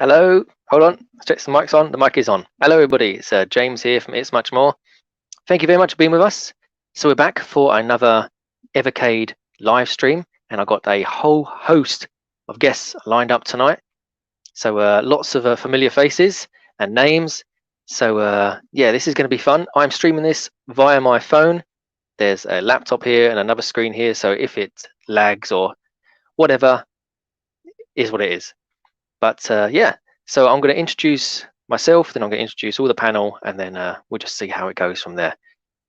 Hello. Hold on. Stretch the mic's on. The mic is on. Hello, everybody. It's James here from ItsMuchMore. Thank you very much for being with us. So we're back for another Evercade live stream, and I've got a whole host of guests lined up tonight. So lots of familiar faces and names. So yeah, this is going to be fun. I'm streaming this via my phone. There's a laptop here and another screen here. So if it lags or whatever, is what it is. But yeah, so I'm going to introduce myself, then I'm going to introduce all the panel, and then we'll just see how it goes from there.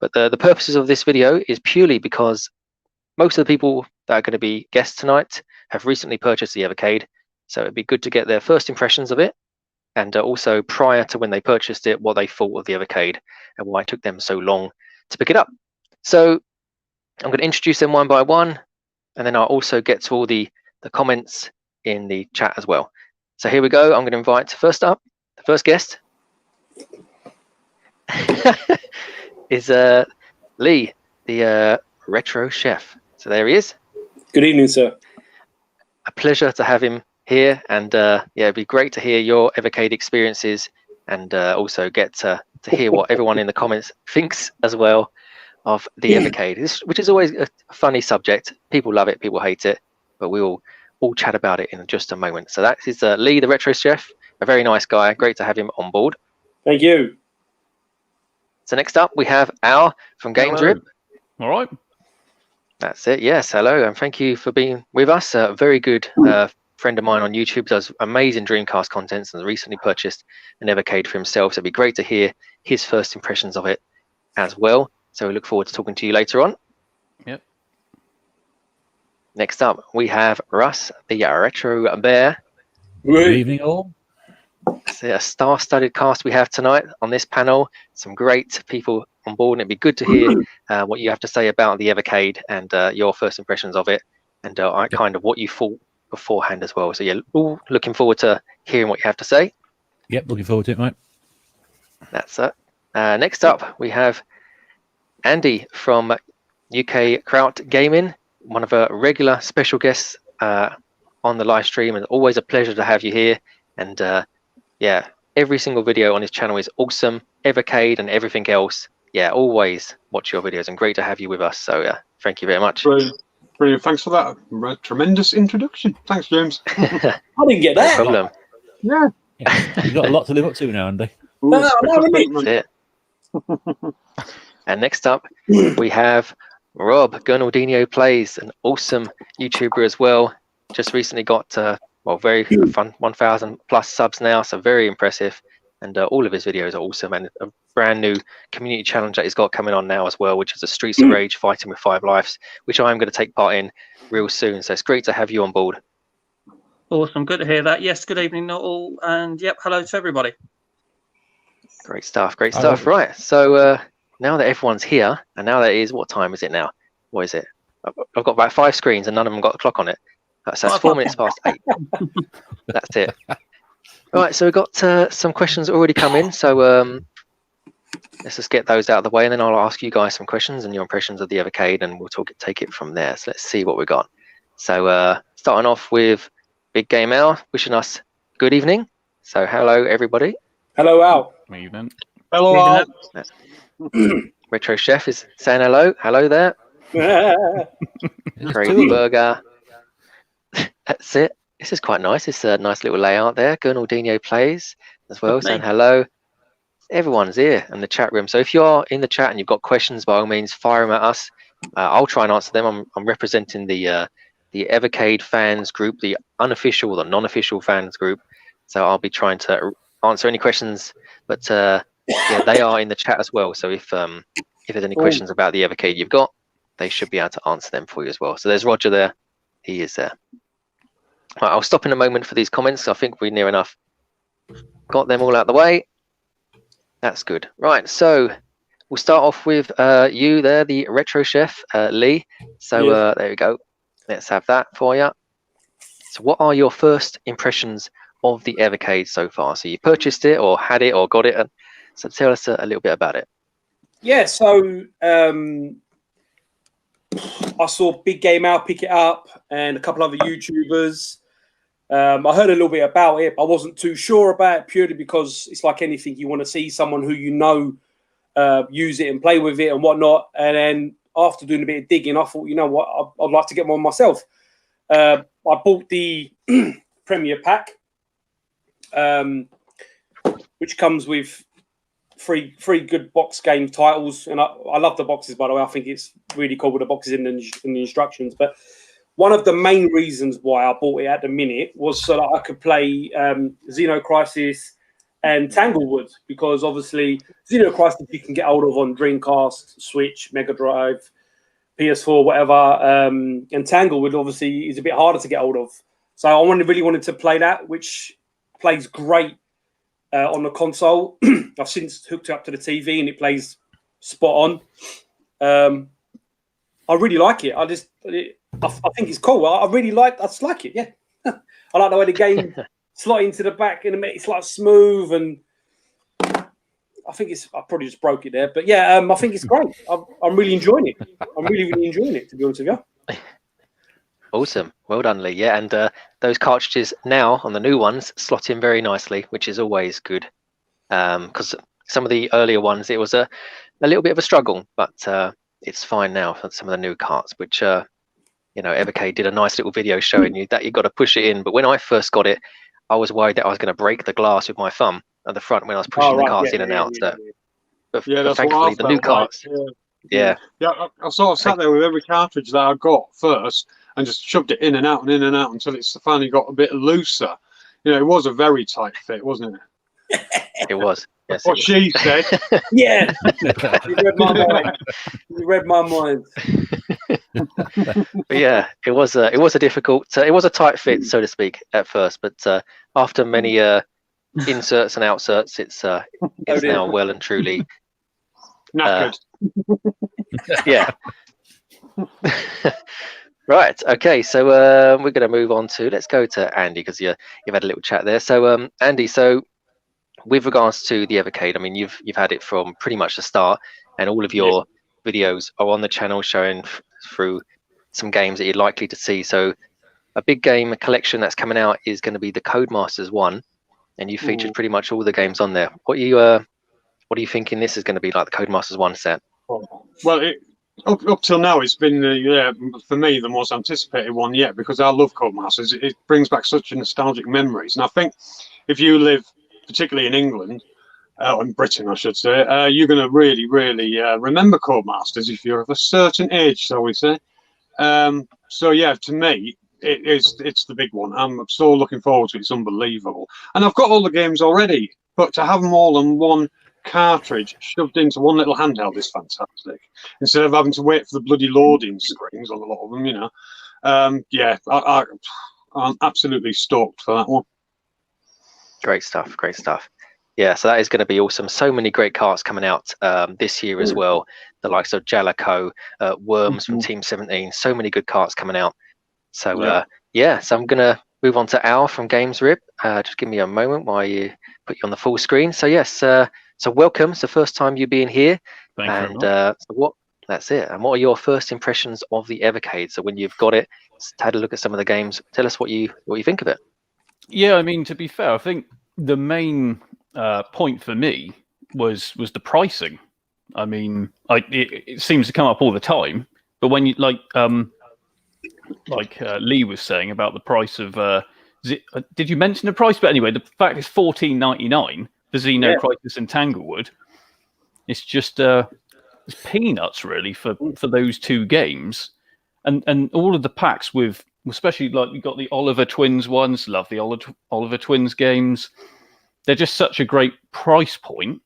But the purposes of this video is purely because most of the people that are going to be guests tonight have recently purchased the Evercade, so it'd be good to get their first impressions of it, and also prior to when they purchased it, what they thought of the Evercade and why it took them so long to pick it up. So I'm going to introduce them one by one, and then I'll also get to all the comments in the chat as well. So here we go. I'm going to invite first up, the first guest is Lee, the retro chef. So there he is. Good evening, sir. A pleasure to have him here, and yeah, it'd be great to hear your Evercade experiences, and also get to hear what everyone in the comments thinks as well of the Evercade, which is always a funny subject. People love it, people hate it, but we all chat about it in just a moment. So that is Lee, the retro chef, a very nice guy. Great to have him on board. Thank you. So next up we have Al from Gamesreup. All right. That's it. Yes, hello, and thank you for being with us. A very good friend of mine on YouTube, does amazing Dreamcast contents, and recently purchased an Evercade for himself. So it'd be great to hear his first impressions of it as well. So we look forward to talking to you later on. Yep. Next up, we have Russ, the retro bear. Good evening, all. It's a star-studded cast we have tonight on this panel. Some great people on board, and it'd be good to hear what you have to say about the Evercade and your first impressions of it, and kind of what you thought beforehand as well. So yeah, all looking forward to hearing what you have to say. Yep, looking forward to it, mate. That's it. Next up, we have Andy from UK Kraut Gaming, one of our regular special guests on the live stream, and always a pleasure to have you here. And yeah, every single video on his channel is awesome. Evercade and everything else. Yeah, always watch your videos, and great to have you with us. So thank you very much. Brilliant. Thanks for that tremendous introduction. Thanks, James. I didn't get that. No problem. Yeah. You've got a lot to live up to now, Andy. That's it. And next up, we have Rob, Gurnaldinho Plays, an awesome YouTuber as well. Just recently got well, very fun, 1,000 plus subs now, so very impressive. And all of his videos are awesome, and a brand new community challenge that he's got coming on now as well, which is the Streets of Rage Fighting with 5 Lives, which I'm going to take part in real soon. So it's great to have you on board. Awesome, good to hear that. Yes, good evening all, and yep, hello to everybody. Great stuff, great stuff. Right, so now that everyone's here, and now that it is, what time is it now? What is it? I've got about 5 screens and none of them got a clock on it. So that's 4 minutes past 8. That's it. Right, so we've got some questions already come in. So let's just get those out of the way, and then I'll ask you guys some questions and your impressions of the Evercade, and we'll take it from there. So let's see what we got. So starting off with Big Game Al, wishing us good evening. So hello, everybody. Hello, Al. Evening. Hello, Al. Retro Chef is saying hello. Hello there. Crazy Burger. That's it. This is quite nice. It's a nice little layout there. Gurnaldinho Plays as well, saying hello. Everyone's here in the chat room. So if you're in the chat and you've got questions, by all means, fire them at us. I'll try and answer them. I'm representing the Evercade Fans Group, the unofficial or the non-official fans group. So I'll be trying to answer any questions. But yeah, they are in the chat as well. So if there's any questions about the Evercade you've got, they should be able to answer them for you as well. So there's Roger there. He is there. Right, I'll stop in a moment for these comments. I think we're near enough. Got them all out the way. That's good. Right, so we'll start off with you there, the retro chef, Lee. So there we go. Let's have that for you. So what are your first impressions of the Evercade so far? So you purchased it or had it or got it. So tell us a little bit about it. Yeah, so I saw Big Game Al pick it up and a couple other YouTubers. I heard a little bit about it, but I wasn't too sure about it purely because it's like anything. You want to see someone who you know use it and play with it and whatnot. And then after doing a bit of digging, I thought, you know what, I'd like to get one myself. I bought the Premier Pack, which comes with three good box game titles. And I love the boxes, by the way. I think it's really cool with the boxes in the instructions. But one of the main reasons why I bought it at the minute was so that I could play Xeno Crisis and Tanglewood, because obviously Xeno Crisis you can get hold of on Dreamcast, Switch, Mega Drive, PS4, whatever. And Tanglewood obviously is a bit harder to get hold of. So I really wanted to play that, which plays great on the console. I've since hooked it up to the TV and it plays spot on. I really like it. I think it's cool. I just like it. Yeah, I like the way the game slot into the back and it's like smooth, and I think I probably just broke it there, but yeah, I think it's great. I'm really enjoying it. I'm really enjoying it, to be honest with you. Awesome. Well done, Lee. Yeah, and those cartridges now on the new ones slot in very nicely, which is always good. Because some of the earlier ones, it was a little bit of a struggle, but it's fine now for some of the new carts, which, Evercade did a nice little video showing you that you've got to push it in. But when I first got it, I was worried that I was going to break the glass with my thumb at the front when I was pushing the carts in and out. But that's thankfully, the new carts. Yeah, I sort of sat there with every cartridge that I got first and just shoved it in and out until it's finally got a bit looser. It was a very tight fit, wasn't it? It was. Yes, what she said. Yeah, you read my mind. But yeah, it was a difficult. It was a tight fit, so to speak, at first. But after many inserts and outserts, it's now well and truly knackered. Yeah. Right. Okay. So we're going to move on to. Let's go to Andy, because you've had a little chat there. So Andy, so with regards to the Evercade, I mean, you've had it from pretty much the start, and all of your videos are on the channel showing through some games that you're likely to see. So a big game collection that's coming out is going to be the Codemasters 1, and you featured pretty much all the games on there. What are you thinking this is going to be like, the Codemasters 1 set? Well, up till now, it's been for me the most anticipated one yet, because I love Codemasters. It brings back such nostalgic memories, and I think if you live particularly in England, in Britain, I should say, you're going to really, really remember Codemasters if you're of a certain age, shall we say. So yeah, to me, it's the big one. I'm so looking forward to it. It's unbelievable. And I've got all the games already, but to have them all on one cartridge shoved into one little handheld is fantastic. Instead of having to wait for the bloody loading screens on a lot of them, I'm absolutely stoked for that one. Great stuff. Yeah, so that is going to be awesome. So many great carts coming out this year as well. The likes of Jalico, Worms from Team 17. So many good carts coming out. So so I'm going to move on to Al from Gamesreup. Just give me a moment while you put you on the full screen. So yes, so welcome. It's the first time you being here. Thank you. That's it. And what are your first impressions of the Evercade? So when you've got it, had a look at some of the games. Tell us what you think of it. Yeah, I mean, to be fair, I think the main point for me was the pricing. I mean, it seems to come up all the time, but when you like Lee was saying about the price of, did you mention the price? But anyway, the fact is $14.99 for Xeno Crisis and Tanglewood. It's just it's peanuts really for those two games, and all of the packs with. Especially like you've got the Oliver Twins ones, love the Oliver Twins games. They're just such a great price point.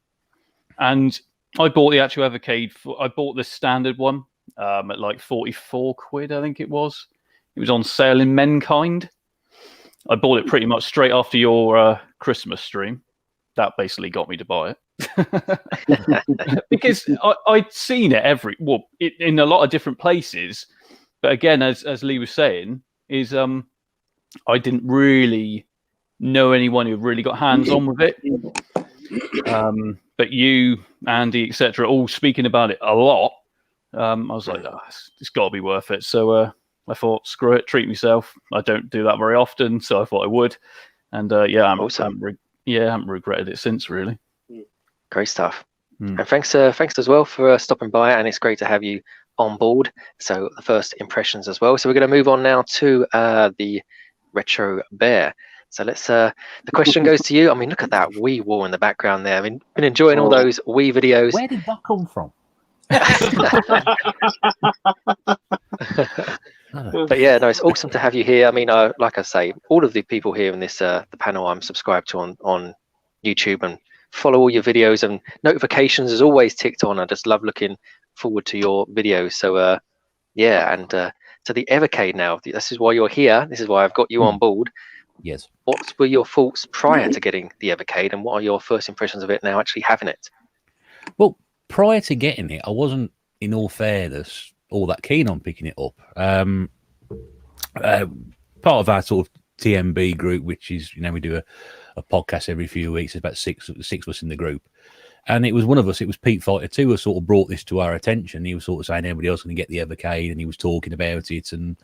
And I bought the actual Evercade. I bought the standard one at like 44 quid, I think it was. It was on sale in Mankind. I bought it pretty much straight after your Christmas stream. That basically got me to buy it. Because I'd seen it in a lot of different places. But again, as Lee was saying, is I didn't really know anyone who really got hands on with it. But you, Andy, etc., all speaking about it a lot. I was like, it's got to be worth it. So I thought, screw it, treat myself. I don't do that very often, so I thought I would. And I haven't regretted it since, really. Great stuff. And thanks as well for stopping by, and it's great to have you on board. So the first impressions as well. So we're going to move on now to the Retro Bear. So let's. The question goes to you. I mean, look at that Wii wall in the background there. I mean, been enjoying all those Wii videos. Where did that come from? But yeah, no, it's awesome to have you here. I mean, like I say, all of the people here in this the panel I'm subscribed to on YouTube and follow all your videos, and notifications is always ticked on. I just love looking forward to your videos. So yeah, and to the Evercade now. This is why you're here. This is why I've got you on board. Yes. What were your thoughts prior to getting the Evercade, and what are your first impressions of it now actually having it? Well, prior to getting it, I wasn't, in all fairness, all that keen on picking it up. Part of our sort of TMB group, which is, we do a podcast every few weeks. There's about six of us in the group. And it was one of us, it was Pete Fighter 2, who sort of brought this to our attention. He was sort of saying everybody else going to get the Evercade, and he was talking about it. And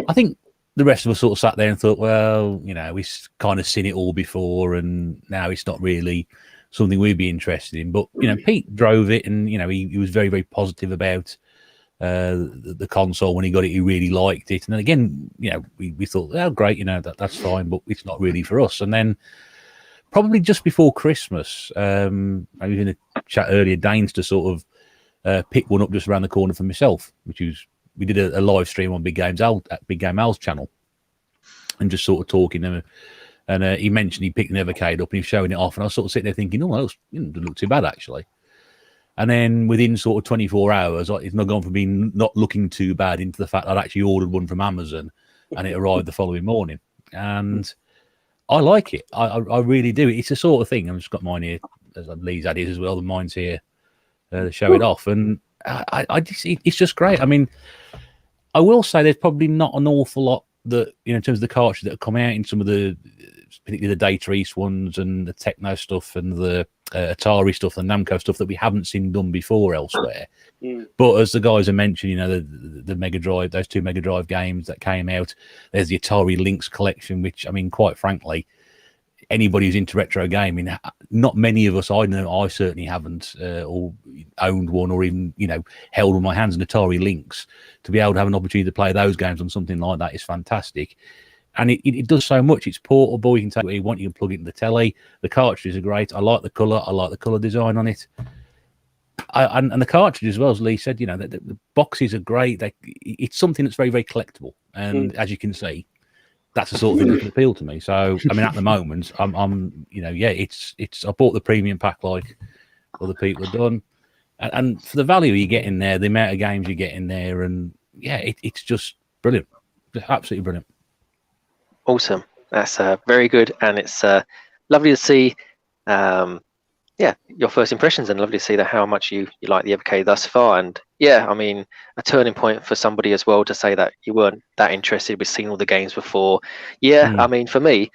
I think the rest of us sort of sat there and thought, well, we've kind of seen it all before, and now it's not really something we'd be interested in. But, Pete drove it, and, he was very, very positive about the console. When he got it, he really liked it. And then again, we thought, oh, great, that's fine, but it's not really for us. And then probably just before Christmas, I was in a chat earlier, Danes to sort of pick one up just around the corner for myself, which was, we did a live stream on Big Game Al's channel, and just sort of talking. And he mentioned he picked an Evercade up and he was showing it off, and I was sort of sitting there thinking, oh, well, it doesn't look too bad actually. And then within sort of 24 hours, it's not gone from being not looking too bad into the fact I'd actually ordered one from Amazon, and it arrived the following morning. And I like it. I really do. It's the sort of thing. I've just got mine here, as Lee's had his as well. The mine's here to show it off. And I just, it's just great. I mean, I will say there's probably not an awful lot that, in terms of the cartridges that have come out in some of the, particularly the Data East ones and the Techno stuff and the Atari stuff and Namco stuff that we haven't seen done before elsewhere. But as the guys have mentioned, the Mega Drive, those two Mega Drive games that came out, there's the Atari Lynx collection, which, I mean, quite frankly, anybody who's into retro gaming, not many of us, I know, I certainly haven't or owned one or even, held with my hands an Atari Lynx. To be able to have an opportunity to play those games on something like that is fantastic. And it does so much. It's portable. You can take what you want. You can plug it into the telly. The cartridges are great. I like the colour. I like the colour design on it. And the cartridges, as well, as Lee said, the boxes are great. It's something that's very, very collectible. And as you can see, that's the sort of thing that can appeal to me. So, I mean, at the moment, I'm it's. I bought the premium pack like other people have done, and for the value you get in there, the amount of games you get in there, and it's just brilliant, absolutely brilliant. Awesome. That's very good, and it's lovely to see. Your first impressions, and lovely to see how much you like the Evercade thus far. And I mean, a turning point for somebody as well to say that you weren't that interested with seeing all the games before. I mean, for me,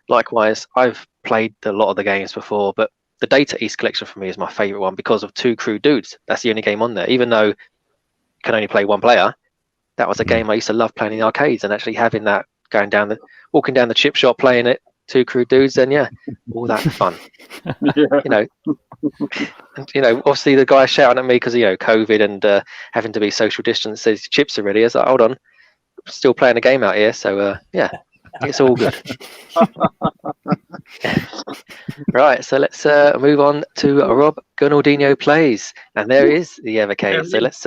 likewise, I've played a lot of the games before, but the Data East collection for me is my favorite one because of Two Crew Dudes. That's the only game on there, even though you can only play one player. That was a game I used to love playing in the arcades, and actually having that, walking down the chip shop playing it, Two Crew Dudes, then all that fun. Obviously the guy shouting at me because COVID and having to be social distance, says chips are ready. I was like, hold on, I'm still playing a game out here, so it's all good. Right, so let's move on to Rob Gurnaldinho Plays, and there is the Evercade. So let's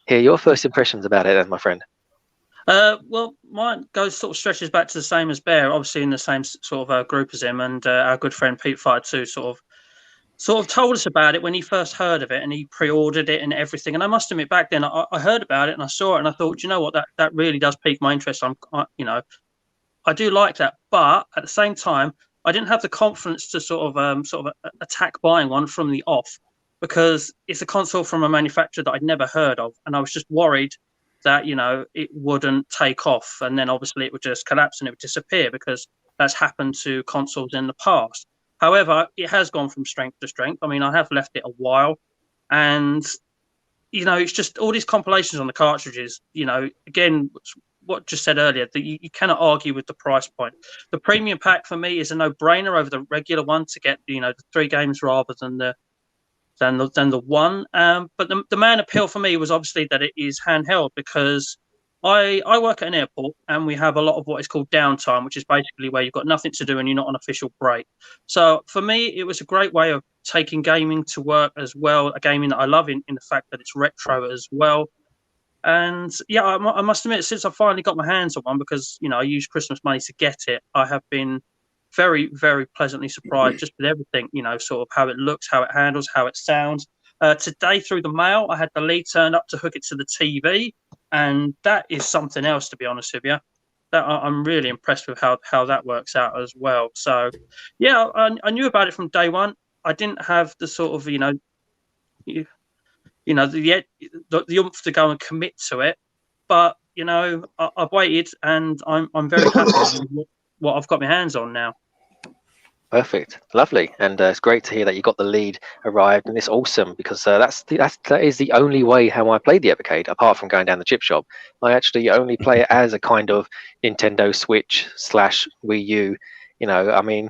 hear your first impressions about it, then, my friend. Well, mine stretches back to the same as Bear, obviously in the same sort of group as him, and our good friend Pete Fighter 2 sort of told us about it when he first heard of it, and he pre-ordered it and everything. And I must admit, back then I heard about it and I saw it and I thought, you know what, that really does pique my interest. I do like that, but at the same time, I didn't have the confidence to sort of attack buying one from the off, because it's a console from a manufacturer that I'd never heard of, and I was just worried that it wouldn't take off, and then obviously it would just collapse and it would disappear, because that's happened to consoles in the past. However, it has gone from strength to strength. I mean, I have left it a while, and you know, it's just all these compilations on the cartridges. You know, again, what just said earlier, that you cannot argue with the price point. The premium pack for me is a no-brainer over the regular one to get, you know, the 3 games rather than the one. But the main appeal for me was obviously that it is handheld, because I work at an airport and we have a lot of what is called downtime, which is basically where you've got nothing to do and you're not on official break. So for me, it was a great way of taking gaming to work as well, a gaming that I love in the fact that it's retro as well. And yeah, I must admit, since I finally got my hands on one, because, you know, I used Christmas money to get it, I have been very, very pleasantly surprised just with everything, you know, sort of how it looks, how it handles, how it sounds. Today through the mail, I had the lead turned up to hook it to the TV, and that is something else, to be honest with you. That I'm really impressed with how that works out as well. So, yeah, I knew about it from day one. I didn't have the sort of, you know, the oomph to go and commit to it, but you know, I've waited, and I'm very happy with what I've got my hands on now. Perfect, lovely, and it's great to hear that you got the lead arrived, and it's awesome because that is the only way how I played the Evercade, apart from going down the chip shop. I actually only play it as a kind of Nintendo Switch / Wii U. You know, I mean,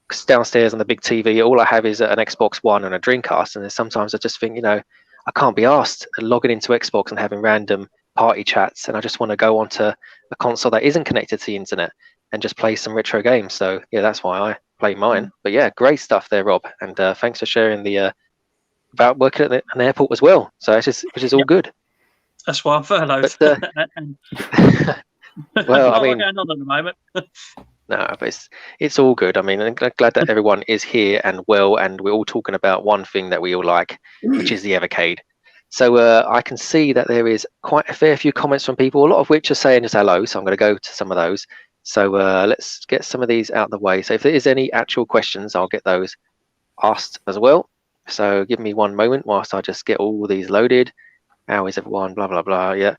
'cause downstairs on the big TV, all I have is an Xbox One and a Dreamcast, and then sometimes I just think, you know, I can't be asked logging into Xbox and having random party chats, and I just want to go onto a console that isn't connected to the internet and just play some retro games. So yeah, that's why I play mine. But yeah, great stuff there, Rob, and thanks for sharing the about working at an airport as well. So which is all good. That's why I'm furloughed. But, well, I mean, going on at the moment. No, but it's all good. I mean, I'm glad that everyone is here and well, and we're all talking about one thing that we all like, which is the Evercade. So I can see that there is quite a fair few comments from people, a lot of which are saying just hello. So I'm going to go to some of those. So let's get some of these out of the way. So if there is any actual questions, I'll get those asked as well. So give me one moment whilst I just get all these loaded. How is everyone? Blah, blah, blah. Yeah.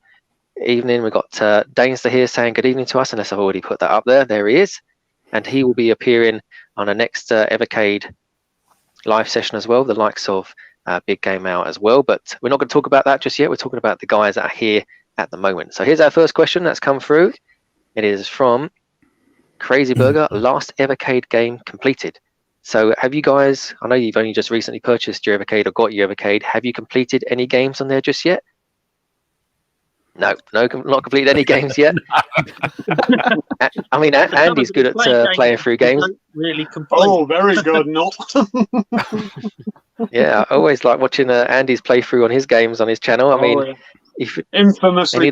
Evening. We've got Dainster here saying good evening to us, unless I've already put that up there. There he is. And he will be appearing on a next Evercade live session as well, the likes of Big Game Out as well. But we're not going to talk about that just yet. We're talking about the guys that are here at the moment. So here's our first question that's come through. It is from Crazy Burger. Last Evercade game completed. So have you guys, I know you've only just recently purchased your Evercade or got your Evercade. Have you completed any games on there just yet? No, not completed any games yet. I mean, Andy's good at playing through games. Really complete. Oh, very good. No. Yeah, I always like watching Andy's playthrough on his games on his channel. I mean, if infamously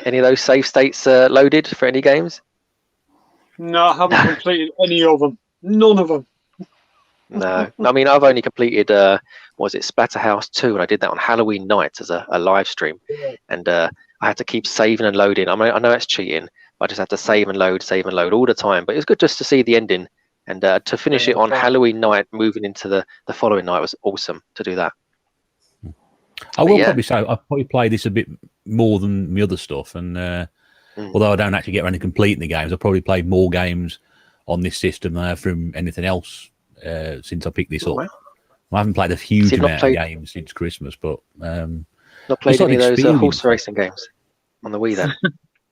any of those save states loaded for any games? No, I haven't completed any of them. None of them. No, I mean, I've only completed Splatterhouse 2, and I did that on Halloween night as a live stream, and I had to keep saving and loading. I mean, I know it's cheating, but I just had to save and load all the time. But it was good just to see the ending, and to finish it on Halloween night, moving into the following night was awesome to do that. I will probably say I probably play this a bit more than the other stuff, and although I don't actually get around to completing the games, I probably played more games on this system than I have from anything else since I picked this up. Wow. I haven't played a huge amount of games since Christmas, but not played any of those horse racing games on the Wii then.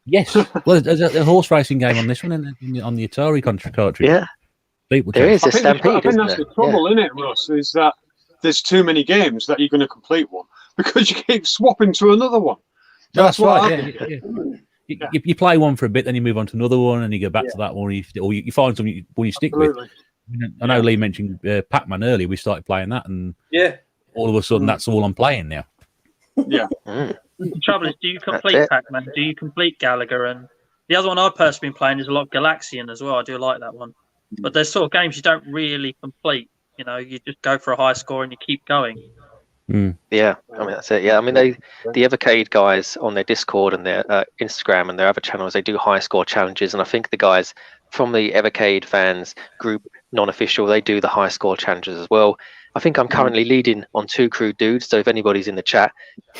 Yes, well, there's a horse racing game on this one on the Atari cartridge. Yeah, there is a Stampede. I think that's the trouble, isn't it, Russ? Is that there's too many games that you're going to complete one because you keep swapping to another one. That's right. Yeah. You play one for a bit, then you move on to another one, and you go back to that one, or you find something you stick with. I know Lee mentioned Pac-Man earlier. We started playing that, and all of a sudden, that's all I'm playing now. Yeah. The trouble is, do you complete Pac-Man? Do you complete Gallagher? And the other one I've personally been playing is a lot of Galaxian as well. I do like that one. But there's sort of games you don't really complete. You know, you just go for a high score and you keep going. Yeah, I mean, that's it. Yeah, I mean, the Evercade guys on their Discord and their Instagram and their other channels, they do high score challenges, and I think the guys from the Evercade Fans Group, non-official, they do the high score challenges as well. I think I'm currently leading on 2 Crude Dudes, so if anybody's in the chat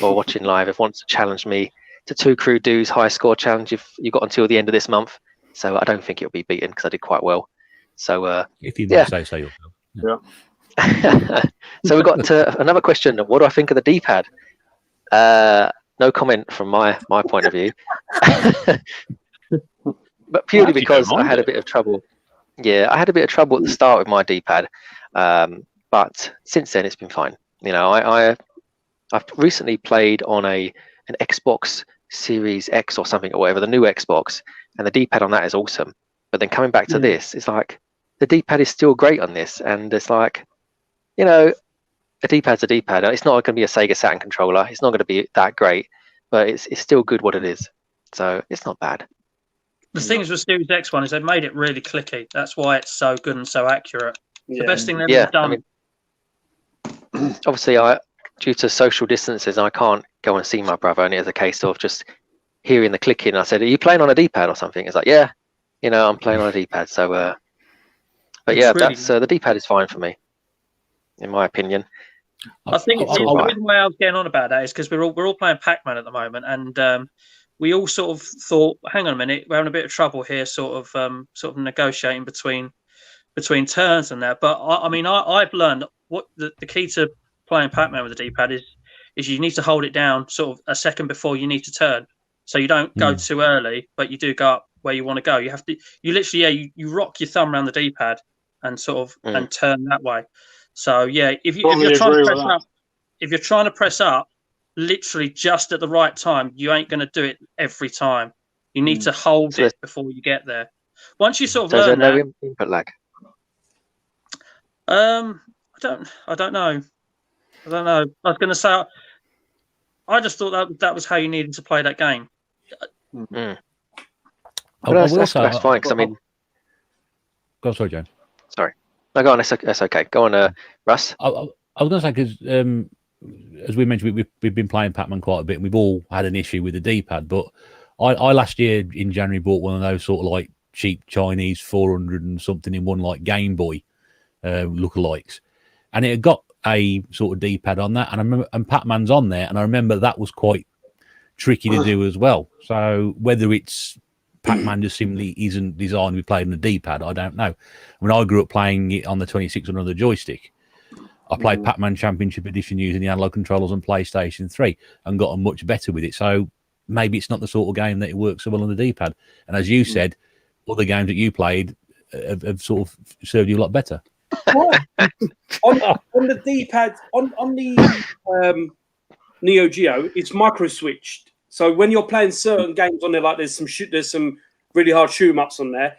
or watching live, if wants to challenge me to 2 Crude Dudes high score challenge, if you got until the end of this month, so I don't think it'll be beaten because I did quite well. So if you say so yourself. Yeah. So we got another question. What do I think of the D-pad? No comment from my point of view, but purely because I had a bit of trouble. Yeah, I had a bit of trouble at the start with my D-pad, but since then it's been fine. You know, I've recently played on an Xbox Series X or something or whatever, the new Xbox, and the D-pad on that is awesome. But then coming back to this, it's like the D-pad is still great on this, and it's like, you know, a D-pad's a D-pad. It's not going to be a Sega Saturn controller. It's not going to be that great, but it's still good what it is. So it's not bad. The things with Series X one is they've made it really clicky. That's why it's so good and so accurate. The best thing they've ever done. I mean, obviously, due to social distances, I can't go and see my brother, and it was a case of just hearing the clicking. I said, "Are you playing on a D-pad or something?" It's like, "Yeah, you know, I'm playing on a D-pad." So, but yeah, really, that's the D-pad is fine for me, in my opinion. I think the reason why I was getting on about that is because we're all playing Pac-Man at the moment, and we all sort of thought, hang on a minute, we're having a bit of trouble here, sort of negotiating between turns and that. But I mean, I've learned what the key to playing Pac-Man with the D-pad is you need to hold it down sort of a second before you need to turn, so you don't go too early, but you do go up where you want to go. You have to, you literally, you rock your thumb around the D-pad and sort of and turn that way. So yeah, if you're trying to press up, literally just at the right time, you ain't going to do it every time. You need to hold it before you get there. Once you sort of learn that, no input lag. I don't know. I was going to say, I just thought that was how you needed to play that game. Well, that's fine, because I mean, go on, sorry, James. Sorry. No, go on. That's okay. Go on, Russ. I was going to say, because as we mentioned, we've been playing Pac-Man quite a bit, and we've all had an issue with the D-pad. But I last year in January bought one of those sort of like cheap Chinese 400 and something in one, like Game Boy lookalikes, and it had got a sort of D-pad on that, and I remember, and Pac-Man's on there, and I remember that was quite tricky to do as well. So whether it's Pac-Man just simply isn't designed to be played on a D-pad, I don't know. When I grew up playing it on the 2600 on the joystick, I played Pac-Man Championship Edition using the analog controllers on PlayStation 3 and got on much better with it. So maybe it's not the sort of game that it works so well on the D-pad. And as you said, other games that you played have sort of served you a lot better. on the D-pad, on the Neo Geo, it's micro switched. So when you're playing certain games on there, like there's some really hard shoot 'em ups on there,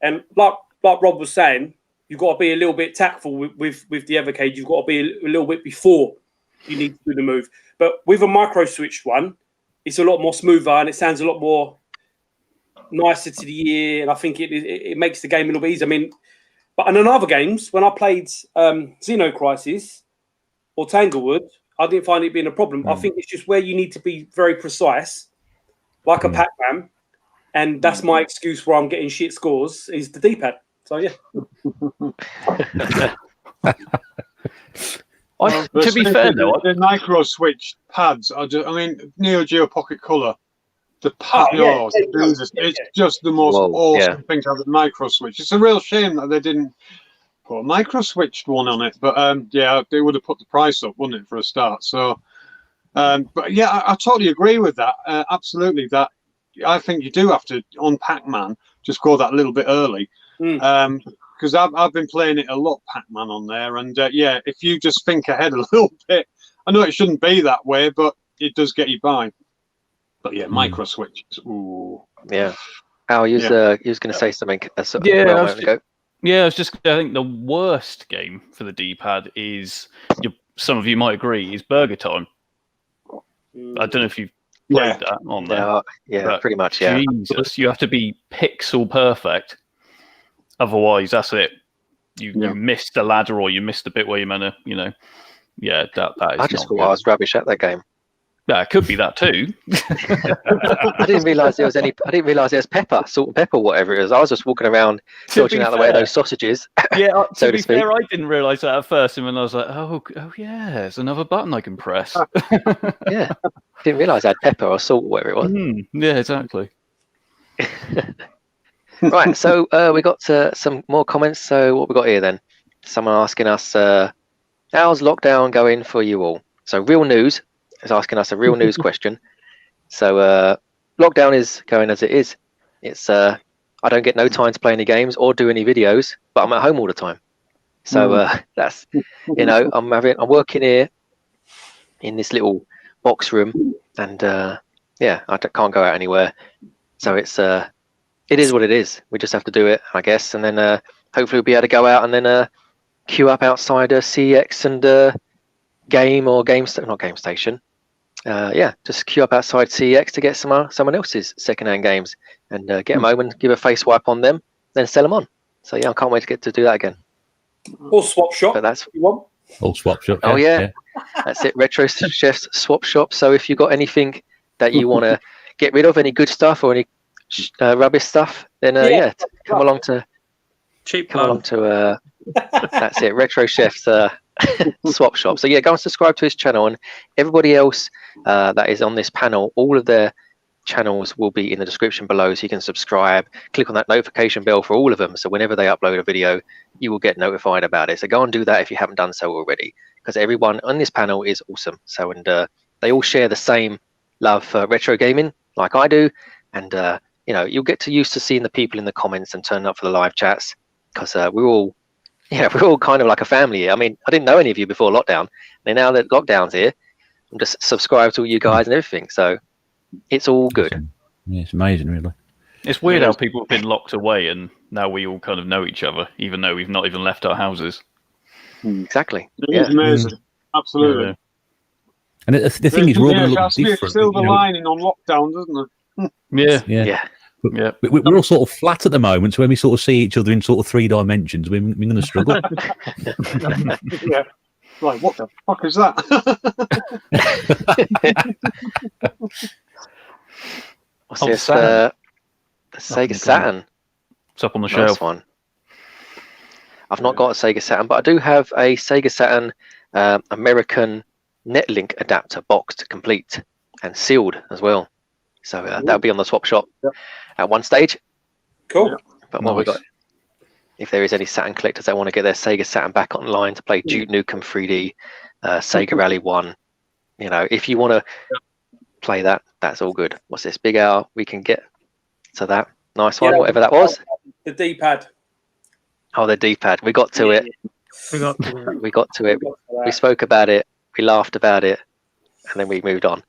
and like Rob was saying, you've got to be a little bit tactful with the Evercade. You've got to be a little bit before you need to do the move. But with a micro switched one, it's a lot more smoother and it sounds a lot more nicer to the ear. And I think it makes the game a little bit easier. I mean, but in other games, when I played Xeno Crisis or Tanglewood, I didn't find it being a problem. I think it's just where you need to be very precise, like a Pac-Man. And that's my excuse where I'm getting shit scores is the D-pad. So, yeah. To be fair, though, the micro switch pads, I mean, Neo Geo Pocket Color, the pad, it's just the most awesome thing to have a micro switch. It's a real shame that they didn't put a micro switched one on it, but yeah, they would have put the price up, wouldn't it, for a start? So, but yeah, I totally agree with that. Absolutely, that I think you do have to on Pac-Man just go that little bit early. Because I've been playing it a lot, Pac-Man on there, and yeah, if you just think ahead a little bit, I know it shouldn't be that way, but it does get you by. But yeah, micro switches. Ooh. Yeah. Al, you was going to say something. I think the worst game for the D-pad is, some of you might agree, is Burger Time. I don't know if you've played that on there. Yeah, pretty much, yeah. Jesus, you have to be pixel perfect. Otherwise, that's it. You missed the ladder, or you missed the bit where you're meant to, that is. I just thought I was rubbish at that game. Yeah, it could be that too. I didn't realise there was any. I didn't realise there was pepper, salt and pepper, whatever it is. I was just walking around, dodging out of the way of those sausages. Yeah, so to be fair, I didn't realise that at first, and when I was like, oh yeah, there's another button I can press. Yeah, didn't realise I had pepper or salt, whatever it was. Yeah, exactly. Right, so we got some more comments. So what we got here then? someone asking us, how's lockdown going for you all? So Real News is asking us a real news question. So lockdown is going as it is. It's I don't get no time to play any games or do any videos, but I'm at home all the time. So that's, you know, I'm working here in this little box room, and yeah, I can't go out anywhere. So it's it is what it is. We just have to do it, I guess, and then hopefully we'll be able to go out and then queue up outside CX and not Game Station. Yeah, just queue up outside CX to get someone else's secondhand games and get them home and give a face wipe on them, then sell them on. So yeah, I can't wait to get to do that again. Or swap shop. But that's you want. Old swap shop. Oh yeah. That's it. Retro Chef's swap shop. So if you've got anything that you want to get rid of, any good stuff or any rubbish stuff, then come along to that's it. Retro Chef's swap shop. So yeah, go and subscribe to his channel, and everybody else that is on this panel, all of their channels will be in the description below, so you can subscribe, click on that notification bell for all of them, so whenever they upload a video you will get notified about it. So go and do that if you haven't done so already, because everyone on this panel is awesome. So and they all share the same love for retro gaming like I do, and you know, you'll get used to seeing the people in the comments and turning up for the live chats, because we're all kind of like a family here. I mean, I didn't know any of you before lockdown, and now that lockdown's here, I'm just subscribed to all you guys and everything, so it's all good. Yeah, it's amazing, really. It's weird how people have been locked away and now we all kind of know each other, even though we've not even left our houses. Exactly. It's amazing. Absolutely. Yeah. And the thing is, we're all going to look different. There's silver lining on lockdown, doesn't there? Yeah. We're all sort of flat at the moment, so when we sort of see each other in sort of 3 dimensions, we're going to struggle. Yeah. Like, what the fuck is that? What's this? The Sega Saturn. It's up on the Nice shelf. one. I've not got a Sega Saturn, but I do have a Sega Saturn American Netlink adapter boxed, complete, and sealed as well. So that'll be on the swap shop at one stage. Cool. But what we got? If there is any Saturn collectors that want to get their Sega Saturn back online to play Duke Nukem 3D, Sega Rally 1, you know, if you want to play that, that's all good. What's this? Big Hour, we can get to that. Nice one, whatever that was. The D-pad. Oh, the D-pad. We got to it. We got to it. We spoke about it. We laughed about it. And then we moved on.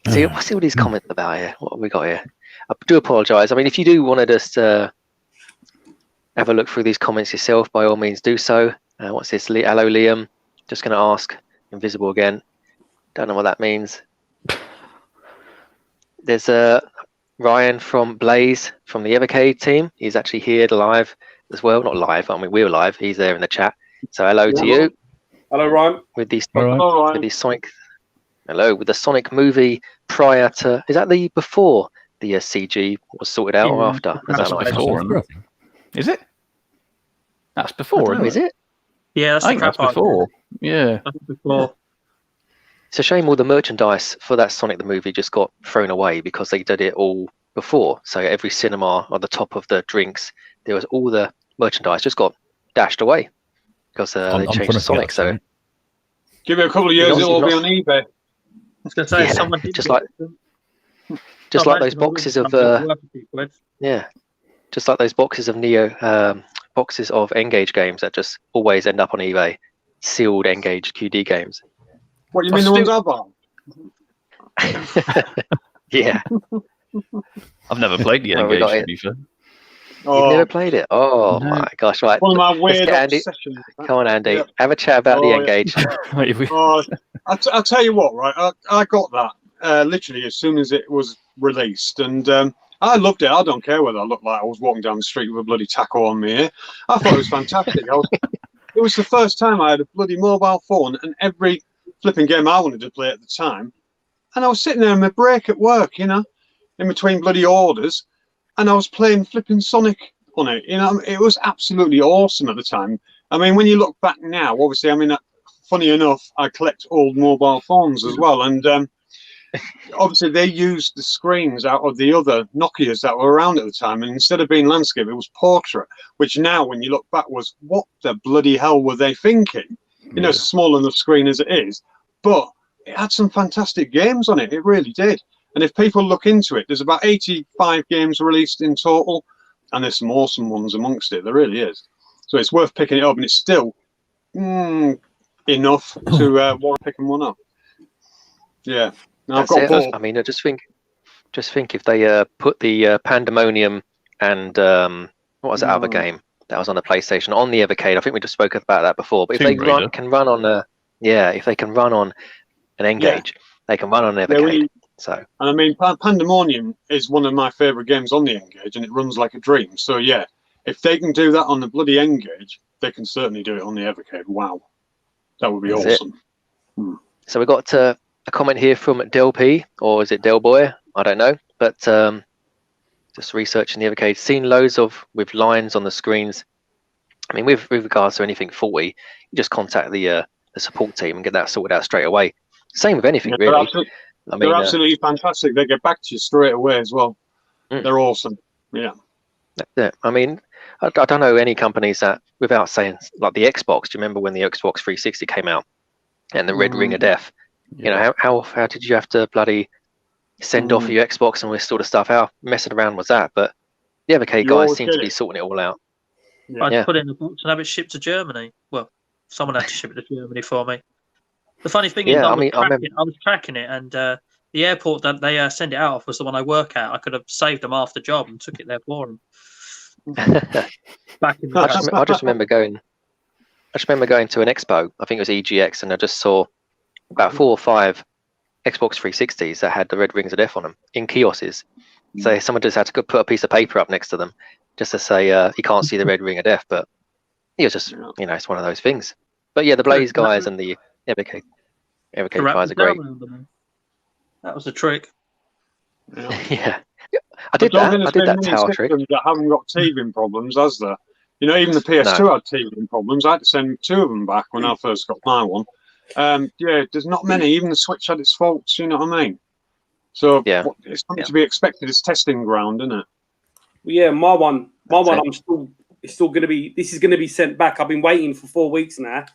See, what's all these comments about here? What have we got here? I do apologise. I mean, if you do want to just have a look through these comments yourself, by all means do so. What's this? Hello, Liam. Just going to ask. Invisible again. Don't know what that means. There's Ryan from Blaze from the Evercade team. He's actually here live as well. Not live. I mean, we're live. He's there in the chat. So hello to you. Hello, Ryan. With these Sonic. Hello, with the Sonic movie prior to. Is that the before the CG was sorted out or after? That's before. Is it? That's before, isn't it? Is it? Yeah, that's I think that's before. Yeah. That's before. It's a shame all the merchandise for that Sonic the movie just got thrown away because they did it all before. So every cinema on the top of the drinks, there was all the merchandise just got dashed away because they changed to Sonic. So give it a couple of years, it'll all be on eBay. I was going to say, someone just like those boxes of just like those boxes of boxes of Engage games that just always end up on eBay, sealed Engage QD games. What, you mean the ones I bought? Yeah. I've never played the Engage, to be fair. You've never played it? Oh no. My gosh! Right. One of my weird obsessions. Come on, Andy. Yep. Have a chat about the Engage. I'll tell you what. Right, I got that literally as soon as it was released, and I loved it. I don't care whether I looked like I was walking down the street with a bloody taco on me. I thought it was fantastic. It was the first time I had a bloody mobile phone and every flipping game I wanted to play at the time, and I was sitting there in my break at work, you know, in between bloody orders. And I was playing flipping Sonic on it. You know, it was absolutely awesome at the time. I mean, when you look back now, obviously, I mean, funny enough, I collect old mobile phones as well. And obviously they used the screens out of the other Nokias that were around at the time, and instead of being landscape, it was portrait, which now, when you look back, was what the bloody hell were they thinking? You know, it's a small enough screen as it is, but it had some fantastic games on it. It really did. And if people look into it, there's about 85 games released in total, and there's some awesome ones amongst it. There really is. So it's worth picking it up, and it's still enough to warrant picking one up. Yeah. Now, I've got I mean, I just think if they put the Pandemonium and what was that other game that was on the PlayStation on the Evercade? I think we just spoke about that before. But if they can run on if they can run on an N-Gage, they can run on an Evercade. And I mean, Pandemonium is one of my favourite games on the N-Gage, and it runs like a dream. So yeah, if they can do that on the bloody N-Gage, they can certainly do it on the Evercade. Wow, that would be awesome. So we got a comment here from Del P, or is it Del Boy? I don't know. But just researching the Evercade, seen loads with lines on the screens. I mean, with regards to anything 40, you just contact the support team and get that sorted out straight away. Same with anything, really. They're absolutely fantastic. They get back to you straight away as well. They're awesome. Yeah. That's it. I mean, I don't know any companies that, without saying, like the Xbox. Do you remember when the Xbox 360 came out and the red ring of death? You know, how did you have to bloody send off your Xbox and all this sort of stuff? How messing around was that? But the Evercade guys seem to be sorting it all out. I'd put it in a box and have it shipped to Germany. Well, someone had to ship it to Germany for me. The funny thing is, I was tracking it, and the airport that they send it out of was the one I work at. I could have saved them half the job and took it there for them. Back in the I just remember going to an expo. I think it was EGX, and I just saw about 4 or 5 Xbox 360s that had the red rings of death on them in kiosks. So someone just had to put a piece of paper up next to them just to say you can't see the red ring of death. But it was just, you know, it's one of those things. But yeah, the Blaze guys and the Evercade guys are great. That was a trick. Yeah. I did that tower trick. That haven't got teething problems, has there? You know, even the PS2 had teething problems. I had to send 2 of them back when I first got my one. Yeah, there's not many. Even the Switch had its faults. You know what I mean? So it's something to be expected. It's testing ground, isn't it? Well, yeah, my one. It's still going to be. This is going to be sent back. I've been waiting for 4 weeks now.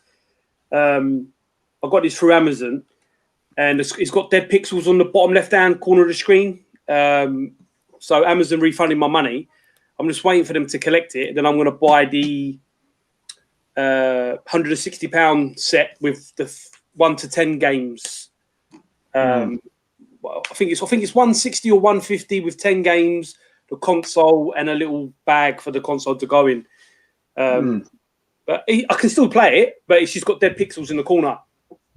I got this through Amazon, and it's got dead pixels on the bottom left-hand corner of the screen. So Amazon refunding my money. I'm just waiting for them to collect it. Then I'm going to buy the £160 set with the 1 to 10 games. Well, I think it's 160 or 150 with 10 games, the console, and a little bag for the console to go in. But I can still play it, but it's just got dead pixels in the corner.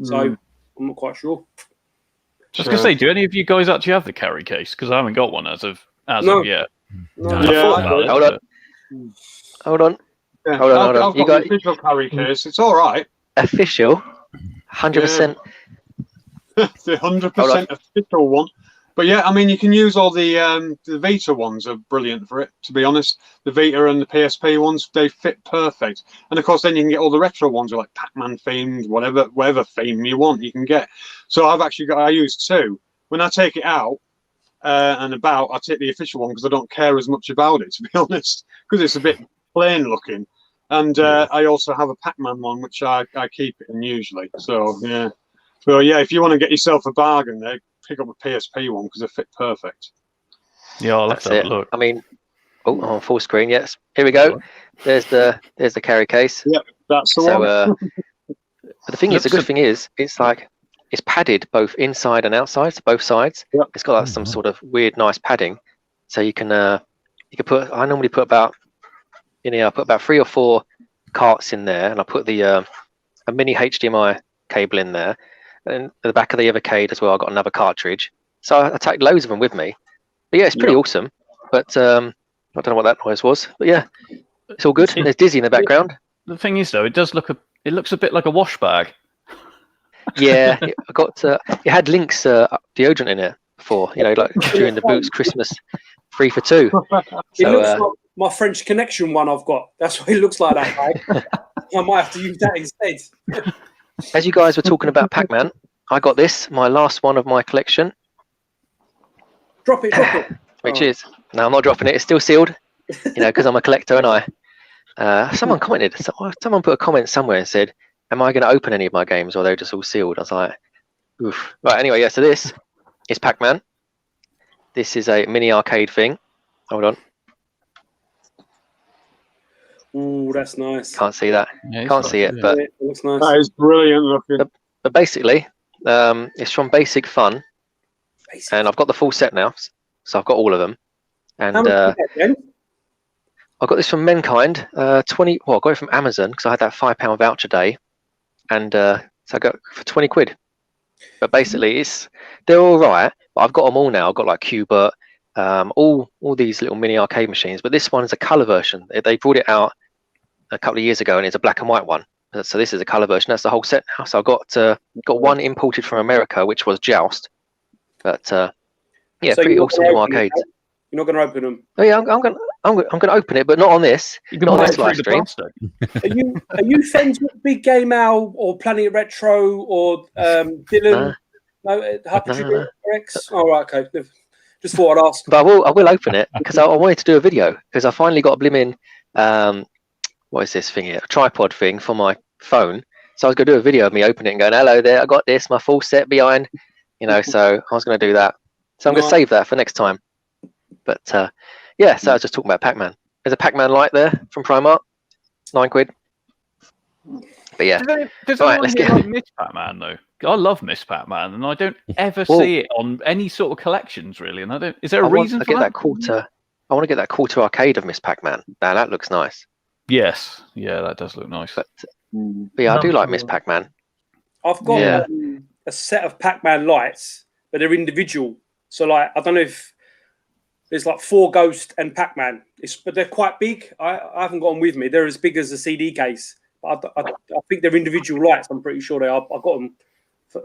So I'm not quite sure. I was going to say, do any of you guys actually have the carry case? Because I haven't got one as of yet. No. Hold on. I've got the official carry case. It's all right. Official? 100%? It's the 100% official one. But yeah, I mean, you can use all the Vita ones are brilliant for it, to be honest. The Vita and the PSP ones, they fit perfect. And of course, then you can get all the retro ones, like Pac-Man themed, whatever theme you want, you can get. So I use 2. When I take it out and about, I take the official one because I don't care as much about it, to be honest, because it's a bit plain looking. And I also have a Pac-Man one, which I keep it in usually. So yeah. So yeah, if you want to get yourself a bargain there, pick up a PSP one because they fit perfect. Yeah, I'll have to have a look. I mean, on full screen, yes. Here we go. There's the carry case. Yep, that's the one. But the thing is, the good thing is, it's padded both inside and outside, so both sides. Yep. It's got like some sort of weird, nice padding, so you can put. I normally put about, I put about 3 or 4 carts in there, and I put the a mini HDMI cable in there. And at the back of the Evercade as well, I got another cartridge. So I take loads of them with me. But yeah, it's pretty awesome. But I don't know what that noise was. But yeah, it's all good. There's Dizzy in the background. The thing is, though, it looks a bit like a wash bag. Yeah, I got. It had Lynx deodorant in it before. Like during the Boots Christmas 3 for 2. It looks like my French Connection one I've got. That's what it looks like. That bag. I might have to use that instead. As you guys were talking about Pac-Man, I got this, my last one of my collection. Drop it. Which is no, I'm not dropping it. It's still sealed. Because I'm a collector, and someone commented. Someone put a comment somewhere and said, "Am I going to open any of my games, or are they just all sealed?" I was like, "Oof." Right. Anyway, yeah. So this is Pac-Man. This is a mini arcade thing. Hold on. Ooh, that's nice. Can't see that. Yeah, Can't see it, but it looks nice. That is brilliant looking. but basically, it's from Basic Fun, and I've got the full set now, so I've got all of them. And How much is that, Jen? I got this from Mankind. 20. Well, I got it from Amazon because I had that £5 voucher day, and so I got it for 20 quid. But basically, they're all right. But I've got them all now. I've got like Qbert, all these little mini arcade machines. But this one is a color version. They brought it out a couple of years ago, and it's a black and white one. So this is a color version. That's the whole set now. So I got one imported from America, which was Joust. But yeah, So pretty you're not awesome gonna new open it, arcades. no? You're not going to open them. Oh yeah, I'm going to open it, but not on this. You can Not on buy this it through live the stream. plastic. Are you friends with Big Game Owl or Planet Retro or Dylan? No, Happy No, Tribute X. Oh, right, okay. Just thought I'd ask. But I will open it because I wanted to do a video because I finally got a blimmin' what is this thing here? A tripod thing for my phone. So I was going to do a video of me opening it and going, "Hello there, I got this, my full set behind." So I was going to do that. So I'm going to save that for next time. But yeah, so I was just talking about Pac-Man. There's a Pac-Man light there from Primark, 9 quid. But yeah, Does Right, anyone let's here get- like Miss Pac-Man though? I love Miss Pac-Man, and I don't ever Well- see it on any sort of collections really. And I don't. Is there a I want reason to for get that? that quarter. I want to get that quarter arcade of Miss Pac-Man. Now that looks nice. Yes. Yeah, that does look nice. But yeah, I do like Miss Pac-Man. I've got Yeah. a set of Pac-Man lights, but they're individual. So, like, I don't know if there's like 4 Ghost and Pac-Man. But they're quite big. I haven't got them with me. They're as big as a CD case. But I think they're individual lights. I'm pretty sure they are. I got them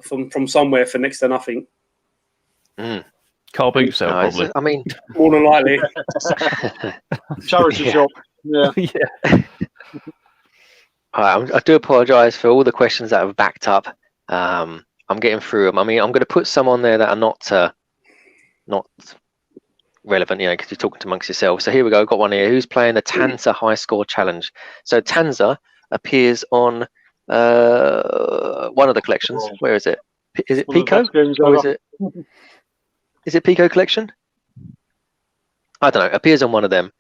from somewhere for next to nothing. Car boot sale, No, it's- probably. I mean, More than likely. Charity Yeah. shop. Yeah. Yeah. I do apologise for all the questions that have backed up. I'm getting through them. I mean, I'm going to put some on there that are not relevant, because you're talking amongst yourselves. So here we go. I've got one here. Who's playing the Tanza High Score Challenge? So Tanza appears on one of the collections. Where is it? Is it One of the Pico? best games Or is ever. it Pico Collection? I don't know. It appears on one of them,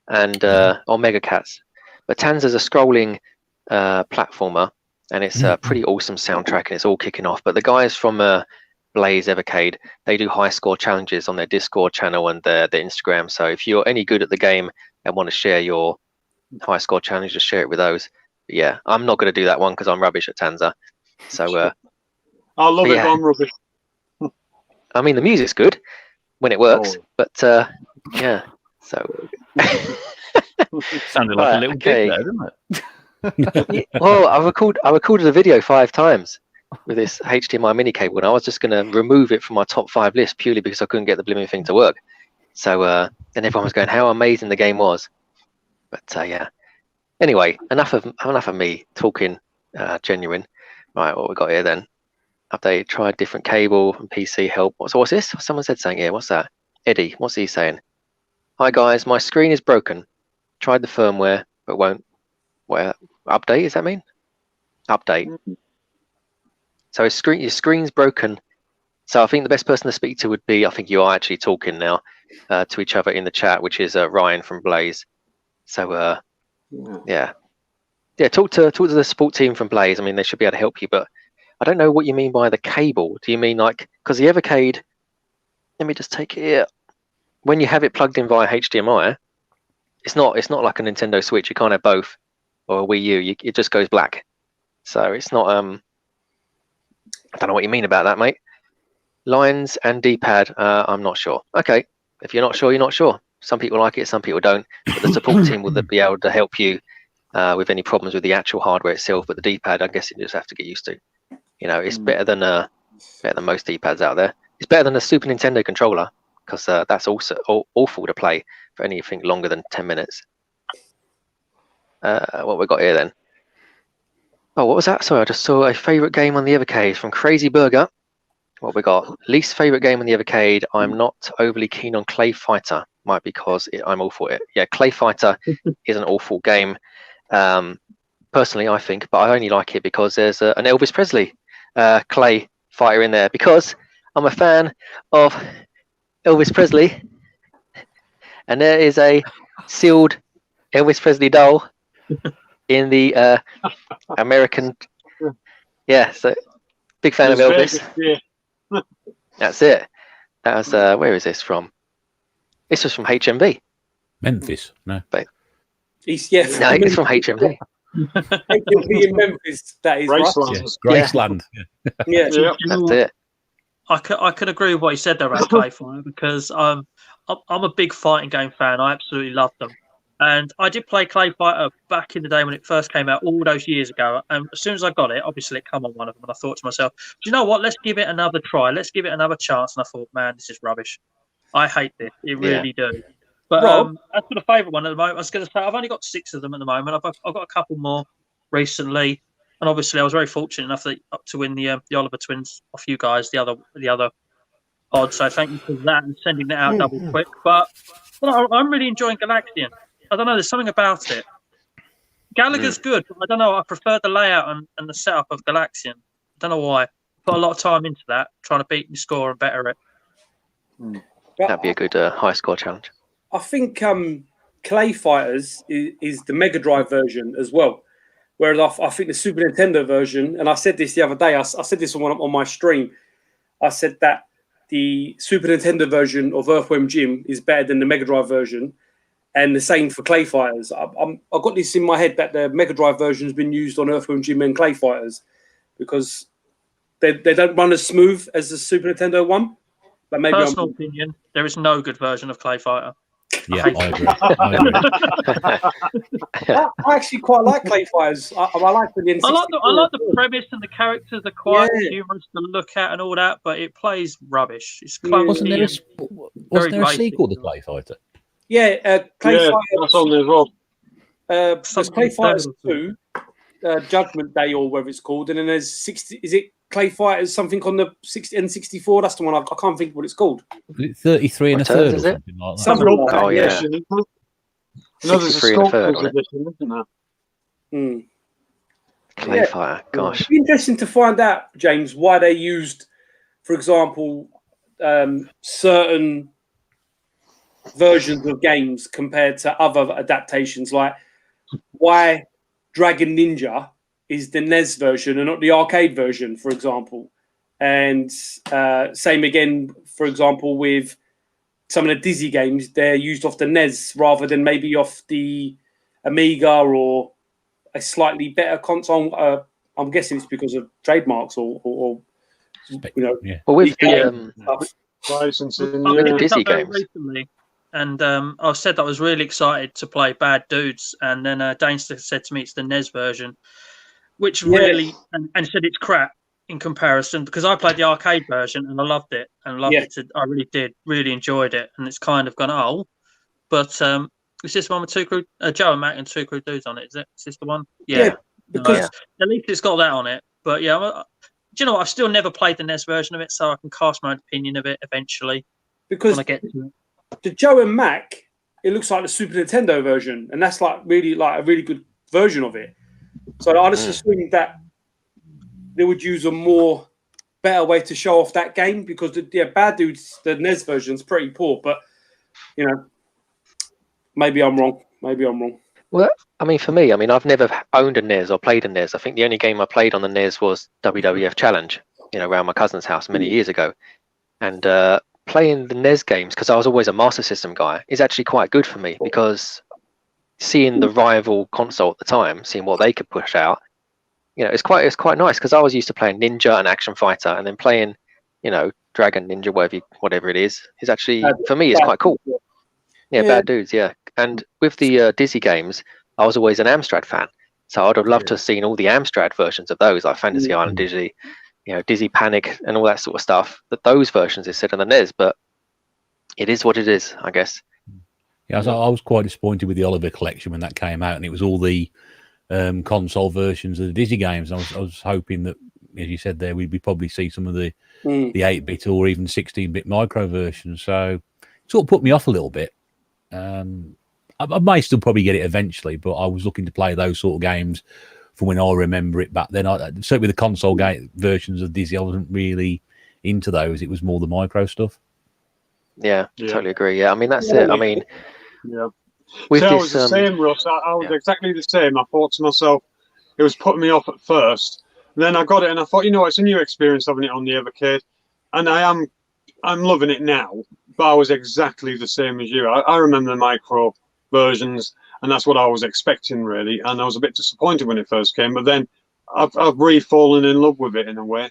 and on Mega Cats. But Tanza's a scrolling platformer, and it's a pretty awesome soundtrack, and it's all kicking off. But the guys from Blaze Evercade, they do high score challenges on their Discord channel and their Instagram. So if you're any good at the game and want to share your high score challenge, just share it with those. But yeah, I'm not going to do that one because I'm rubbish at Tanza. So I love it, yeah. but I'm rubbish. I mean, the music's good when it works, Oh. but yeah. So Sounded like Right, a little okay. gig there, didn't it? well, I recorded a video 5 times with this HDMI mini cable, and I was just going to remove it from my top 5 list purely because I couldn't get the blooming thing to work. So and everyone was going, how amazing the game was. But yeah. Anyway, enough of me talking genuine. Right, what we got here then? Update, tried different cable and PC help. So what's this? Someone said something here. What's that? Eddie, what's he saying? Hi guys, my screen is broken. Tried the firmware, but won't. Where update? Does that mean? Update. So your screen's broken. So I think the best person to speak to would be, I think you are actually talking now to each other in the chat, which is Ryan from Blaze. So yeah, talk to the support team from Blaze. I mean, they should be able to help you, but I don't know what you mean by the cable. Do you mean like, because the Evercade, let me just take it here. When you have it plugged in via HDMI, it's not like a Nintendo Switch. You can't have both, or a Wii U. It just goes black. So it's not. I don't know what you mean about that, mate. Lines and D-pad. I'm not sure. Okay, if you're not sure, you're not sure. Some people like it, some people don't. But the support team will be able to help you with any problems with the actual hardware itself. But the D-pad, I guess you just have to get used to. It's better than most D-pads out there. It's better than a Super Nintendo controller, because that's also awful to play for anything longer than 10 minutes. What we got here then? Oh, what was that? Sorry, I just saw a favourite game on the Evercade from Crazy Burger. What we got? Least favorite game in the Evercade. I'm not overly keen on Clay Fighter. Might be because I'm all for it. Yeah, Clay Fighter is an awful game. Personally, I think, but I only like it because there's an Elvis Presley Clay Fighter in there. Because I'm a fan of Elvis Presley, and there is a sealed Elvis Presley doll in the American. Yeah, so big fan of Elvis. That's it. That was where is this from? This was from HMV. Memphis, no. But It's no, it's from HMV. HMV in Memphis. That is right. Graceland. Yeah. That's it. I could agree with what he said there about Clay Fighter because I'm a big fighting game fan. I absolutely love them. And I did play Clay Fighter back in the day when it first came out all those years ago. And as soon as I got it, obviously it came on one of them. And I thought to myself, do you know what? Let's give it another try. Let's give it another chance. And I thought, man, this is rubbish. I hate this. It really do. But as for the favourite one at the moment, I was going to say I've only got 6 of them at the moment. I've got a couple more recently. And obviously I was very fortunate enough to win the Oliver Twins off you guys, the other pod. So thank you for that and sending that out double quick. But I'm really enjoying Galaxian. I don't know. There's something about it. Gallagher's good, but I don't know. I prefer the layout and the setup of Galaxian. I don't know why. Put a lot of time into that, trying to beat my score and better it. That'd be a good high score challenge. I think Clay Fighters is the Mega Drive version as well. Whereas I think the Super Nintendo version, and I said this the other day, I said this on my stream. I said that the Super Nintendo version of Earthworm Jim is better than the Mega Drive version. And the same for Clay Fighters. I've got this in my head that the Mega Drive version has been used on Earthworm Jim and Clay Fighters because they don't run as smooth as the Super Nintendo one. But maybe personal opinion, there is no good version of Clay Fighter. Yeah, I agree. I actually quite like Clay Fighters. I like the N64. I like the premise and the characters are quite humorous to look at and all that, but it plays rubbish. It's clunky. Wasn't there a sequel to Clay Fighter? Yeah, Clay Fighters. That's on there as well. There's Clay Fighters 2, Judgment Day, or whatever it's called, and then there's 60. Is it Clay Fighters something on the N64? That's the one I can't think of what it's called. 33 and a third, or something like that. Something like that. Oh yeah. No, there's a 63 and a third Sculptor's edition, isn't there? Clay Fighter, gosh. It'd be interesting to find out, James, why they used, for example, certain versions of games compared to other adaptations, like why Dragon Ninja is the NES version and not the arcade version, for example. And same again, for example, with some of the Dizzy games, they're used off the NES rather than maybe off the Amiga or a slightly better console. I'm guessing it's because of trademarks or you know. Yeah. Well, with Licensing, the Dizzy games. Recently, and I said that I was really excited to play Bad Dudes, and then Dane said to me it's the NES version, which really and said it's crap in comparison because I played the arcade version and I loved it it. I really did, really enjoyed it, and it's kind of gone but is this one with Joe and Mac and 2 Crude Dudes on it? Is this the one? Yeah, because at least it's got that on it. But yeah, do you know what? I've still never played the NES version of it, so I can cast my own opinion of it eventually because when I get to it. The Joe and Mac, it looks like the Super Nintendo version, and that's like a really good version of it. So I just assumed that they would use a better way to show off that game because Bad Dudes, the NES version is pretty poor, but you know, maybe I'm wrong. Well, I mean, for me, I've never owned a NES or played a NES. I think the only game I played on the NES was WWF Challenge, around my cousin's house many years ago. And playing the NES games, because I was always a Master System guy, is actually quite good for me because seeing the rival console at the time, seeing what they could push out, it's quite nice because I was used to playing Ninja and Action Fighter, and then playing, Dragon Ninja, whatever it is actually for me is quite cool. Yeah, Bad Dudes, yeah. And with the Dizzy games, I was always an Amstrad fan, so I'd have loved to have seen all the Amstrad versions of those, like Fantasy Island Dizzy, Dizzy Panic, and all that sort of stuff. That those versions is set on the NES, but it is what it is, I guess. Yeah, I was quite disappointed with the Oliver collection when that came out, and it was all the console versions of the Dizzy games. I was hoping that as you said there, we'd probably see some of the 8-bit or even 16-bit micro versions. So it sort of put me off a little bit. I may still probably get it eventually, but I was looking to play those sort of games from when I remember it back then. Certainly the console versions of Dizzy, I wasn't really into those. It was more the micro stuff. Yeah, totally agree. Yeah, I mean, that's it. I mean, with I this, was the same, Russ. I was exactly the same. I thought to myself, it was putting me off at first. And then I got it, and I thought, it's a new experience having it on the Evercade, and I'm loving it now. But I was exactly the same as you. I remember the micro versions, and that's what I was expecting, really. And I was a bit disappointed when it first came, but then I've re-fallen in love with it in a way.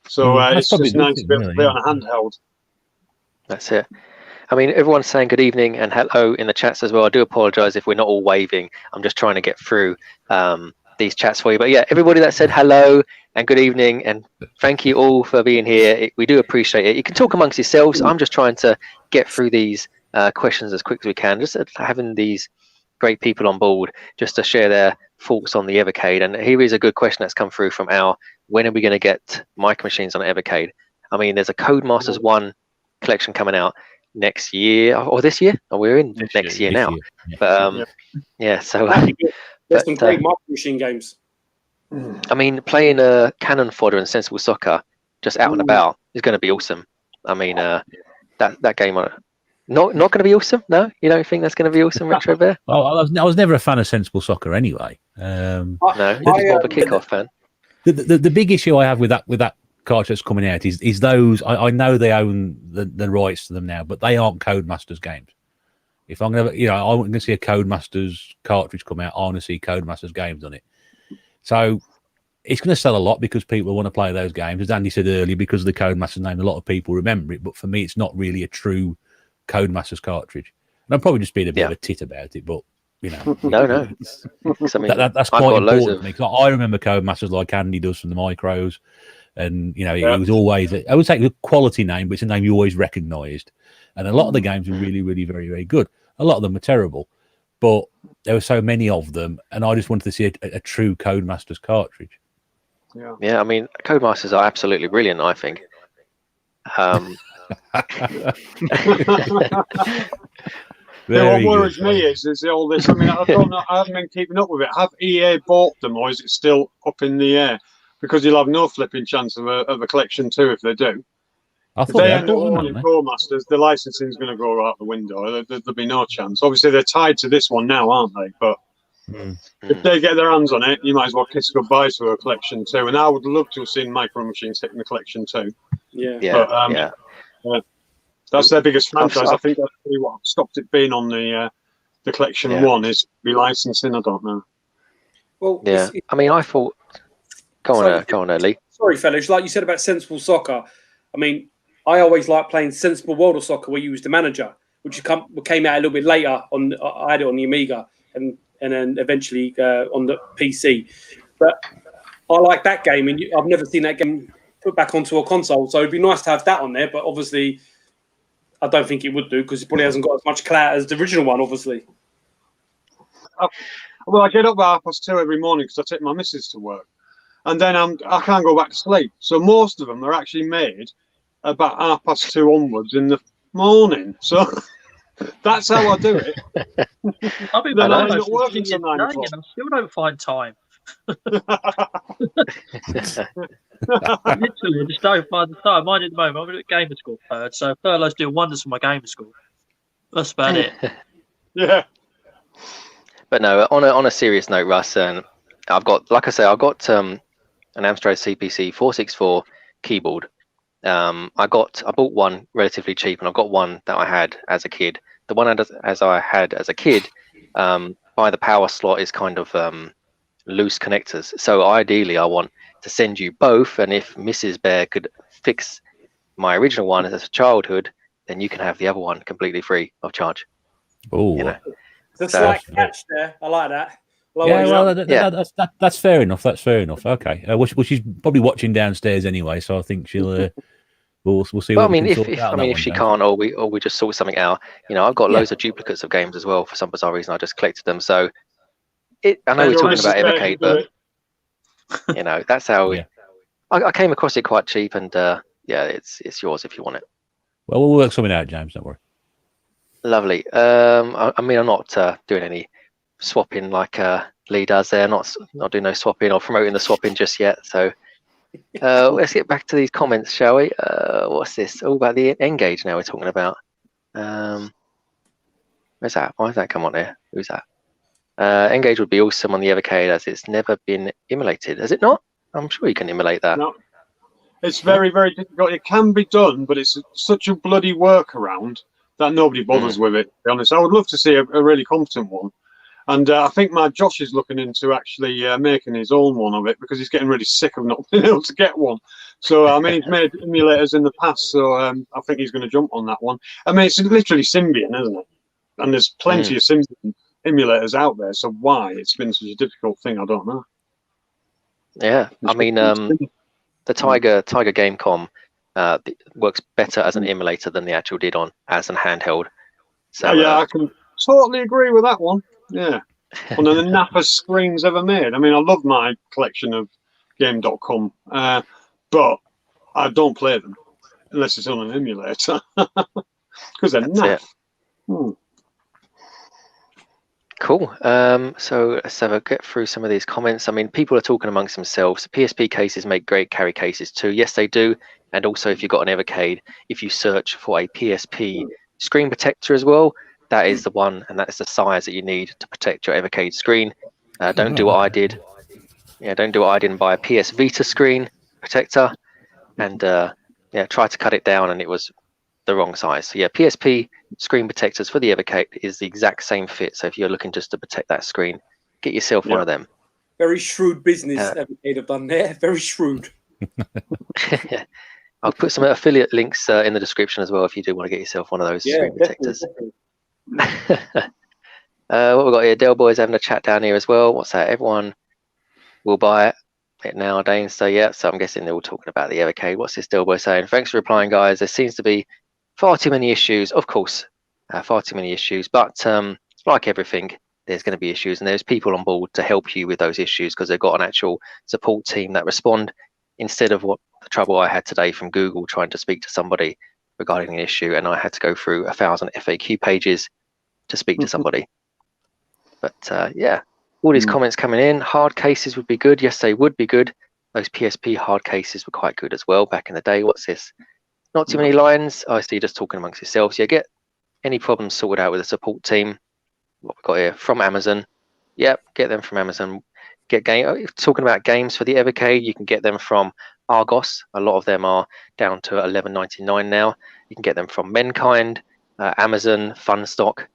So it's just nice to be able to play on a handheld. That's it. I mean, everyone's saying good evening and hello in the chats as well. I do apologise if we're not all waving. I'm just trying to get through these chats for you. But yeah, everybody that said hello and good evening and thank you all for being here. We do appreciate it. You can talk amongst yourselves. I'm just trying to get through these questions as quick as we can. Just having these great people on board just to share their thoughts on the Evercade. And here is a good question that's come through from Al. When are we going to get micro machines on Evercade? I mean, there's a Codemasters 1 collection coming out next year or this year. Oh, we're in next year now. Yeah. But so there's some great micro machine games. I mean, playing Cannon Fodder and Sensible Soccer just out and about is going to be awesome. I mean, that game not going to be awesome. No, you don't think that's going to be awesome, Retro Bear? I was never a fan of Sensible Soccer anyway. No, you're just more of a kickoff fan. The big issue I have with that cartridge that's coming out is those. I know they own the rights to them now, but they aren't Codemasters games. If I'm gonna, I want to see a Codemasters cartridge come out, I want to see Codemasters games on it. So it's going to sell a lot because people want to play those games. As Andy said earlier, because of the Codemasters name, a lot of people remember it. But for me, it's not really a true Codemasters cartridge. And I'm probably just being a bit of a tit about it, but no. That's quite important to me. Cause I remember Codemasters like Andy does from the micros. And it was always, I would say, a quality name, but it's a name you always recognised. And a lot of the games were really, really, very, very good. A lot of them were terrible, but there were so many of them, and I just wanted to see a true Codemasters cartridge. Yeah, I mean, Codemasters are absolutely brilliant, I think. What worries me is all this. I mean, I don't know. I haven't been keeping up with it. Have EA bought them, or is it still up in the air? Because you'll have no flipping chance of a collection too if they do. I if thought they end up owning ProMasters, the licensing is going to go out the window. There'll be no chance. Obviously, they're tied to this one now, aren't they? But if they get their hands on it, you might as well kiss goodbye to a collection too. And I would love to have seen Micro Machines taking the collection too. That's their biggest franchise. I think that's really what stopped it being on the collection one is relicensing. I don't know. Well, I mean, I thought. Go on, Lee. Sorry, fellas. Like you said about Sensible Soccer, I mean, I always like playing Sensible World of Soccer, where you was the manager, which came out a little bit later. I had it on the Amiga and then eventually on the PC. But I like that game, and I've never seen that game put back onto a console. So it'd be nice to have that on there. But obviously, I don't think it would do because it probably hasn't got as much clout as the original one. Obviously. Well, I get up at 2:30 every morning because I take my missus to work. And then I can't go back to sleep. So most of them are actually made about 2:30 onwards in the morning. So that's how I do it. I've been not working till 9 o'clock. And I still don't find time. Literally, I just don't find the time. Mine at the moment, I'm at gamer school third, so furloughs do wonders for my gamer school. That's about it. Yeah. But no, on a serious note, Russ, and I've got an Amstrad CPC 464 keyboard. I bought one relatively cheap, and I've got one that I had as a kid. The one I had as a kid, by the power slot is kind of loose connectors. So ideally, I want to send you both, and if Mrs. Bear could fix my original one as a childhood, then you can have the other one completely free of charge. Oh, that's like catch there. I like that. That's fair enough. That's fair enough. Okay. Well, she's probably watching downstairs anyway, so I think she'll. We'll see. Well, if she can't, or we just sort something out. I've got loads of duplicates of games as well. For some bizarre reason, I just collected them. So, I know we're talking about Evercade, but that's how. I came across it quite cheap, and yeah, it's yours if you want it. Well, we'll work something out, James. Don't worry. Lovely. I mean, I'm not doing any swapping like Lee does there. Not doing no swapping or promoting the swapping just yet. So let's get back to these comments, shall we? What's this? All about the N-Gage now we're talking about. Where's that? Why has that come on there? Who's that? N-Gage would be awesome on the Evercade as it's never been emulated. Has it not? I'm sure you can emulate that. No. It's very, very difficult. It can be done, but it's such a bloody workaround that nobody bothers with it, to be honest. I would love to see a really competent one. And I think my Josh is looking into actually making his own one of it because he's getting really sick of not being able to get one. So, I mean, he's made emulators in the past, so I think he's going to jump on that one. I mean, it's literally Symbian, isn't it? And there's plenty of Symbian emulators out there, so why it's been such a difficult thing, I don't know. Yeah, I mean, the Tiger Gamecom works better as an emulator than the actual did on as an handheld. So yeah, I can totally agree with that one. Yeah, one of the nappest screens ever made. I mean, I love my collection of Game.com, but I don't play them unless it's on an emulator because they're naff. Cool. So let's get through some of these comments. I mean, people are talking amongst themselves. PSP cases make great carry cases too. Yes, they do. And also, if you've got an Evercade, if you search for a PSP screen protector as well, that is the one, and that is the size that you need to protect your Evercade screen. Don't do what I did. Yeah, don't do what I did and buy a PS Vita screen protector, and yeah, try to cut it down, and it was the wrong size. So yeah, PSP screen protectors for the Evercade is the exact same fit. So if you're looking just to protect that screen, get yourself one of them. Very shrewd business Evercade have done there. Very shrewd. I'll put some affiliate links in the description as well if you do want to get yourself one of those screen protectors. What we've got here, Del Boy's having a chat down here as well. What's that? Everyone will buy it nowadays. So yeah, so I'm guessing they're all talking about the Evercade. What's this Del Boy saying? Thanks for replying, guys. There seems to be far too many issues, of course, far too many issues, but like everything, there's going to be issues, and there's people on board to help you with those issues because they've got an actual support team that respond instead of what the trouble I had today from Google trying to speak to somebody regarding an issue, and I had to go through 1,000 FAQ pages to speak to somebody. But yeah, all these comments coming in. Hard cases would be good. Yes, they would be good. Those PSP hard cases were quite good as well back in the day. What's this? Not too many lines. Oh, I see, you're just talking amongst yourselves. Yeah, get any problems sorted out with a support team. What we've got here from Amazon. Yep, get them from Amazon. Talking about games for the Evercade, you can get them from Argos. A lot of them are down to $11.99 now. You can get them from Mankind, Amazon, Funstock.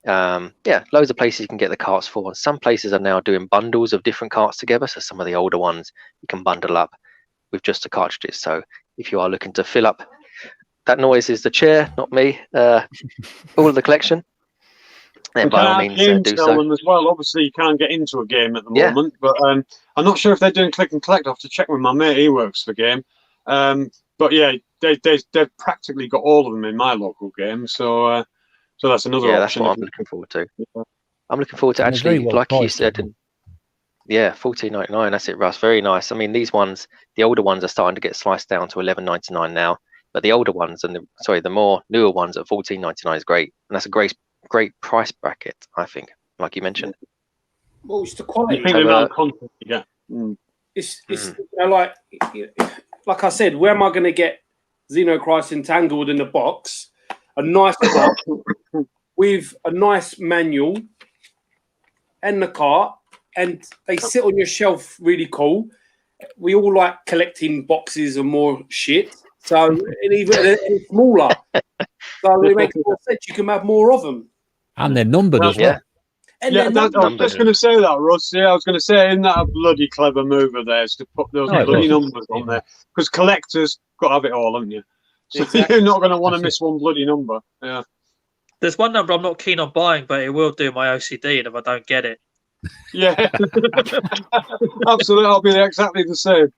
Yeah, loads of places you can get the carts for. And some places are now doing bundles of different carts together. So some of the older ones you can bundle up with just the cartridges. So if you are looking to fill up, that noise is the chair, not me. All of the collection. Then by all means, do so. Them as well. Obviously, you can't get into a game at the moment, but I'm not sure if they're doing click and collect. I have to check with my mate. He works for Game. But yeah, they've practically got all of them in my local game. So that's another option. Yeah, that's what I'm looking forward to. I'm looking forward to actually, like you said, yeah, $14.99. That's it, Russ. Very nice. I mean, these ones, the older ones are starting to get sliced down to $11.99 now. But the older ones and the more newer ones at $14.99 is great, and that's a great price bracket, I think, like you mentioned. Well, it's the quality. Content, yeah. It's you know, like I said, where am I going to get Xenocrisis Entangled in the box? A nice box with a nice manual and the cart, and they sit on your shelf really cool. We all like collecting boxes of more shit. So and even it's smaller. So it makes more sense. You can have more of them. And they're numbered as well. And I was just going to say that, Russ. Yeah, I was going to say, isn't that a bloody clever move of theirs to put those bloody numbers on there? Because collectors got to have it all, haven't you? So you're not going to want to miss one bloody number. Yeah. There's one number I'm not keen on buying, but it will do my OCD, and if I don't get it. Yeah. Absolutely. I'll be exactly the same.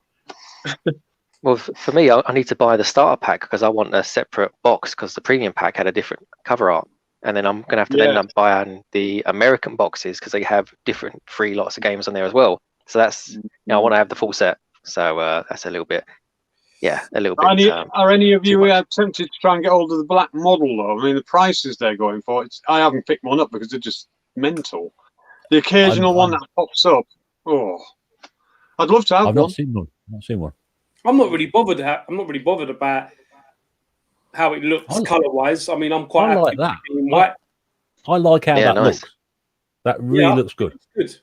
Well, for me, I need to buy the starter pack because I want a separate box because the premium pack had a different cover art. And then I'm going to have to then buy the American boxes because they have different free lots of games on there as well. So that's, I want to have the full set. So that's a little bit, a little bit. Are any of you much. tempted to try and get hold of the black model though? I mean, the prices they're going for, I haven't picked one up because they're just mental. The occasional one that pops up, I'd love to have one. I've not seen one. I'm not really bothered. I'm not really bothered about how it looks color-wise. I mean, I'm quite happy like that. with it in white. I like how that nice. looks. That really looks good. It's good.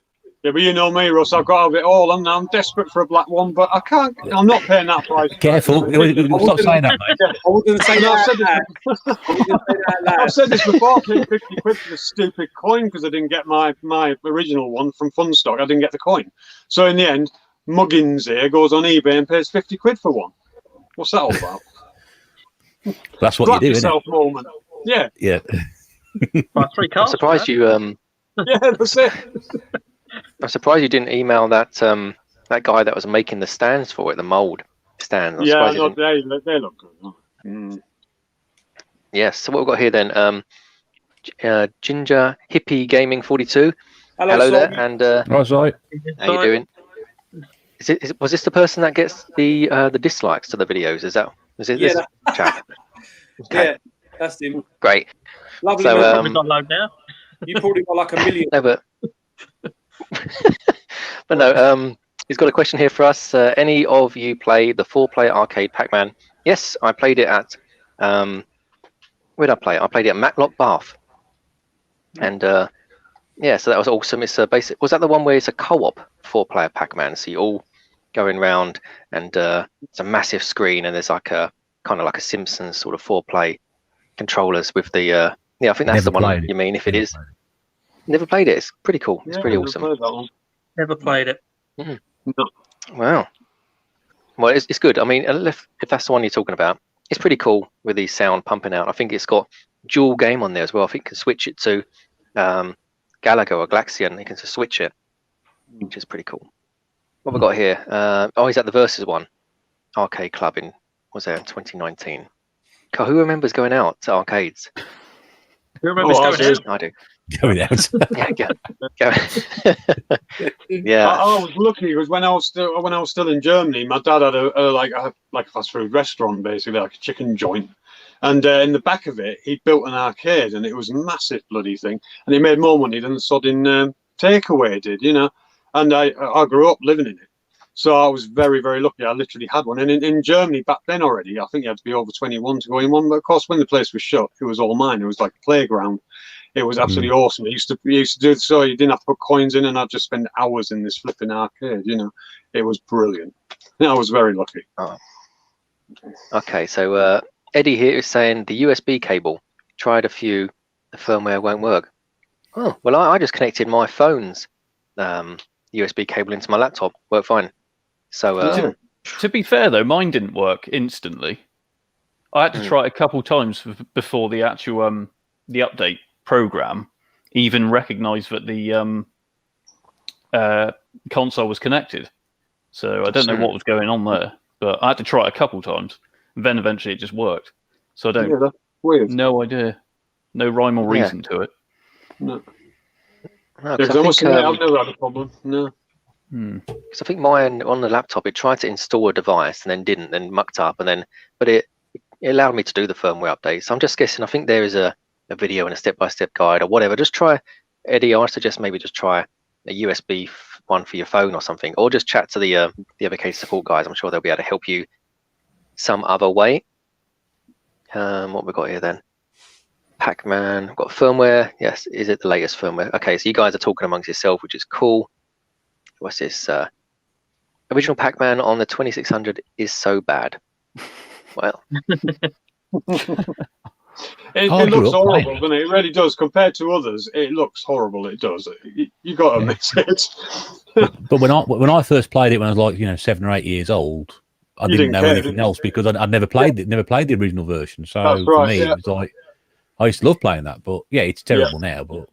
Yeah, but you know me, Russ. I've got to have it all, and I'm desperate for a black one, but I can't. I'm not paying that price. Careful! Stop saying that, mate. I wouldn't say that. I've said this before. I paid 50 quid for the stupid coin because I didn't get my original one from Funstock. I didn't get the coin, so in the end, Muggins here goes on eBay and pays 50 quid for one. What's that all about? That's what Grab you do, yourself isn't moment. Yeah. Yeah. Buy 3 cards. I'm surprised you. Yeah, that's it. I'm surprised you didn't email that that guy that was making the stands for it, the mold stand. Yeah, no, they look good. Mm. Yes. So what we've got here then? Ginger Hippie Gaming 42. Hello there, and Right, sorry. how you doing? Was this the person that gets the dislikes to the videos? Is it this chap? Okay. Yeah, that's him. Great. Lovely. So, man. Probably not load now. You probably got like 1 million. No, but but no. He's got a question here for us. Any of you play the 4-player arcade Pac-Man? Yes, I played it at. Where did I play it? I played it at Matlock Bath, and so that was awesome. It's a basic. Was that the one where it's a co-op 4-player Pac-Man? So you all going around, and it's a massive screen, and there's like a kind of like a Simpsons sort of 4-play controllers with the. I think that's the one you mean. If it is, never played it. It's pretty cool. It's pretty awesome. Never played it. Mm. No. Wow. Well, it's good. I mean, if that's the one you're talking about, it's pretty cool with the sound pumping out. I think it's got dual game on there as well. I think you can switch it to Galaga or Glaxian. You can just switch it, which is pretty cool. What have we got here? He's at the Versus one. Arcade Club was there in 2019. God, who remembers going out to arcades? Who remembers going out? I do. Going out. Go. Yeah. I was lucky because when I was still in Germany, my dad had a fast food restaurant, basically like a chicken joint, and in the back of it he built an arcade, and it was a massive bloody thing, and he made more money than the sodding takeaway did, you know. And I grew up living in it, so I was very, very lucky. I literally had one, and in Germany back then already, I think you had to be over 21 to go in one. But of course, when the place was shut, it was all mine. It was like a playground. It was absolutely awesome. It used to do it so you didn't have to put coins in, and I'd just spend hours in this flipping arcade. You know, it was brilliant. I was very lucky. Oh. Okay, so Eddie here is saying the USB cable. Tried a few, the firmware won't work. Oh well, I just connected my phone's USB cable into my laptop. Worked fine. So to be fair though, mine didn't work instantly. I had to try it a couple times before the actual the update program even recognized that the console was connected. So I don't know what was going on there, but I had to try it a couple times. And then eventually it just worked. So I don't. That's weird. No idea. No rhyme or reason to it. No. No, I've never had a problem. No. Because I think mine on the laptop, it tried to install a device and then didn't, then mucked up, but it allowed me to do the firmware update. So I'm just guessing. I think there is a video and a step-by-step guide or whatever. Just try, Eddie. I suggest maybe just try a USB one for your phone or something, or just chat to the Evercade support guys. I'm sure they'll be able to help you some other way. What we got here then? Pac-Man. We've got firmware. Yes, is it the latest firmware? Okay, so you guys are talking amongst yourself, which is cool. What's this? Original Pac-Man on the 2600 is so bad. Well. It looks horrible, doesn't it? It really does. Compared to others, it looks horrible. It does. You got to admit it. But when I first played it, when I was like 7 or 8 years old, I didn't know anything else because I'd never played it. Never played the original version. So for me, it was like I used to love playing that. But yeah, it's terrible now. But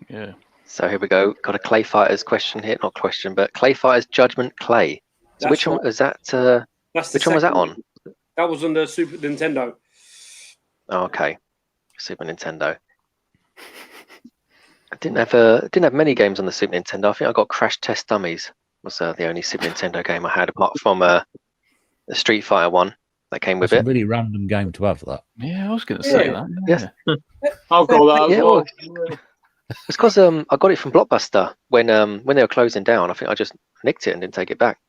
yeah. So here we go. Got a Clay Fighters question here, not question, but Clay Fighters Judgment Clay. So which one was that? Which one was that on? That was on the Super Nintendo. Oh, okay, Super Nintendo. I didn't have many games on the Super Nintendo. I think I got Crash Test Dummies was the only Super Nintendo game I had, apart from the Street Fighter one that came with That's it. a really random game to have that. Yeah, I was going to say that. Yes. I've got that as Yeah, well. It's because I got it from Blockbuster when they were closing down. I think I just nicked it and didn't take it back.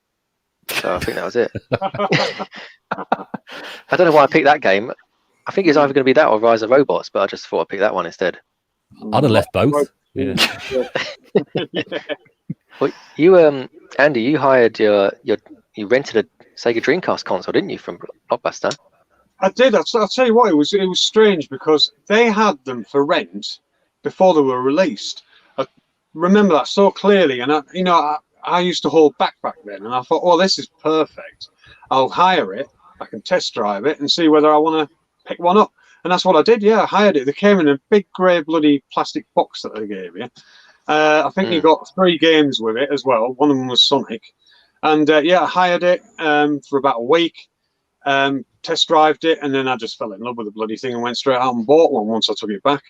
So I think that was it. I don't know why I picked that game. I think it's either going to be that or Rise of Robots, but I just thought I'd pick that one instead. I'd have left both. Yeah. Well, you Andy, you hired you rented a Sega Dreamcast console, didn't you, from Blockbuster? I did. I'll tell you what, it was strange because they had them for rent before they were released. I remember that so clearly, and I used to hold back then, and I thought, oh, this is perfect. I'll hire it. I can test drive it and see whether I want to pick one up. And that's what I did. Yeah, I hired it. They came in a big grey bloody plastic box that they gave you. I think you got 3 games with it as well. One of them was Sonic. And I hired it for about a week, test drived it, and then I just fell in love with the bloody thing and went straight out and bought one once I took it back.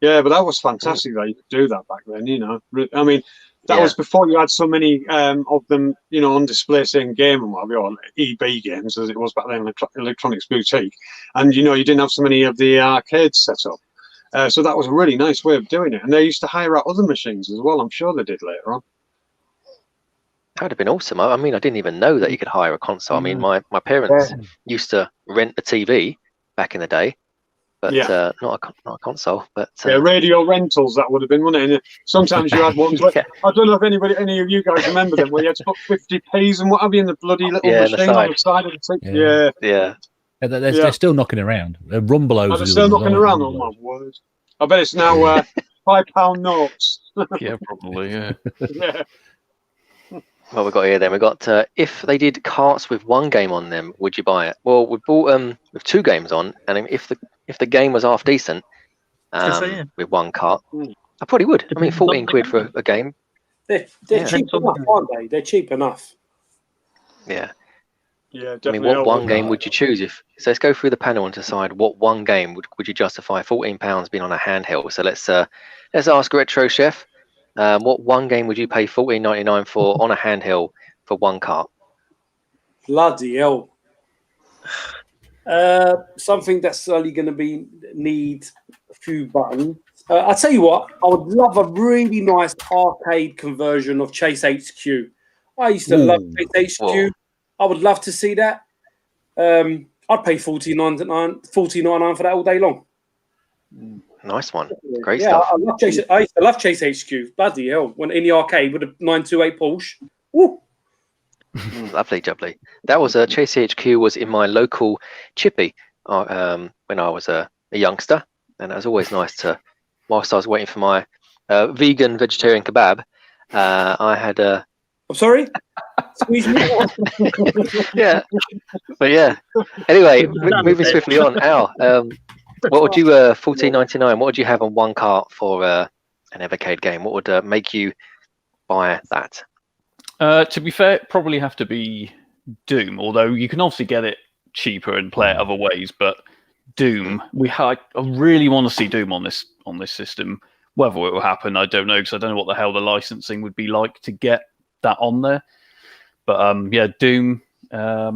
Yeah, but that was fantastic that you could do that back then, I mean, that was before you had so many of them, on display saying game and whatever, or EB games as it was back then, Electronics Boutique. And, you didn't have so many of the arcades set up. So that was a really nice way of doing it. And they used to hire out other machines as well. I'm sure they did later on. That would have been awesome. I mean, I didn't even know that you could hire a console. I mean, my parents used to rent a TV back in the day, but not a console. But radio rentals, that would have been, wouldn't it? And sometimes you had ones where, I don't know if any of you guys remember them, where you had to put 50p's and what have you in the bloody little machine on the side of the thing. Yeah. They're still knocking around. Rumbelows. They're still knocking around. Oh my word! I bet it's now £5 notes. Yeah, probably. Yeah. Yeah. What we got here then? We got if they did carts with one game on them, would you buy it? Well, we bought with 2 games on, and if the game was half decent with one cart, I probably would. I mean, 14 quid for a game. They're cheap enough, aren't they? They're cheap enough. Yeah. Yeah, I mean, what one game would you choose? So let's go through the panel and decide what one game would you justify £14 being on a handheld. So let's ask Retro Chef, what one game would you pay $14.99 for on a handheld for one cart? Bloody hell! Something that's only going to need a few buttons. I'll tell you what, I would love a really nice arcade conversion of Chase HQ. I used to love Chase HQ. Whoa. I would love to see that. I'd pay $14.99 for that all day long. Nice one. Great stuff. I used to love Chase HQ. Bloody hell. When in the arcade with a 928 Porsche. Woo! Lovely, jubbly. That was Chase HQ was in my local chippy when I was a youngster. And it was always nice to, whilst I was waiting for my vegetarian kebab, I had a... I'm sorry? Squeeze me. Yeah. But yeah. Anyway, moving swiftly on. Al, what would you $14.99? What would you have on one cart for an Evercade game? What would make you buy that? To be fair, it'd probably have to be Doom. Although you can obviously get it cheaper and play it other ways. But Doom, I really want to see Doom on this system. Whether it will happen, I don't know, because I don't know what the hell the licensing would be like to get that on there. But yeah, Doom. I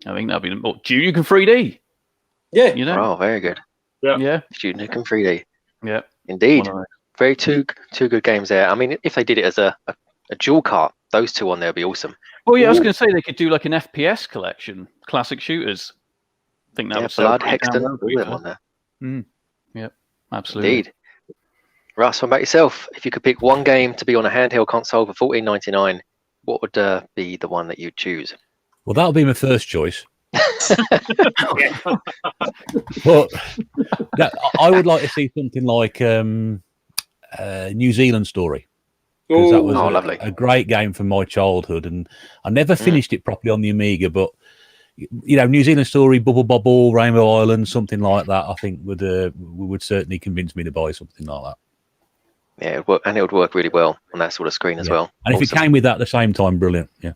think that'd be Duke Nukem 3D. Yeah. Oh, very good. Yeah. Duke Nukem 3D. Yeah. Indeed. Very two good games there. I mean, if they did it as a dual cart, those two on there would be awesome. Oh yeah, I was going to say they could do like an FPS collection, classic shooters. I think that would Blood, Hexton, all them on there. Yeah, absolutely. Indeed. Russ, what about yourself? If you could pick one game to be on a handheld console for $14.99, what would be the one that you'd choose? Well, that'll be my first choice. But I would like to see something like New Zealand Story. Because that was lovely. A great game from my childhood, and I never finished it properly on the Amiga. But New Zealand Story, Bubble Bobble, Rainbow Island, something like that, I think would certainly convince me to buy something like that. Yeah, it would work, and it would work really well on that sort of screen as well. And if it came with that at the same time, brilliant. Yeah,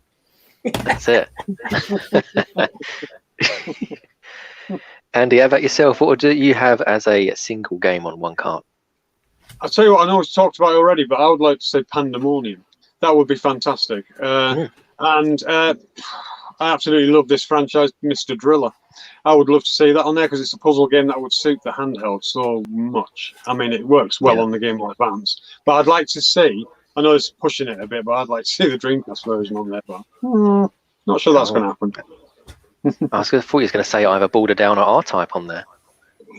that's it. Andy, how about yourself? What would you have as a single game on one cart? I'll tell you what, I know it's talked about already, but I would like to say Pandemonium. That would be fantastic. And I absolutely love this franchise, Mr. Driller. I would love to see that on there because it's a puzzle game that would suit the handheld so much. I mean, it works well on the Game Boy Advance, but I'd like to see. I know it's pushing it a bit, but I'd like to see the Dreamcast version on there. But not sure that's going to happen. I thought you was going to say either Border Down or R-Type on there.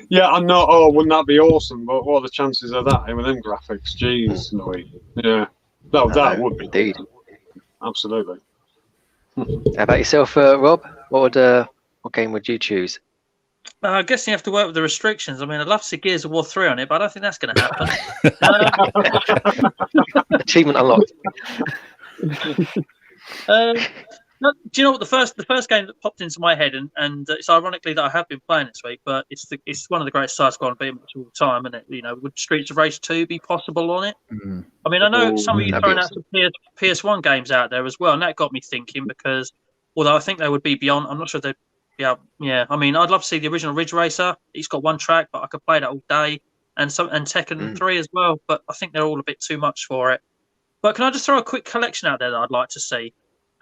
Yeah, I know. Oh, wouldn't that be awesome? But what are the chances of that with them graphics? Jeez, Louis. Yeah, that would be indeed. Absolutely. How about yourself, Rob? What game would you choose? I guess you have to work with the restrictions. I mean, I'd love to see Gears of War 3 on it, but I don't think that's going to happen. Achievement unlocked. Do you know what the first game that popped into my head, and it's ironically that I have been playing this week, but it's one of the greatest side-scrolling beat 'em ups of all time, and would Streets of Rage 2 be possible on it? I mean, I know some of you throwing out some PS1 games out there as well, and that got me thinking because although I think they would be beyond, I'm not sure they'd be out. Yeah, I mean, I'd love to see the original Ridge Racer. It's got one track, but I could play that all day, and Tekken 3 as well. But I think they're all a bit too much for it. But can I just throw a quick collection out there that I'd like to see?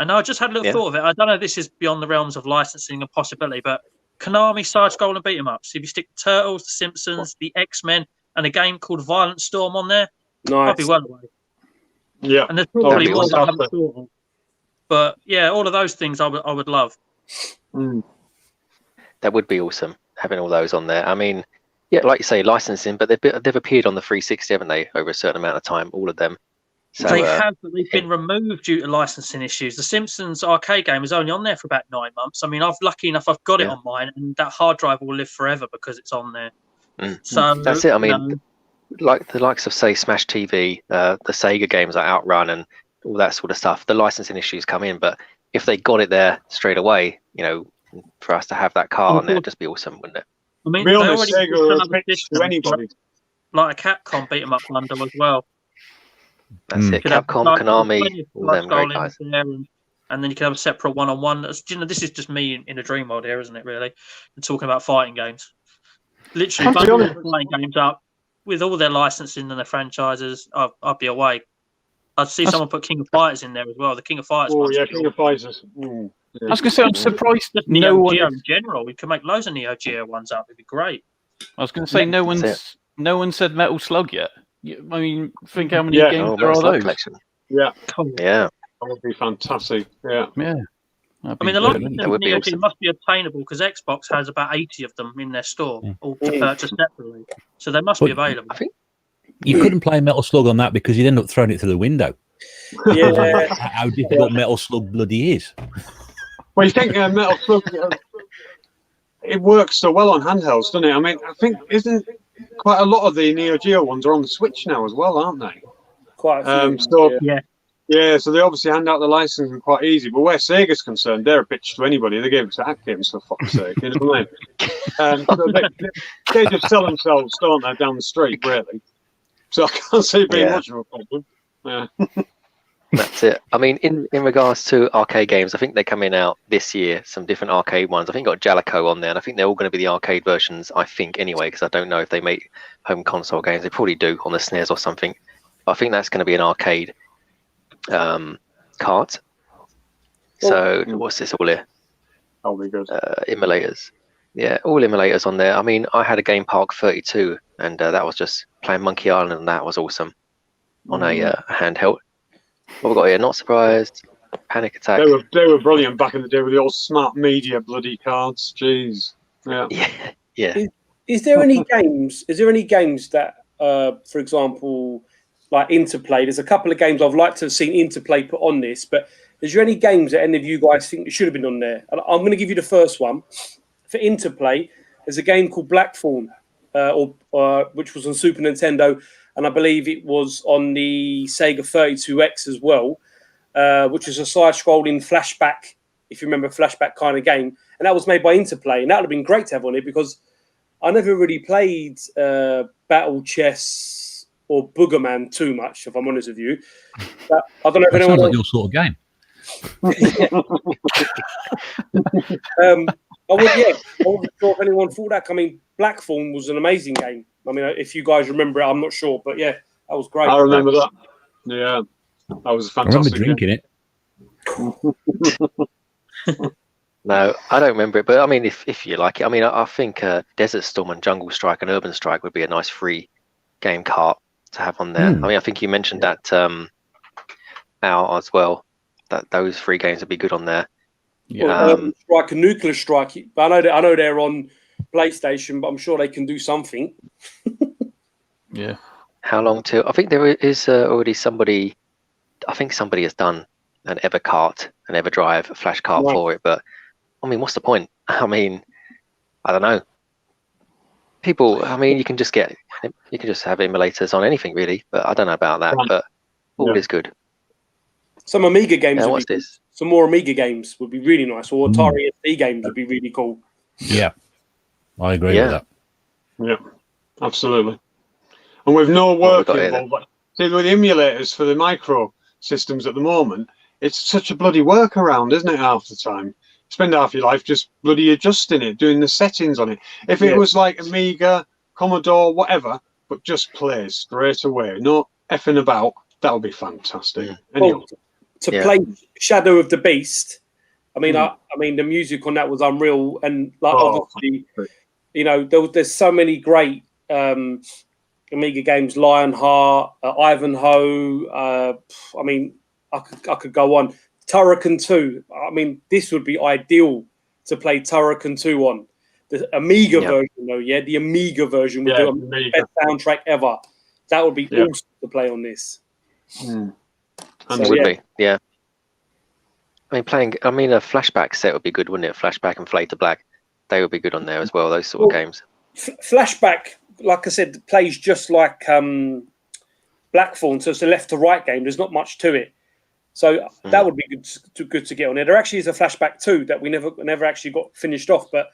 And I just had a little thought of it. I don't know if this is beyond the realms of licensing and possibility, but Konami side-scrolling beat 'em ups. If you stick the Turtles, the Simpsons, the X-Men, and a game called Violent Storm on there, I'd be well away. Yeah, and there's probably more that I haven't thought of. But yeah, all of those things I would love. That would be awesome, having all those on there. I mean, yeah, like you say, licensing, but they've appeared on the 360, haven't they, over a certain amount of time, all of them. So, they have, but they've been removed due to licensing issues. The Simpsons arcade game was only on there for about 9 months. I mean, lucky enough, I've got it on mine, and that hard drive will live forever because it's on there. So that's it. I mean, like the likes of, say, Smash TV, the Sega games like Outrun and all that sort of stuff, the licensing issues come in. But if they got it there straight away, for us to have that card on there, it'd just be awesome, wouldn't it? I mean, be honest, Sega will pitch to anybody. Like a Capcom beat 'em up bundle as well. That's it. Capcom, Konami, all them great guys. And then you can have a separate one-on-one. This is just me in a dream world here, isn't it, really? And talking about fighting games. Literally, fighting games up with all their licensing and their franchises, I'd be away. I'd see someone put King of Fighters in there as well. The King of Fighters. Oh, yeah, King of Fighters. I was going to say, I'm surprised that Neo Geo in general. We could make loads of Neo Geo ones up. It'd be great. I was going to say, no one said Metal Slug yet. I mean, think how many games there are those. Collection. Yeah. Yeah. That would be fantastic. Yeah. Yeah. I mean, a lot of them Neo Geo must be obtainable because Xbox has about 80 of them in their store, all to purchase separately. So they must be available. I think you couldn't play Metal Slug on that because you'd end up throwing it through the window. Yeah. How difficult Metal Slug bloody is. Well, you think Metal Slug, it works so well on handhelds, doesn't it? I mean, I think quite a lot of the Neo Geo ones are on the Switch now as well, aren't they? Quite a few. Yeah, so they obviously hand out the licensing quite easy. But where Sega's concerned, they're a bitch to anybody. They gave it to Atkins, for fuck's sake. You know what I mean? So they just sell themselves, don't they, down the street, really. So I can't see it being much of a problem. Yeah. That's it. I mean, in regards to arcade games, I think they're coming out this year, some different arcade ones. I think got Jalico on there, and I think they're all going to be the arcade versions, I think, anyway, because I don't know if they make home console games. They probably do on the SNES or something. But I think that's going to be an arcade cart. So what's this all here? That'll be good. Emulators. Yeah, all emulators on there. I mean, I had a Game Park 32, and that was just playing Monkey Island, and that was awesome on a handheld. What we got here? Not surprised. Panic Attack. They were brilliant back in the day with the old Smart Media bloody cards. Jeez. Yeah. Is there any games? Is there any games that, for example, like Interplay? There's a couple of games I've liked to have seen Interplay put on this, but is there any games that any of you guys think should have been on there? I'm going to give you the first one for Interplay. There's a game called Blackthorn, which was on Super Nintendo. And I believe it was on the Sega 32X as well, which is a side-scrolling flashback, if you remember, flashback kind of game. And that was made by Interplay. And that would have been great to have on it because I never really played Battle Chess or Boogerman too much, if I'm honest with you. But I don't know if anyone... Sounds like your sort of game. I wasn't sure if anyone thought that. I mean, Blackthorn was an amazing game. I mean, if you guys remember it, I'm not sure, but yeah, that was great. I remember that. Yeah. That was a I remember fantastic game. drinking it. No, I don't remember it, but I mean, if you like it, I mean, I think Desert Storm and Jungle Strike and Urban Strike would be a nice free game cart to have on there. I mean, I think you mentioned that Al as well. That those 3 games would be good on there. Yeah. Urban Strike and Nuclear Strike. But I know they're on PlayStation, but I'm sure they can do something. Yeah. How long till? I think there is already somebody. I think somebody has done an Evercart, an Everdrive, a flash cart for it. But I mean, what's the point? I mean, I don't know. People, I mean, you can just have emulators on anything really. But I don't know about that. But all is good. Some Amiga games. What's this? Some more Amiga games would be really nice, or Atari ST games would be really cool. Yeah, I agree with that. Yeah, absolutely. And with no work involved, see, with the emulators for the micro systems at the moment, it's such a bloody workaround, isn't it? Half the time, spend half your life just bloody adjusting it, doing the settings on it. If it was like Amiga, Commodore, whatever, but just plays straight away, no effing about, that would be fantastic. Anyway. To play Shadow of the Beast, I mean, I mean, the music on that was unreal, and like obviously, you know, there's so many great Amiga games, Lionheart, Ivanhoe. I mean, I could go on. Turrican 2. I mean, this would be ideal to play Turrican 2 on. The Amiga version, though, the Amiga version would do the best soundtrack ever. That would be awesome to play on this. It would be, yeah. I mean, a Flashback set would be good, wouldn't it? Flashback and Fade to Black, they would be good on there as well. Those sort of games. Flashback, like I said, plays just like Blackthorn, so it's a left to right game. There's not much to it, so that would be good to get on there. There actually is a Flashback 2 that we never actually got finished off, but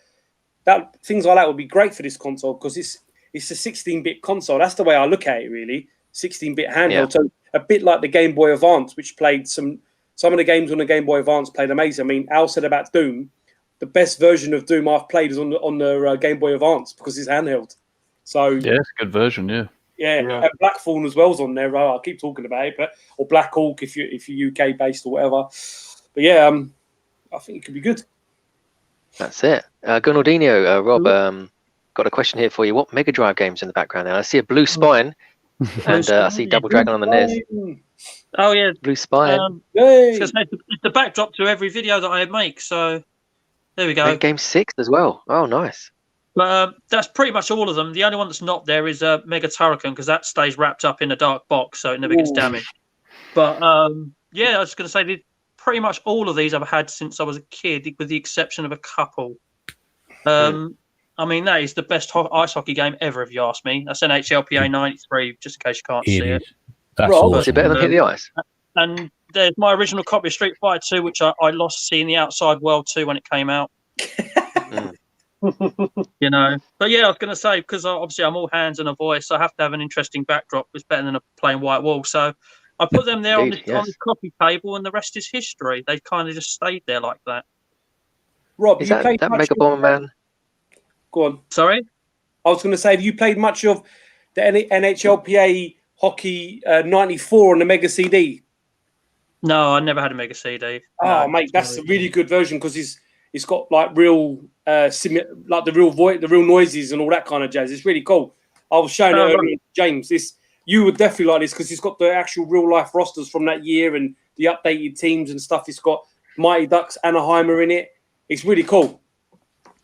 things like that would be great for this console because it's a 16-bit console. That's the way I look at it, really. 16-bit handheld, so a bit like the Game Boy Advance, which played some of the games on the Game Boy Advance played amazing. I mean, Al said about Doom, the best version of Doom I've played is on the Game Boy Advance because it's handheld. So yeah, it's a good version. Yeah. And Blackthorn as well's on there. I keep talking about it, or Black Hawk if you're UK based or whatever. But yeah, I think it could be good. That's it. Gurnaldinho, Rob, got a question here for you. What Mega Drive games in the background now? I see a Blue Spine. And I see Double Dragon on the NES. Oh yeah, Blue Spine. It's the backdrop to every video that I make. So there we go. Game 6 as well. Oh, nice. But that's pretty much all of them. The only one that's not there is Mega Turrican because that stays wrapped up in a dark box, so it never gets damaged. But yeah, I was going to say pretty much all of these I've had since I was a kid, with the exception of a couple. I mean, that is the best ice hockey game ever, if you ask me. That's NHLPA 93, just in case you can't see it. That's awesome. Is it better than Hit the Ice? And there's my original copy of Street Fighter 2, which I lost seeing the outside world too when it came out. You know, but yeah, I was going to say, because obviously I'm all hands and a voice, I have to have an interesting backdrop. It's better than a plain white wall. So I put them there on this coffee table, and the rest is history. They kind of just stayed there like that. Rob, is that Mega Bomberman? Go on. Sorry? I was going to say, have you played much of the NHLPA Hockey 94 on the Mega CD? No, I never had a Mega CD. Oh, mate, that's a really good version because it's got like real, like the real voice, the real noises and all that kind of jazz. It's really cool. I was showing it earlier to James. You would definitely like this because it's got the actual real life rosters from that year and the updated teams and stuff. It's got Mighty Ducks, Anaheimer in it. It's really cool.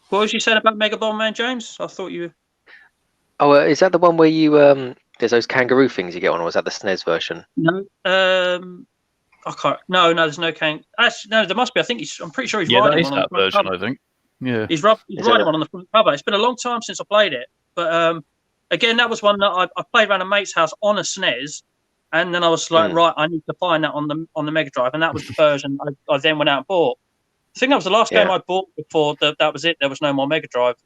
What was you saying about Mega Bomberman, James? I thought you... Oh, is that the one where you... there's those kangaroo things you get on, or was that the SNES version? No. I can't... No, there's no Actually, no, there must be. I'm pretty sure he's riding one on the front version, cover. I think. Yeah. He's riding one on the front cover. It's been a long time since I played it. But again, that was one that I played around a mate's house on a SNES. And then I was like, right, I need to find that on the Mega Drive. And that was the version I then went out and bought. I think that was the last game I bought before that was it. There was no more Mega Drive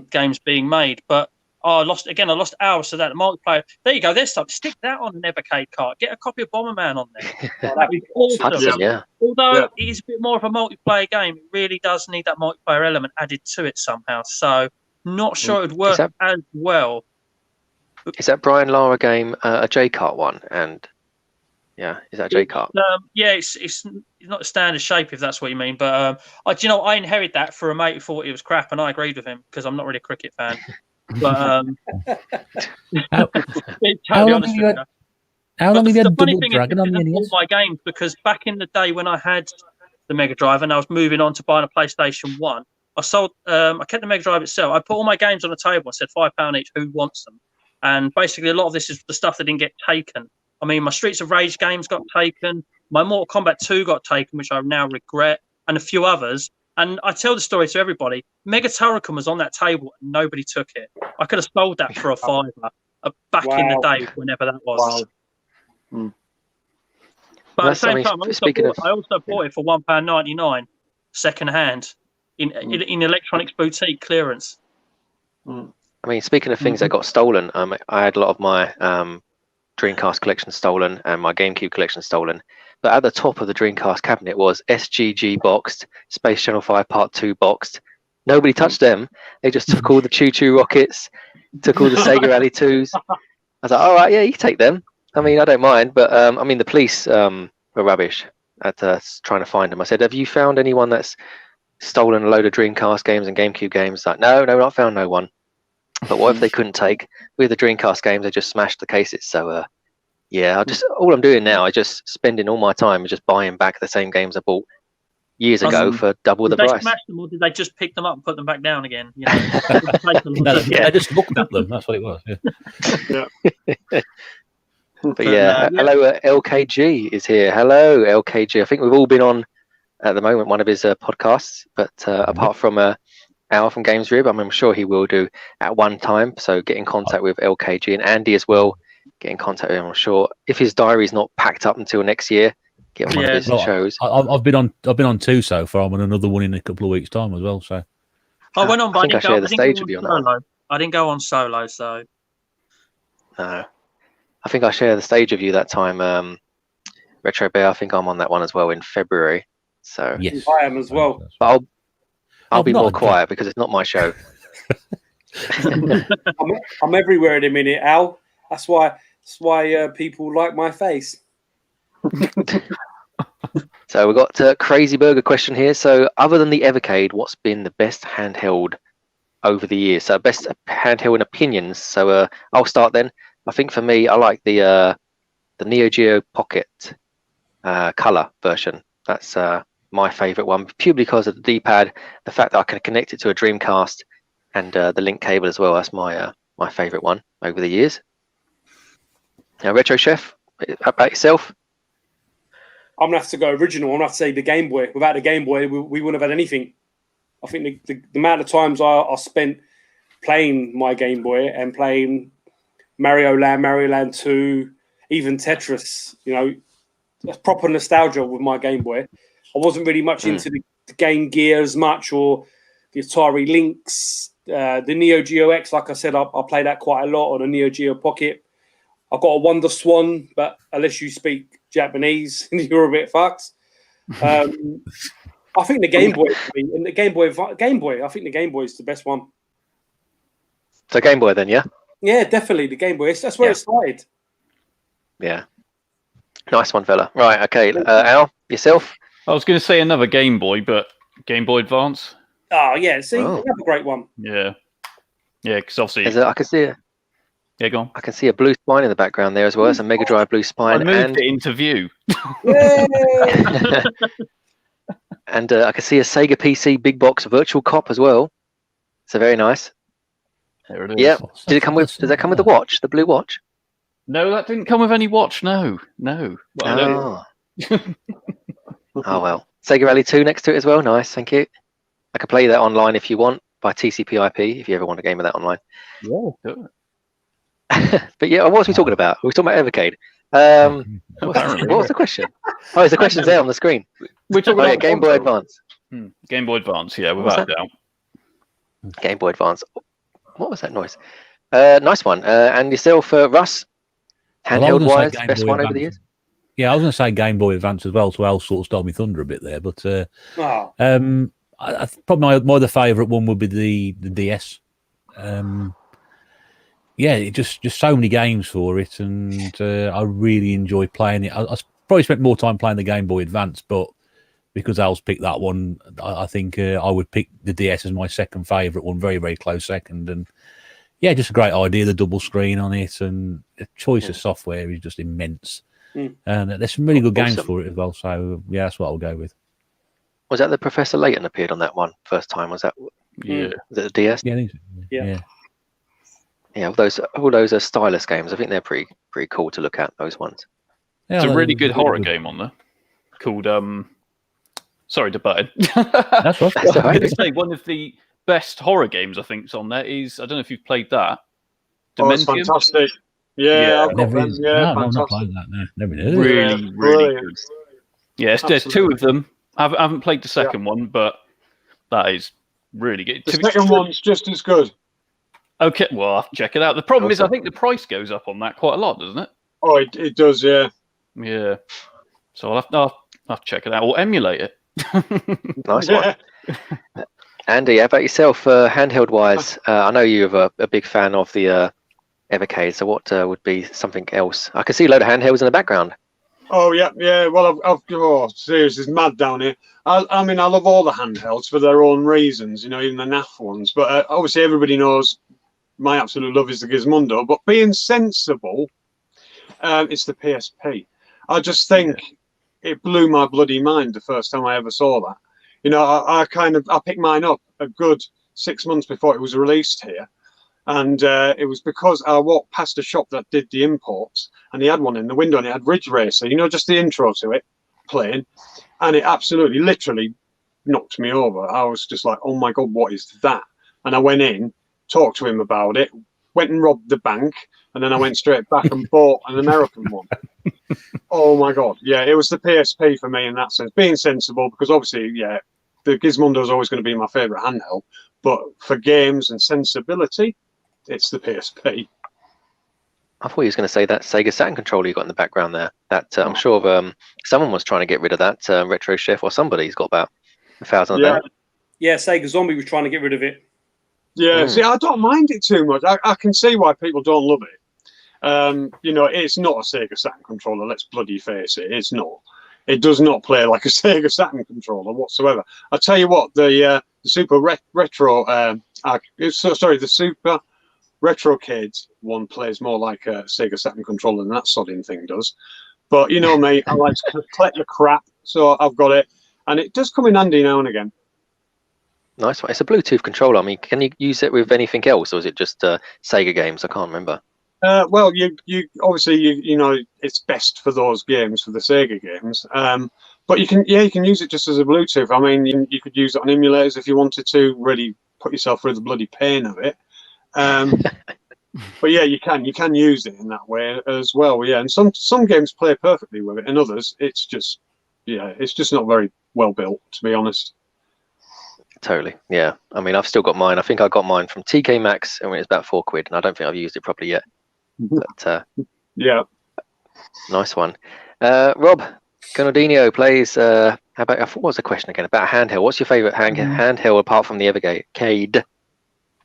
games being made. But I lost hours to that. The multiplayer. There you go. There's something. Stick that on an Evercade cart. Get a copy of Bomberman on there. That'd be awesome. Although it is a bit more of a multiplayer game, it really does need that multiplayer element added to it somehow. So not sure it would work as well. Is that Brian Lara game a J-Kart one? And Yeah, is that a J cart? Yeah, it's not a standard shape if that's what you mean. But I inherited that for a mate who thought it was crap, and I agreed with him because I'm not really a cricket fan. But how long have you had? How long have you had Double Dragon on the NES? All my games, because back in the day when I had the Mega Drive and I was moving on to buying a PlayStation 1, I sold. I kept the Mega Drive itself. I put all my games on the table. I said £5 each. Who wants them? And basically, a lot of this is the stuff that didn't get taken. I mean, my Streets of Rage games got taken. My Mortal Kombat 2 got taken, which I now regret, and a few others. And I tell the story to everybody. Mega Turrican was on that table and nobody took it. I could have sold that for a £5 back in the day, whenever that was. Wow. But at the same time, I also bought it for £1.99 second hand in Electronics Boutique clearance. I mean, speaking of things that got stolen, I had a lot of my Dreamcast collection stolen and my GameCube collection stolen. But at the top of the Dreamcast cabinet was SGG boxed, Space Channel 5 Part 2 boxed. Nobody touched them. They just took all the Choo Choo rockets, took all the Sega Rally 2s. I was like, all right, yeah, you can take them. I mean, I don't mind. But I mean, the police were rubbish at trying to find them. I said, have you found anyone that's stolen a load of Dreamcast games and GameCube games? Like, no, not found no one. But what if they couldn't take with the Dreamcast games? They just smashed the cases. So yeah, all I'm doing now is just spending all my time just buying back the same games I bought years ago for double the price. Did they smash them, or did they just pick them up and put them back down again? You know, I just looked at them. That's what it was. Yeah. But yeah, hello, LKG is here. Hello, LKG. I think we've all been on at the moment one of his podcasts, but apart from Al from Gamesreup, I'm sure he will do at one time. So get in contact with LKG and Andy as well. Get in contact with him. I'm sure if his diary's not packed up until next year, get on one of his shows. I've been on 2 so far. I'm on another one in a couple of weeks' time as well. So I went on, but I share the stage with you on that one. I didn't go on solo, so no. I think I share the stage with you that time. Retro Bear, I think I'm on that one as well in February. So yes, I am as well. But I'll be more quiet because it's not my show. I'm everywhere in a minute, Al. That's why people like my face. So we've got a Crazy Burger question here. So other than the Evercade, what's been the best handheld over the years? So best handheld in opinions. So I'll start then. I think for me, I like the Neo Geo Pocket color version. That's my favorite one, purely because of the D-pad, the fact that I can connect it to a Dreamcast, and the link cable as well. That's my favorite one over the years. Now, Retro Chef, how about yourself? I'm gonna have to go original. I'm gonna have to say the Game Boy. Without the Game Boy, we wouldn't have had anything. I think the amount of times I spent playing my Game Boy and playing Mario Land 2, even Tetris, you know, that's proper nostalgia with my Game Boy. I wasn't really much into the Game Gear as much, or the Atari Lynx, the Neo Geo X. Like I said, I play that quite a lot on a Neo Geo Pocket. I've got a Wonder Swan, but unless you speak Japanese, you're a bit fucked. I think the Game Boy, and the Game Boy, I think the Game Boy is the best one. So Game Boy then, yeah? Yeah, definitely the Game Boy. That's where it started. Yeah. Nice one, fella. Right, okay. Al, yourself? I was going to say another Game Boy, but Game Boy Advance. Oh, yeah. See, another great one. Yeah. Yeah, because obviously... I can see it. Yeah, go on. I can see a blue spine in the background there as well. It's a Mega Drive blue spine. I moved it into view. And I can see a Sega PC big box Virtual Cop as well. So very nice. There it is. Yeah. Does that come with the watch? The blue watch? No, that didn't come with any watch. No. Well, oh. Oh well. Sega Rally 2 next to it as well. Nice, thank you. I can play that online if you want by TCP/IP if you ever want a game of that online. Yeah, do it. But yeah, what was we talking about? We were talking about Evercade. What was the question? Oh, the question's there on the screen. We're talking about Game Boy Advance. Game Boy Advance, yeah, without a doubt. Game Boy Advance. What was that noise? Nice one. And yourself, Russ? Handheld wise, best one over the years? Yeah, I was going to say Game Boy Advance as well, so Al sort of stole me thunder a bit there. But probably my favourite one would be the DS. yeah, it just so many games for it, and I really enjoy playing it. I probably spent more time playing the Game Boy Advance, but because Al's picked that one, I think I would pick the DS as my second favourite one, very, very close second. And yeah, just a great idea, the double screen on it, and the choice of software is just immense. And there's some really good games for it as well. So yeah, that's what I'll go with. Was that the Professor Layton appeared on that one first time? Was that the DS? Yeah, I think so. Yeah. Yeah, all those are stylus games. I think they're pretty cool to look at. Those ones. There's a really good horror game on there called Sorry to butt in. That's right. I was going to say one of the best horror games I think's on there is, I don't know if you've played that. Oh, it's fantastic. Yeah, I've got them. Yeah, no, I'm not playing that. No, never knew. Really good. Yes, there's two of them. I haven't played the second one, but that is really good. The second one's just as good. Okay, well, I'll have to check it out. The problem is, I think the price goes up on that quite a lot, doesn't it? Oh, it does, yeah. Yeah. So I'll have to check it out or emulate it. Nice one. Andy, how about yourself, handheld wise? I know you're a big fan of the Evercade, so what would be something else? I can see a load of handhelds in the background. Oh yeah. Well, I've seriously, it's mad down here. I mean, I love all the handhelds for their own reasons, you know, even the naff ones. But obviously, everybody knows my absolute love is the Gizmondo. But being sensible, it's the PSP. I just think it blew my bloody mind the first time I ever saw that. You know, I picked mine up a good 6 months before it was released here. And it was because I walked past a shop that did the imports, and he had one in the window, and it had Ridge Racer, you know, just the intro to it, playing. And it absolutely, literally knocked me over. I was just like, oh my God, what is that? And I went in, talked to him about it, went and robbed the bank, and then I went straight back and bought an American one. Oh my God. Yeah, it was the PSP for me in that sense. Being sensible, because obviously, yeah, the Gizmondo is always going to be my favourite handheld. But for games and sensibility, it's the PSP. I thought he was going to say that Sega Saturn controller you got in the background there. That I'm sure someone was trying to get rid of that. Retro Chef or somebody's got about 1,000 of them. Yeah, Sega Zombie was trying to get rid of it. Yeah, see, I don't mind it too much. I can see why people don't love it. You know, it's not a Sega Saturn controller. Let's bloody face it. It's not. It does not play like a Sega Saturn controller whatsoever. I tell you what, the Super Retro, the Super Retrocade one plays more like a Sega Saturn controller than that sodding thing does. But you know me, I like to collect the crap, so I've got it, and it does come in handy now and again. Nice one. It's a Bluetooth controller. I mean, can you use it with anything else, or is it just Sega games? I can't remember. Well, you obviously you know it's best for those games, for the Sega games. But you can use it just as a Bluetooth. I mean, you could use it on emulators if you wanted to. Really put yourself through the bloody pain of it. But yeah, you can use it in that way as well. Yeah, and some games play perfectly with it, and others it's just not very well built, to be honest. Totally. Yeah. I mean, I've still got mine. I think I got mine from TK Maxx, and it's about £4, and I don't think I've used it properly yet. But yeah, nice one. Rob, Gurnaldinho Plays. How about? What was the question again about handheld? What's your favourite handheld apart from the Evercade?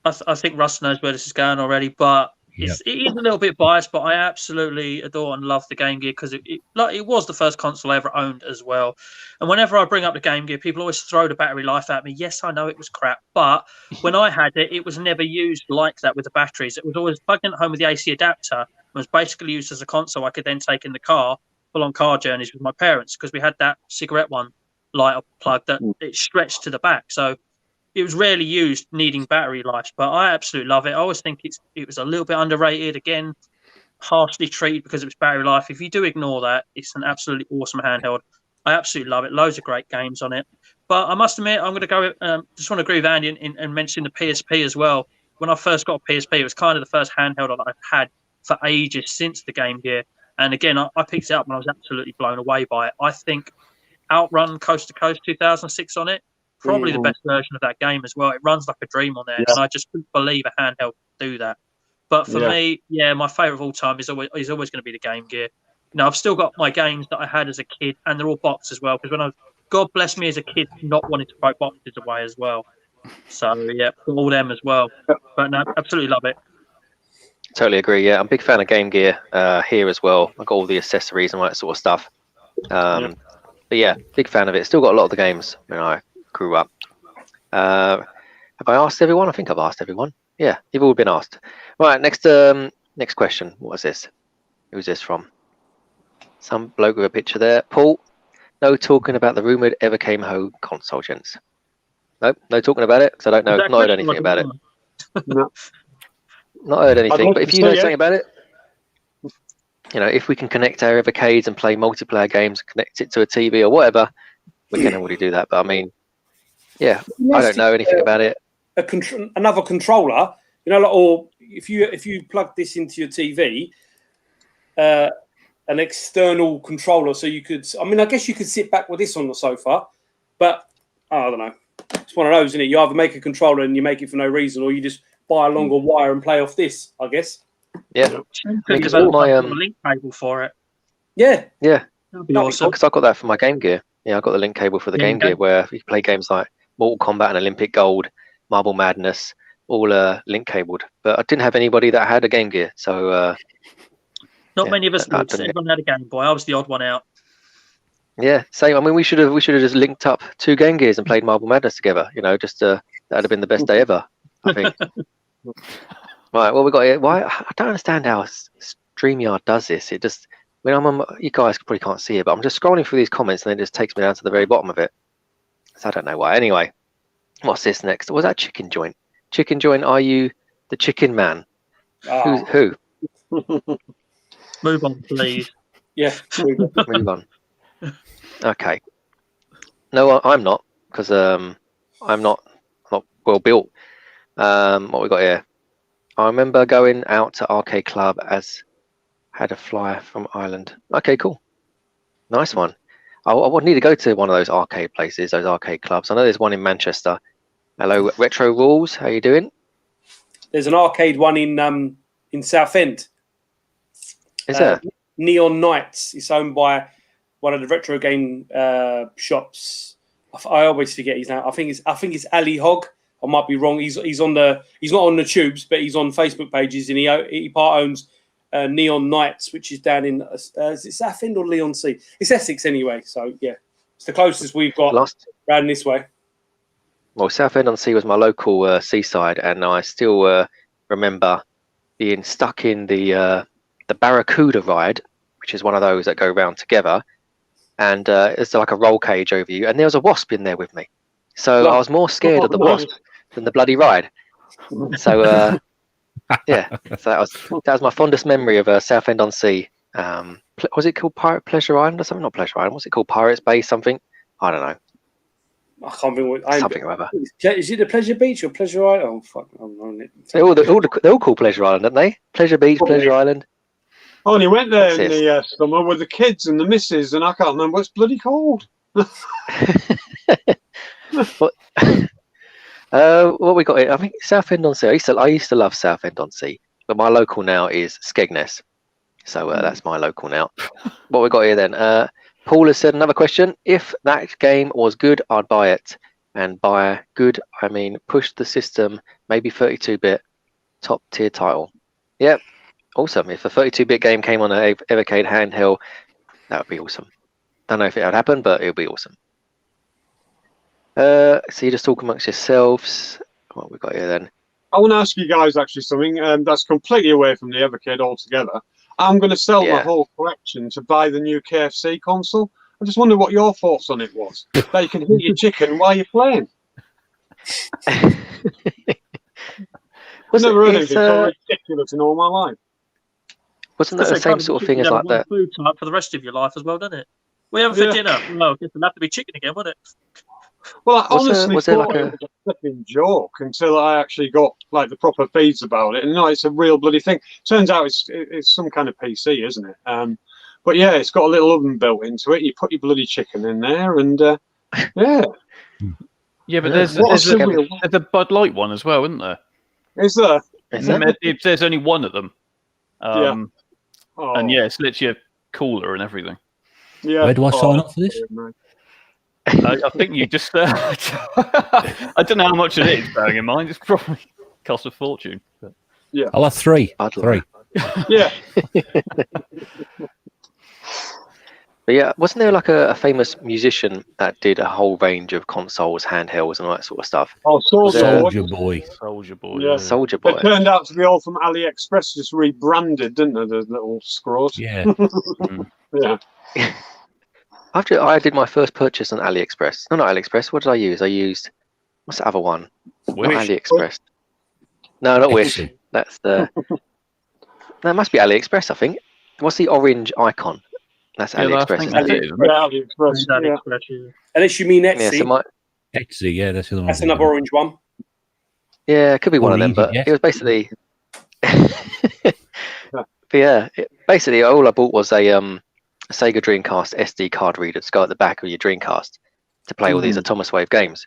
I think Russ knows where this is going already, but it is a little bit biased, but I absolutely adore and love the Game Gear because it was the first console I ever owned as well. And whenever I bring up the Game Gear, people always throw the battery life at me. Yes, I know it was crap, but when I had it, it was never used like that with the batteries. It was always plugged in at home with the AC adapter and was basically used as a console I could then take in the car, full on car journeys with my parents because we had that cigarette one light up plug that it stretched to the back. So it was rarely used needing battery life, but I absolutely love it. I always think it was a little bit underrated. Again, harshly treated because of its battery life. If you do ignore that, it's an absolutely awesome handheld. I absolutely love it. Loads of great games on it. But I must admit, I'm going to go. Just want to agree with Andy and mention the PSP as well. When I first got a PSP, it was kind of the first handheld that I've had for ages since the Game Gear. And again, I picked it up and I was absolutely blown away by it. I think Outrun Coast to Coast 2006 on it. Probably the best version of that game as well. It runs like a dream on there, and I just couldn't believe a handheld could do that. But for me, my favourite of all time is always going to be the Game Gear. You know, I've still got my games that I had as a kid, and they're all boxed as well. Because God bless me as a kid, not wanting to throw boxes away as well. So yeah, all them as well. But no, absolutely love it. Totally agree. Yeah, I'm a big fan of Game Gear here as well. I've got all the accessories and all that sort of stuff. But yeah, big fan of it. Still got a lot of the games when I grew up. Have I asked everyone? I think I've asked everyone. Yeah, you've all been asked. Right, next question. What was this? Who's this from? Some bloke with a picture there. Paul, no talking about the rumoured Evercade home console, gents. Nope, no talking about it, because I don't know. Not heard anything about it. No. Not heard anything. But if you know something it. about it, you know, if we can connect our Evercades and play multiplayer games, connect it to a TV or whatever, we can already do that. But I mean, yeah, I don't know anything about it. Another controller, you know, like, or if you plug this into your TV, an external controller, so you could. I mean, I guess you could sit back with this on the sofa, but I don't know. It's one of those, isn't it? You either make a controller and you make it for no reason, or you just buy a longer wire and play off this, I guess. Yeah. Because all my link cable for it. Yeah. Yeah. That'd be awesome. Because I got that for my Game Gear. Yeah, I got the link cable for the Game Gear, where you play games like Mortal Kombat and Olympic Gold, Marble Madness, all link cabled. But I didn't have anybody that had a Game Gear, so. Not many of us did. Everyone had a Game Boy. I was the odd one out. Yeah, same. I mean, we should have just linked up 2 Game Gears and played Marble Madness together. You know, just that'd have been the best day ever, I think. Right, what we got here? Why I don't understand how StreamYard does this. It just when I'm on, you guys probably can't see it, but I'm just scrolling through these comments and then it just takes me down to the very bottom of it. So I don't know why. Anyway, what's this next? Was that Chicken Joint? Chicken Joint, are you the Chicken Man? Oh. Who? Move on, please. Yeah. Move on. Okay. No, I'm not, because I'm not well built. What we got here? I remember going out to Arcade Club as had a flyer from Ireland. Okay, cool. Nice one. I would need to go to one of those arcade places, those arcade clubs. I know there's one in Manchester. Hello, Retro Rules. How you doing? There's an arcade one in Southend. Is there? Neon Nights. It's owned by one of the retro game shops. I always forget his name. I think it's Ali Hogg. I might be wrong. He's not on the tubes, but he's on Facebook pages, and he part owns Neon Nights, which is down in is it Southend or Leon Sea? It's Essex anyway. So yeah, it's the closest we've got round this way. Well, Southend-on-Sea was my local seaside, and I still remember being stuck in the Barracuda ride, which is one of those that go round together, and it's like a roll cage over you, and there was a wasp in there with me. So I was more scared of the wasp than the bloody ride. So yeah, so that was my fondest memory of Southend-on-Sea. Was it called Pleasure Island or something? Not Pleasure Island. What's it called? Pirates Bay something? I don't know. I can't remember. Something or other. Is it the Pleasure Beach or Pleasure Island? Oh fuck! I'm on it. They're all called Pleasure Island, aren't they? Pleasure Beach, Pleasure Island. I only went there in the summer with the kids and the missus, and I can't remember what it's bloody called. What we got here? I think Southend-on-Sea. I used to love Southend-on-Sea, but my local now is Skegness, so that's my local now. What we got here then? Paul has said another question. If that game was good, I'd buy it, and by good I mean push the system, maybe 32-bit, top tier title. Yep, awesome. If a 32-bit game came on an Evercade handheld, that would be awesome. Don't know if it would happen, but it would be awesome. So you just talk amongst yourselves. What we got here then? I want to ask you guys actually something that's completely away from the Evercade altogether. I'm going to sell my whole collection to buy the new KFC console. I just wonder what your thoughts on it was. That you can heat your chicken while you're playing. I've never heard anything so ridiculous in all my life. Wasn't that the same sort of thing as like that? Food type for the rest of your life as well, doesn't it? We have for dinner. Well, it'll have to be chicken again, won't it? Well, I honestly thought it was a flipping joke until I actually got like the proper feeds about it, and no, it's a real bloody thing. Turns out it's some kind of PC, isn't it? But yeah, it's got a little oven built into it. You put your bloody chicken in there, and yeah. Yeah, but there's a Bud Light one as well, isn't there? Is there? There's only one of them. Yeah. And yeah, it's literally a cooler and everything. Yeah. Where do I sign up for this? I think you just. I don't know how much it is, bearing in mind. It's probably cost a fortune. But. Yeah. I'll have three. I'd Three. Yeah. But yeah, wasn't there like a famous musician that did a whole range of consoles, handhelds, and all that sort of stuff? Oh, Soldier Boy. Soldier Boy. Yeah. Soldier They Boy. turned out to be all from AliExpress, just rebranded, didn't they? The little scroats. Yeah. Yeah. After I did my first purchase on AliExpress. No, not AliExpress. What did I use? I used what's the other one? Not Wish. AliExpress. No, not Wish. Etsy. That's the. No, it must be AliExpress. I think. What's the orange icon? That's Yeah, I AliExpress. think Isn't it? that's it, isn't it? Yeah, AliExpress. Yeah. Unless you mean Etsy. Yeah, so my, Etsy, yeah, that's the other one. That's another orange one. yeah, it could be one of them, Easy, but yes. it was basically. But yeah, basically all I bought was a Sega Dreamcast SD card reader to go at the back of your Dreamcast to play all these Atomic Wave games,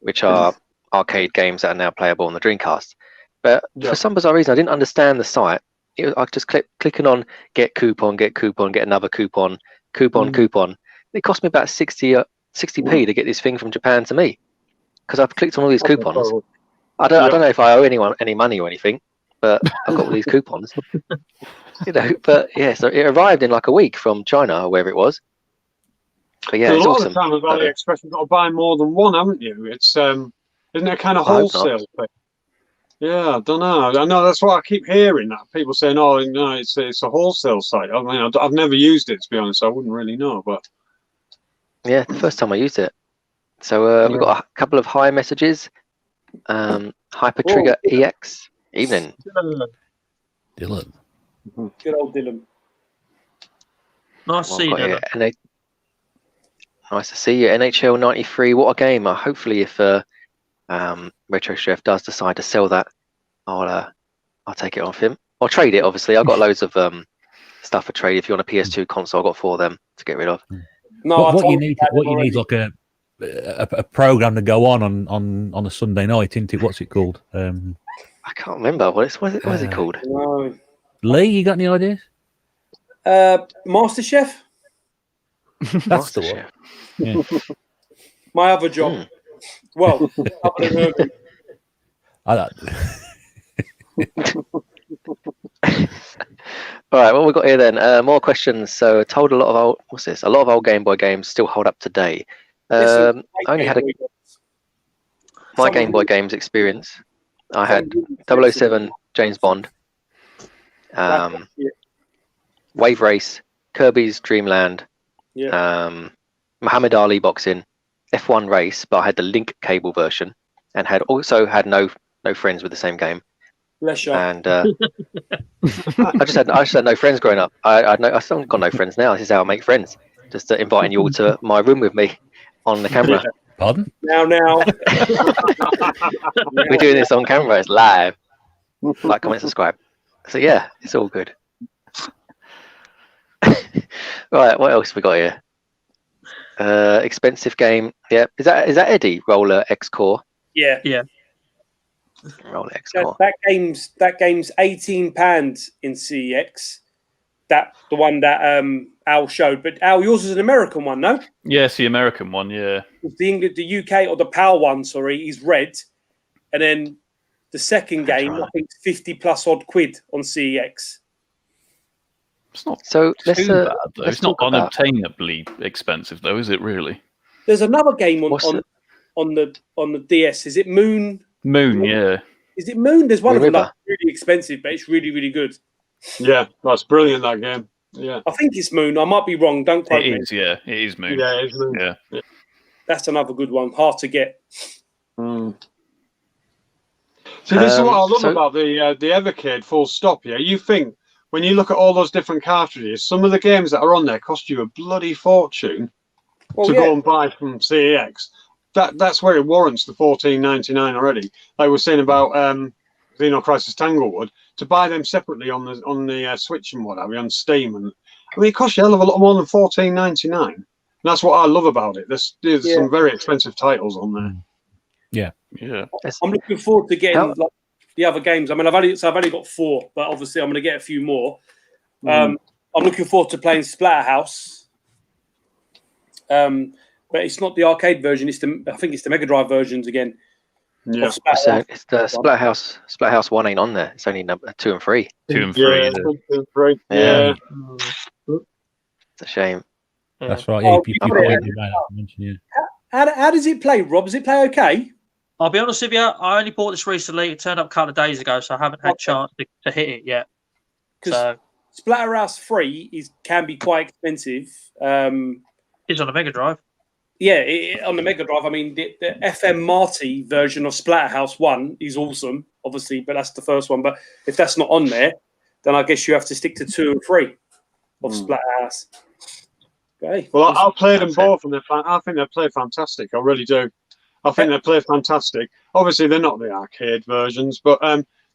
which are arcade games that are now playable on the Dreamcast. But for some bizarre reason, I didn't understand the site. I just clicking on get coupon, get another coupon. It cost me about 60p to get this thing from Japan to me, because I've clicked on all these coupons. I don't know if I owe anyone any money or anything, but I've got all these coupons. But yeah, so it arrived in like a week from China or wherever it was. But yeah, So it's a lot awesome. of the time with AliExpress, you've got to buy more than one, haven't you? It's isn't it a kind of I hope not. wholesale thing? Yeah, I don't know. I know that's what I keep hearing. That people saying, "Oh, no, it's a wholesale site." I mean, I've never used it, to be honest. So I wouldn't really know, but Yeah, the first time I used it. So we've got a couple of hi messages. Hyper Trigger EX. Evening. Dylan. Good old Dylan. Nice to see you, Well, Dylan. nice to see you. NHL 93. What a game! Hopefully, if Retro Chef does decide to sell that, I'll take it off him. I'll trade it. Obviously, I've got loads of stuff for trade. If you want a PS2 console, I've got 4 of them to get rid of. No, What you need is like a program to go on a Sunday night, isn't it? What's it called? I can't remember what is it called. No. Lee, you got any ideas? Master Chef. That's the one. Yeah. My other job. Well, other than Urban. All right, what we got here then? More questions. So, told a lot of old. What's this? A lot of old Game Boy games still hold up today. I only had my Game Boy games experience. I had 007 James Bond, Wave Race, Kirby's Dream Land, Muhammad Ali boxing, F1 race, but I had the link cable version, and had no friends with the same game. Bless you. And I just had no friends growing up. I still got no friends now. This is how I make friends. Just inviting you all to my room with me on the camera. Pardon? Now. We're doing this on camera. It's live. Like, comment, subscribe. So yeah, it's all good. Right, what else we got here? Expensive game. Yeah, is that Eddie Roller X Core? Yeah. Roller X Core. That game's £18 in CEX. The one that Al showed, but Al, yours is an American one, no? Yes, the American one, yeah. The UK or the PAL one, sorry, is red, and then the second game, I think, it's 50+ odd quid on CEX. It's not So too bad, though. It's not unobtainably expensive, though, is it? Really? There's another game on the DS. Is it Moon? Moon, yeah. Is it Moon? There's one of them River. that's really expensive, but it's really, really good. yeah, that's brilliant. That game. Yeah, I think it's Moon. I might be wrong. Don't quote me. It is, yeah. It is Moon. yeah, it's Yeah. That's another good one. Hard to get. See, this is what I love so- about the Evercade. Full stop. Yeah, you think when you look at all those different cartridges, some of the games that are on there cost you a bloody fortune to go and buy from CEX. That's where it warrants the $14.99 already. Like we're saying about Xeno Crisis Tanglewood, to buy them separately on the Switch and what have you, on Steam, and I mean it costs you a hell of a lot more than $14.99. And that's what I love about it. There's some very expensive titles on there. Yeah. I'm looking forward to getting like, the other games. I mean, I've only got 4, but obviously I'm going to get a few more. I'm looking forward to playing Splatterhouse. But it's not the arcade version. I think it's the Mega Drive versions again. Yeah. It's the Splathouse 1 ain't on there. It's only number 2 and 3. 2 and 3. Yeah, 2 and 3. Yeah. Yeah. It's a shame. That's right. Yeah, Oh, you you played got it, it. mate, I mentioned, yeah. How does it play, Rob? Does it play okay? I'll be honest with you. I only bought this recently. It turned up a couple of days ago, so I haven't had a chance to hit it yet. Because Splatterhouse 3 can be quite expensive. It's on a Mega Drive. Yeah, on the Mega Drive. I mean, the FM Marty version of Splatterhouse 1 is awesome, obviously, but that's the first one. But if that's not on there, then I guess you have to stick to 2 and 3 of Splatterhouse. Okay. Well, I'll play them both, and I think they play fantastic. I really do. I think they play fantastic. Obviously, they're not the arcade versions, but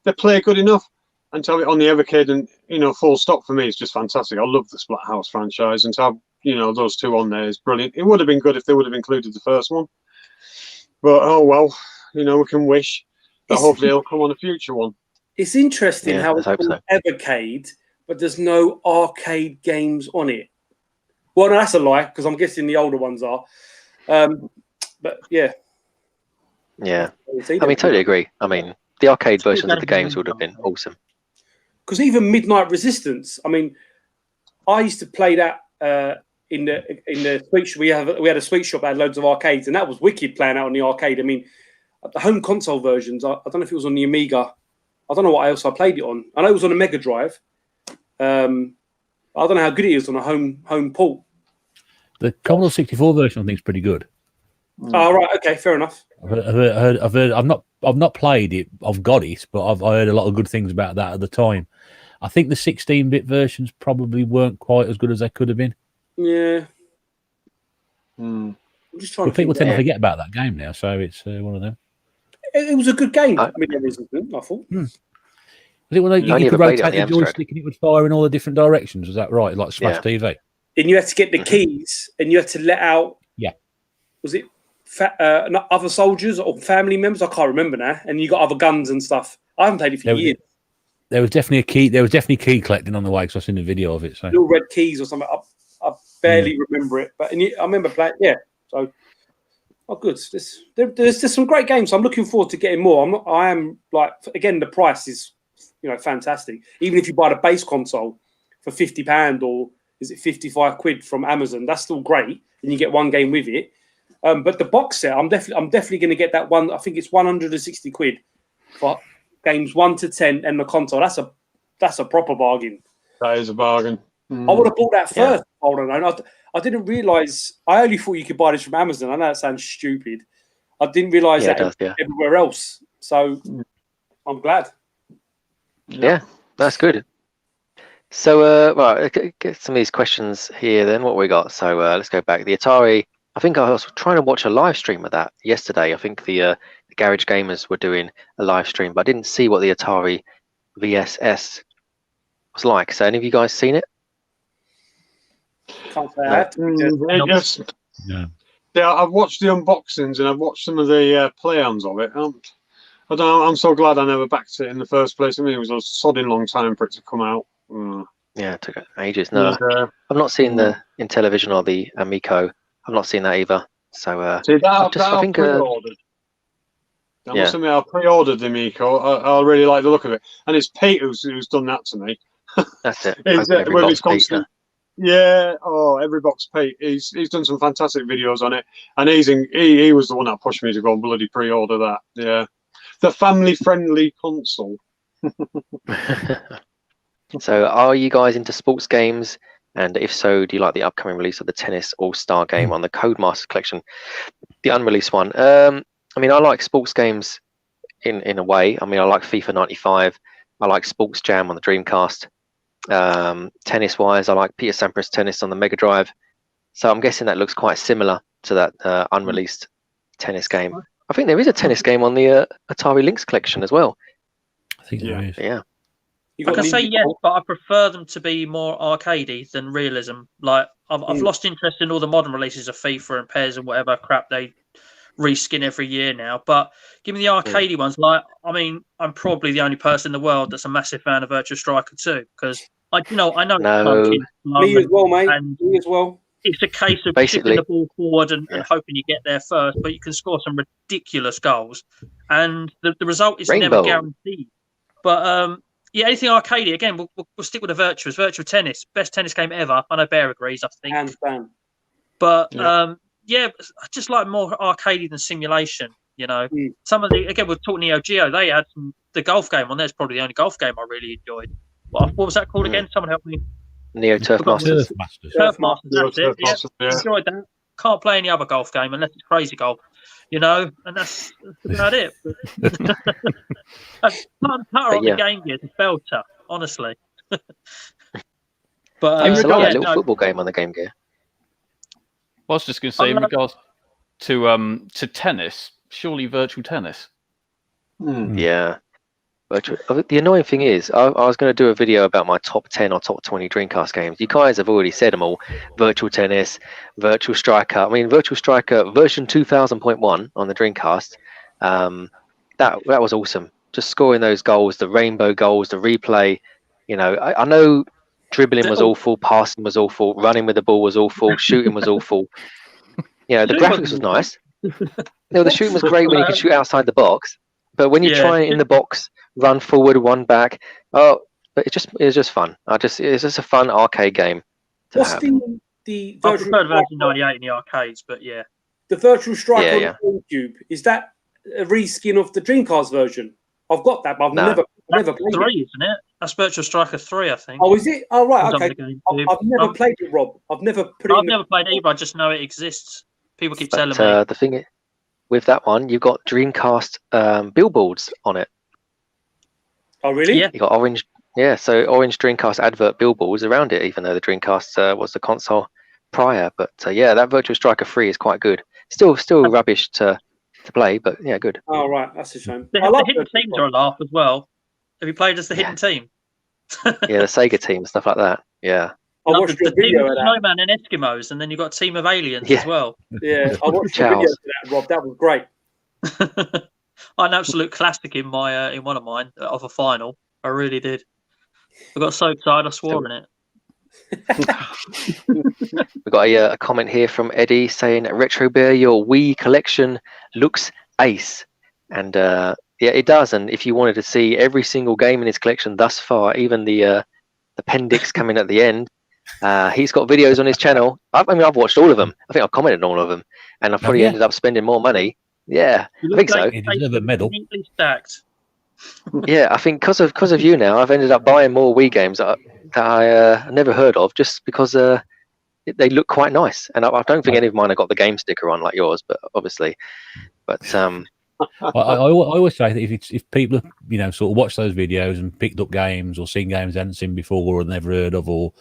they play good enough. And to have it on the Evercade and, full stop for me is just fantastic. I love the Splathouse franchise, and to have, those 2 on there is brilliant. It would have been good if they would have included the first one. But, oh well, we can wish that hopefully it'll come on a future one. It's interesting how it's called Evercade, but there's no arcade games on it. Well, no, that's a lie, because I'm guessing the older ones are. But, yeah. Yeah. I mean, totally agree. I mean, the arcade versions of the games would have been awesome. Because even Midnight Resistance, I mean, I used to play that in the sweet shop. We had a sweet shop that had loads of arcades, and that was wicked playing out on the arcade. I mean, the home console versions, I don't know if it was on the Amiga. I don't know what else I played it on. I know it was on a Mega Drive. I don't know how good it is on a home port. The Commodore 64 version I think is pretty good. Oh, right, okay, fair enough. I've heard. I've not played it. I've got it, but I heard a lot of good things about that at the time. I think the 16-bit versions probably weren't quite as good as they could have been. Yeah. I'm just trying but people tend to forget about that game now, so it's one of them. It was a good game. I thought. Was it when you could rotate the joystick and it would fire in all the different directions? Was that right? Like Smash TV? And you had to get the keys, and you had to let out. Yeah. Was it other soldiers or family members? I can't remember now. And you got other guns and stuff. I haven't played it for years. There was definitely a key. There was definitely key collecting on the way because I've seen the video of it. So little red keys or something. I barely remember it, but I remember playing. Yeah. So, good. There's some great games. So I'm looking forward to getting more. I am like, again, the price is fantastic. Even if you buy the base console for £50 or is it £55 from Amazon, that's still great, and you get one game with it. But the box set, I'm definitely going to get that one. I think it's £160 for games 1 to 10 and the console. That's a proper bargain. That is a bargain. I would have bought that first. I didn't realise. I only thought you could buy this from Amazon. I know that sounds stupid. I didn't realise that everywhere else. So I'm glad. Yeah, that's good. So, get some of these questions here then. What we got? So let's go back. The Atari. I think I was trying to watch a live stream of that yesterday. I think the Garage Gamers were doing a live stream, but I didn't see what the Atari VSS was like. So, any of you guys seen it? Can't say I have to. Yes. Yeah, I've watched the unboxings and I've watched some of the play-ons of it. I don't know. I'm so glad I never backed it in the first place. I mean, it was a sodding long time for it to come out. Yeah, it took ages. No, I've not seen in television or the Amico. I've not seen that either. So see, I think pre-ordered. I must admit, I pre-ordered the Amico. I really like the look of it, and it's Pete who's done that to me. That's it. It's constant. Yeah. Oh, every box Pete. He's done some fantastic videos on it, and he was the one that pushed me to go and bloody pre-order that. Yeah, the family-friendly console. So, are you guys into sports games? And if so, do you like the upcoming release of the Tennis All-Star game on the Codemasters collection, the unreleased one? I mean, I like sports games in a way. I mean, I like FIFA 95. I like Sports Jam on the Dreamcast. Tennis-wise, I like Peter Sampras Tennis on the Mega Drive. So I'm guessing that looks quite similar to that unreleased tennis game. I think there is a tennis game on the Atari Lynx collection as well. I think there is. Yeah. I can say yes, but I prefer them to be more arcadey than realism. Like I've lost interest in all the modern releases of FIFA and PES and whatever crap they reskin every year now. But give me the arcadey ones. Like, I mean, I'm probably the only person in the world that's a massive fan of Virtua Striker 2 because I know. No. Me as well, mate. Me as well. it's a case of Basically, chipping the ball forward and hoping you get there first, but you can score some ridiculous goals, and the result is never Rainbow. guaranteed. But yeah, anything arcadey, again, we'll stick with the virtual tennis, best tennis game ever. I know Bear agrees, I think. Hands down. But yeah, I just like more arcadey than simulation. You know, some of the, again, we've talked Neo Geo. They had the golf game on there's probably the only golf game I really enjoyed. What was that called again? Someone help me. Neo Turf Masters. Turf Masters, that's it. Yeah. Enjoyed that. Can't play any other golf game unless it's crazy golf, you know, and that's about it. Putter on the Game Gear is a belter, honestly. But I used to like that little no, football game on the Game Gear. I was just going to say, in regards to tennis, surely virtual tennis. Yeah. The annoying thing is, I was going to do a video about my top 10 or top 20 Dreamcast games. You guys have already said them all. Virtual Tennis, Virtual Striker. I mean, Virtual Striker version 2000.1 on the Dreamcast. That was awesome. Just scoring those goals, the rainbow goals, the replay. You know, I know dribbling was awful, passing was awful, running with the ball was awful, shooting was awful. You know, the graphics was nice. The shooting was great when you could shoot outside the box. But when you try it in the box, run forward, one back, but it's just fun. It's just a fun arcade game. What's the I preferred version 98 in the arcades, but yeah. The Virtual Striker on GameCube, is that a reskin of the Dreamcast version? I've got that, but I've never played 3, it. isn't it? That's Virtual Striker 3, I think. Oh, is it? Oh, right, okay. I've never played it, Rob. I've never played it either. I just know it exists. People keep telling me. The thing is, with that one, you've got Dreamcast billboards on it. Oh, really? Yeah. You got orange, so orange Dreamcast advert billboards around it, even though the Dreamcast was the console prior. But that Virtual Striker 3 is quite good. Still rubbish to play, but yeah, good. Oh, right, that's a shame. The hidden teams are a laugh as well. Have you played as the hidden team? The Sega team and stuff like that. Yeah. I watched your video of that. Snowman and Eskimos, and then you got a team of aliens as well. Yeah, I watched your video of that, Rob. That was great. An absolute classic in my in one of mine of a final. I really did. I got so excited I swore in it. We've got a comment here from Eddie saying, "Retro Bear, your Wii collection looks ace," and it does. And if you wanted to see every single game in his collection thus far, even the appendix coming at the end, he's got videos on his channel. I've watched all of them. I think I've commented on all of them, and I've probably ended up spending more money. Yeah, I think so. He deserves a medal. Neatly stacked. Yeah, I think because of you now, I've ended up buying more Wii games that I never heard of, just because they look quite nice. And I don't think any of mine have got the game sticker on like yours, but obviously. But I always say that if people sort of watch those videos and picked up games or seen games they hadn't seen before or never heard of or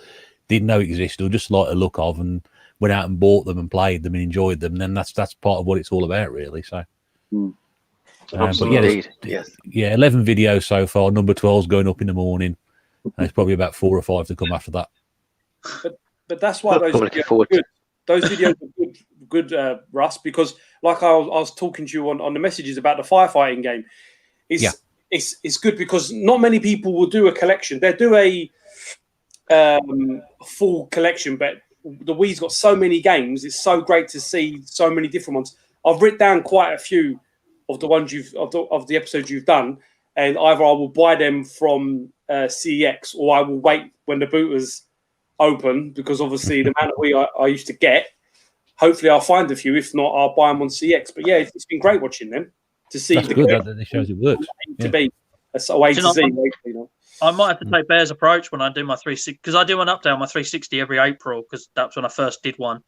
didn't know existed or just like the look of and went out and bought them and played them and enjoyed them, then that's part of what it's all about, really. So, absolutely, but yeah, 11 videos so far. Number 12's going up in the morning. And it's probably about 4 or 5 to come after that. But that's why those videos are good. Those videos are good, Russ, because like I was talking to you on the messages about the firefighting game. It's good because not many people will do a collection. They'll do a full collection, but the Wii's got so many games. It's so great to see so many different ones. I've written down quite a few of the ones of the episodes you've done, and either I will buy them from CEX or I will wait when the boot is open, because obviously the amount of Wii I used to get, hopefully I'll find a few. If not, I'll buy them on CEX. But yeah, it's been great watching them to see. That's good. That shows it works. To be a way to see. I might have to take Bear's approach when I do my 360, because I do an update on my 360 every April, because that's when I first did one.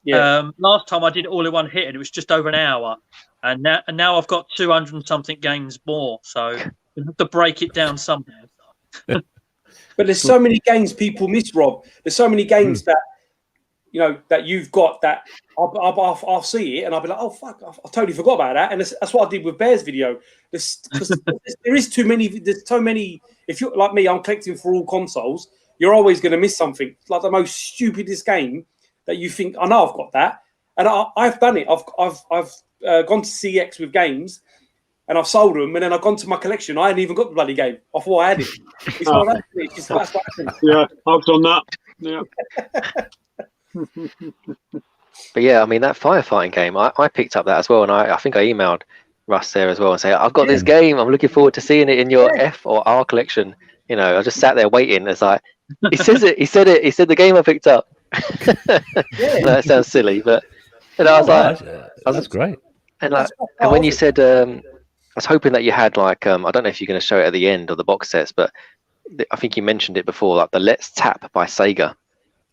Yeah. Last time I did it all in one hit, and it was just over an hour, and now I've got 200 and something games more, so we have to break it down somehow. But there's so many games people miss, Rob. There's so many games that that you've got that I'll see it and I'll be like, oh fuck, I totally forgot about that. And that's what I did with Bear's video. There is too many. There's so many. If you're like me, I'm collecting for all consoles. You're always going to miss something. It's like the most stupidest game that you think, I know I've got that, and I've done it. I've gone to CX with games, and I've sold them, and then I've gone to my collection. I hadn't even got the bloody game. I thought I had it. It's not that. That's what happens. Yeah, I've done that. Yeah. But yeah, I mean that firefighting game, I picked up that as well, and I think I emailed Russ there as well and say I've got this game. I'm looking forward to seeing it in your F or R collection. You know, I just sat there waiting. It's like he says it. He said it. He said the game I picked up. That sounds silly, but and I was like, that's great. And like, and when you said, I was hoping that you had like, I don't know if you're going to show it at the end of the box sets, but I think you mentioned it before, like the Let's Tap by Sega.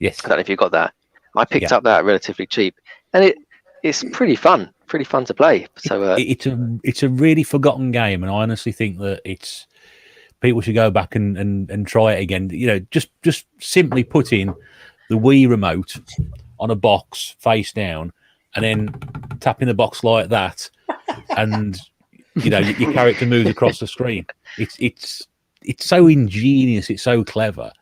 Yes. I don't know if you got that. I picked up that relatively cheap, and it's pretty fun to play. So it's a really forgotten game, and I honestly think that people should go back and try it again. You know, just simply put in the Wii remote on a box face down, and then tapping the box like that, and you know your character moves across the screen. It's so ingenious, it's so clever,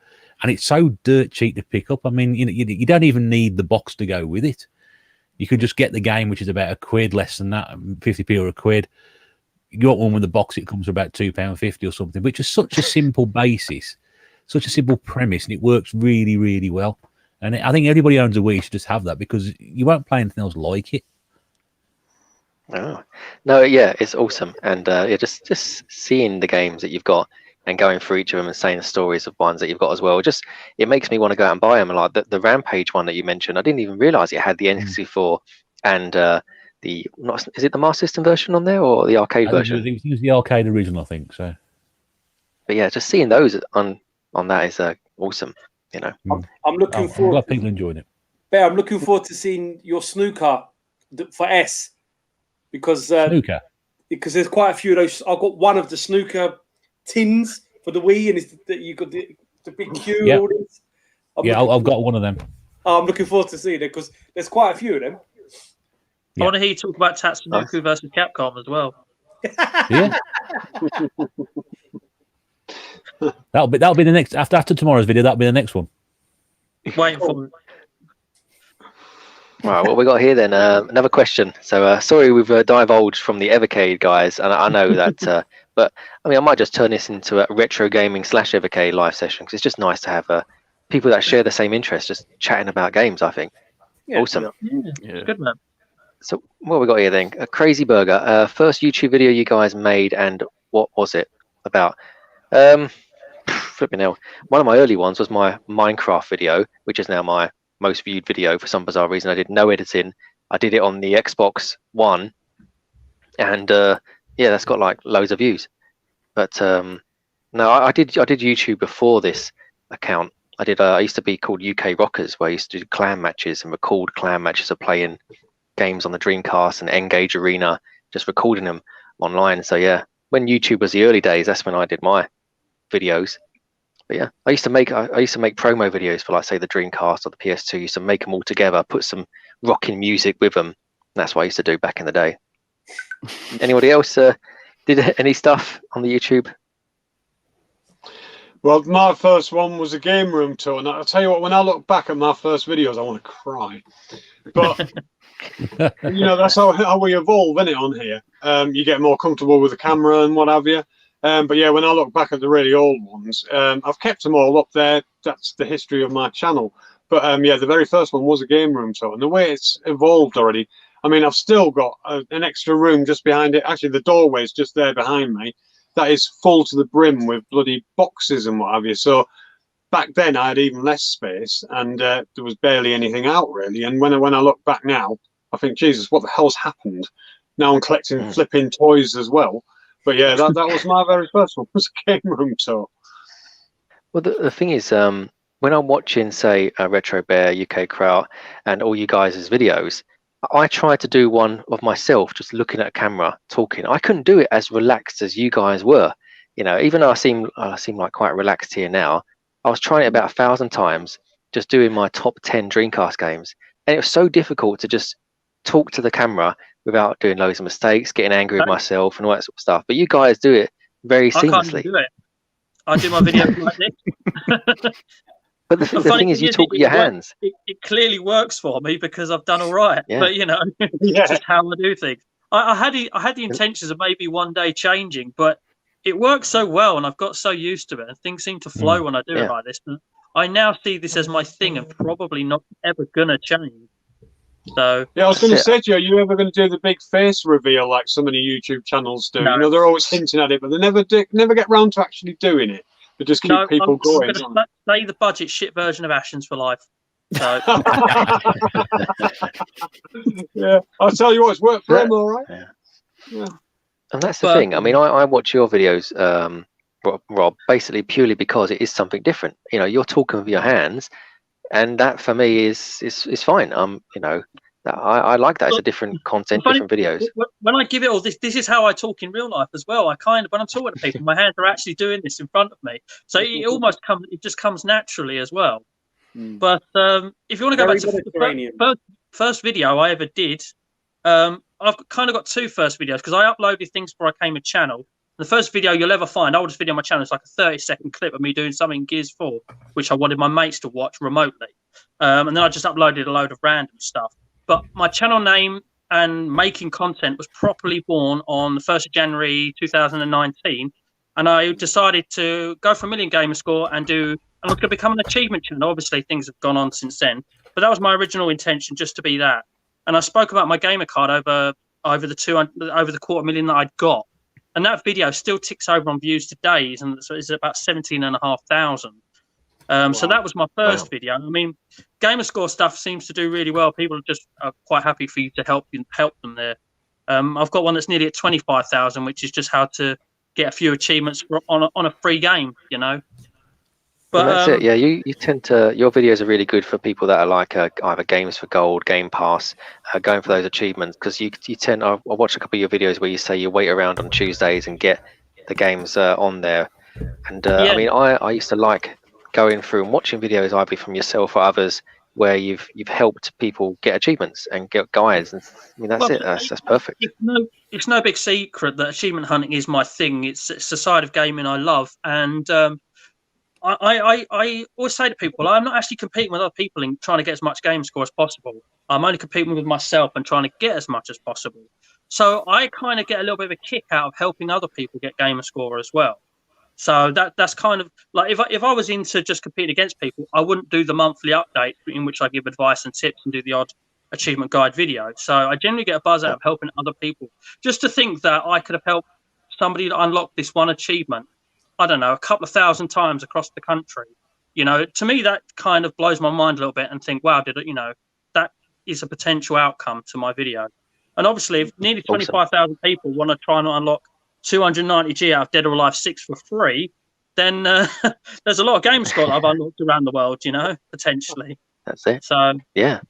and it's so dirt cheap to pick up. I mean, you don't even need the box to go with it. You could just get the game, which is about £1, less than that, 50p or £1. You got one with the box; it comes for about £2.50 or something, which is such a simple basis, such a simple premise, and it works really, really well. And I think everybody owns a Wii should just have that, because you won't play anything else like it. Oh. No, yeah, it's awesome. And just seeing the games that you've got and going through each of them and saying the stories of ones that you've got as well, it makes me want to go out and buy them. And like the Rampage one that you mentioned, I didn't even realize it had the N64 and is it the Master System version on there or the arcade version? It was the arcade original, I think. So, but yeah, just seeing those on that is awesome. You know, I'm looking forward. I'm glad people enjoyed it. Bear, I'm looking forward to seeing your snooker for S, because snooker. Because there's quite a few of those. I've got one of the snooker tins for the Wii, and you got the big cue. Yeah, all this. I've got one of them. I'm looking forward to seeing it, because there's quite a few of them. I want to hear you talk about Tatsunoko versus Capcom as well. Yeah. That'll be the next after tomorrow's video. That'll be the next one. Waiting for it. Right, what we got here then? Another question. So sorry we've divulged from the Evercade guys, and I know that, but I mean I might just turn this into a retro gaming / Evercade live session, because it's just nice to have people that share the same interest just chatting about games. I think awesome. Yeah. Good man. So what we got here then? A Crazy Burger. First YouTube video you guys made, and what was it about? Flipping hell. One of my early ones was my Minecraft video, which is now my most viewed video for some bizarre reason. I did no editing. I did it on the Xbox One, and yeah, that's got like loads of views. But no, I did YouTube before this account. I used to be called UK Rockers, where I used to do clan matches and record clan matches of playing games on the Dreamcast and Engage Arena, just recording them online. So yeah, when YouTube was the early days, that's when I did my videos. But yeah, I used to make promo videos for, like, say, the Dreamcast or the PS2. I used to make them all together, put some rocking music with them. That's what I used to do back in the day. Anybody else did any stuff on the YouTube? Well, my first one was a game room tour, and I'll tell you what, when I look back at my first videos, I want to cry. But you know, that's how we evolve, isn't it, on here? You get more comfortable with the camera and what have you. But yeah, when I look back at the really old ones, I've kept them all up there. That's the history of my channel. But yeah, the very first one was a game room tour, and the way it's evolved already, I mean, I've still got an extra room just behind it. Actually, the doorway is just there behind me. That is full to the brim with bloody boxes and what have you. So back then I had even less space, and there was barely anything out really. And when I look back now, I think, Jesus, what the hell's happened? Now I'm collecting flipping toys as well. But yeah, that was my very first one, was a game room tour. Well, the thing is, when I'm watching, say, Retro Bear, UK Kraut, and all you guys' videos, I tried to do one of myself, just looking at a camera, talking. I couldn't do it as relaxed as you guys were. You know, even though I seem like quite relaxed here now, I was trying it about 1,000 times, just doing my top 10 Dreamcast games. And it was so difficult to just talk to the camera without doing loads of mistakes, getting angry with myself and all that sort of stuff. But you guys do it very seamlessly. I can't do it. I do my videos like this. But the thing is, you talk with your hands. It clearly works for me because I've done all right. Yeah. But, you know, it's just how I do things. I had the intentions of maybe one day changing, but it works so well, and I've got so used to it, and things seem to flow when I do it like this. I now see this as my thing and probably not ever gonna change. So yeah, I was going to say to you, are you ever going to do the big face reveal like so many YouTube channels do? No. You know, they're always hinting at it, but they never get round to actually doing it. They just keep no, people I'm going. gonna say the budget shit version of Ashens for life. So yeah, I'll tell you what, it's worked for them, all right. Yeah. Yeah. And that's the thing. I mean, I watch your videos, Rob, basically purely because it is something different. You know, you're talking with your hands, and that for me is fine. You know, I like that. It's a different content, different videos. When I give it all this is how I talk in real life as well. I kind of, when I'm talking to people, my hands are actually doing this in front of me, so it just comes naturally as well. But if you want to go back to the first video I ever did, I've kind of got two first videos because I uploaded things before I came a channel. The first video you'll ever find, oldest video on my channel, is like a 30-second clip of me doing something in Gears 4, which I wanted my mates to watch remotely. And then I just uploaded a load of random stuff. But my channel name and making content was properly born on the 1st of January 2019. And I decided to go for a million gamer score and I was going to become an achievement channel. Obviously, things have gone on since then. But that was my original intention, just to be that. And I spoke about my gamer card over the 250,000 that I'd got. And that video still ticks over on views today, and so it's about 17,500. Wow. So that was my first video. I mean, Gamerscore stuff seems to do really well. People are just quite happy for you to help them there. I've got one that's nearly at 25,000, which is just how to get a few achievements on a free game, you know. But that's it. Yeah, you tend to, your videos are really good for people that are like either Games for Gold, Game Pass, going for those achievements, because you tend. I watched a couple of your videos where you say you wait around on Tuesdays and get the games on there, and I mean, I used to like going through and watching videos either from yourself or others where you've helped people get achievements and get guides, and I mean that's it. That's perfect. It's no big secret that achievement hunting is my thing. It's a side of gaming I love, and I always say to people, I'm not actually competing with other people in trying to get as much game score as possible. I'm only competing with myself and trying to get as much as possible. So I kind of get a little bit of a kick out of helping other people get gamer score as well. So that's kind of like, if I was into just competing against people, I wouldn't do the monthly update in which I give advice and tips and do the odd achievement guide video. So I generally get a buzz out of helping other people. Just to think that I could have helped somebody to unlock this one achievement, I don't know, a couple of thousand times across the country. You know, to me, that kind of blows my mind a little bit and think, wow, that is a potential outcome to my video. And obviously, if nearly 25,000 people want to try and unlock 290G out of Dead or Alive 6 for free, then there's a lot of game score that I've unlocked around the world, you know, potentially. That's it. So, yeah.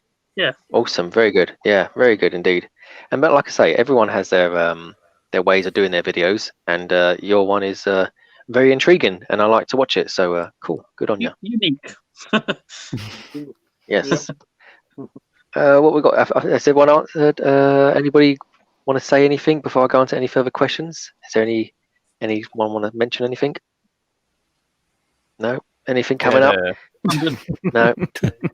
Awesome. Very good. Yeah, very good indeed. And but like I say, everyone has their ways of doing their videos, and your one is very intriguing, and I like to watch it. So cool, good on you. Unique. Yes. What we got? Has everyone answered? Anybody want to say anything before I go on to any further questions? Is there anyone want to mention anything? No. Anything coming up? No.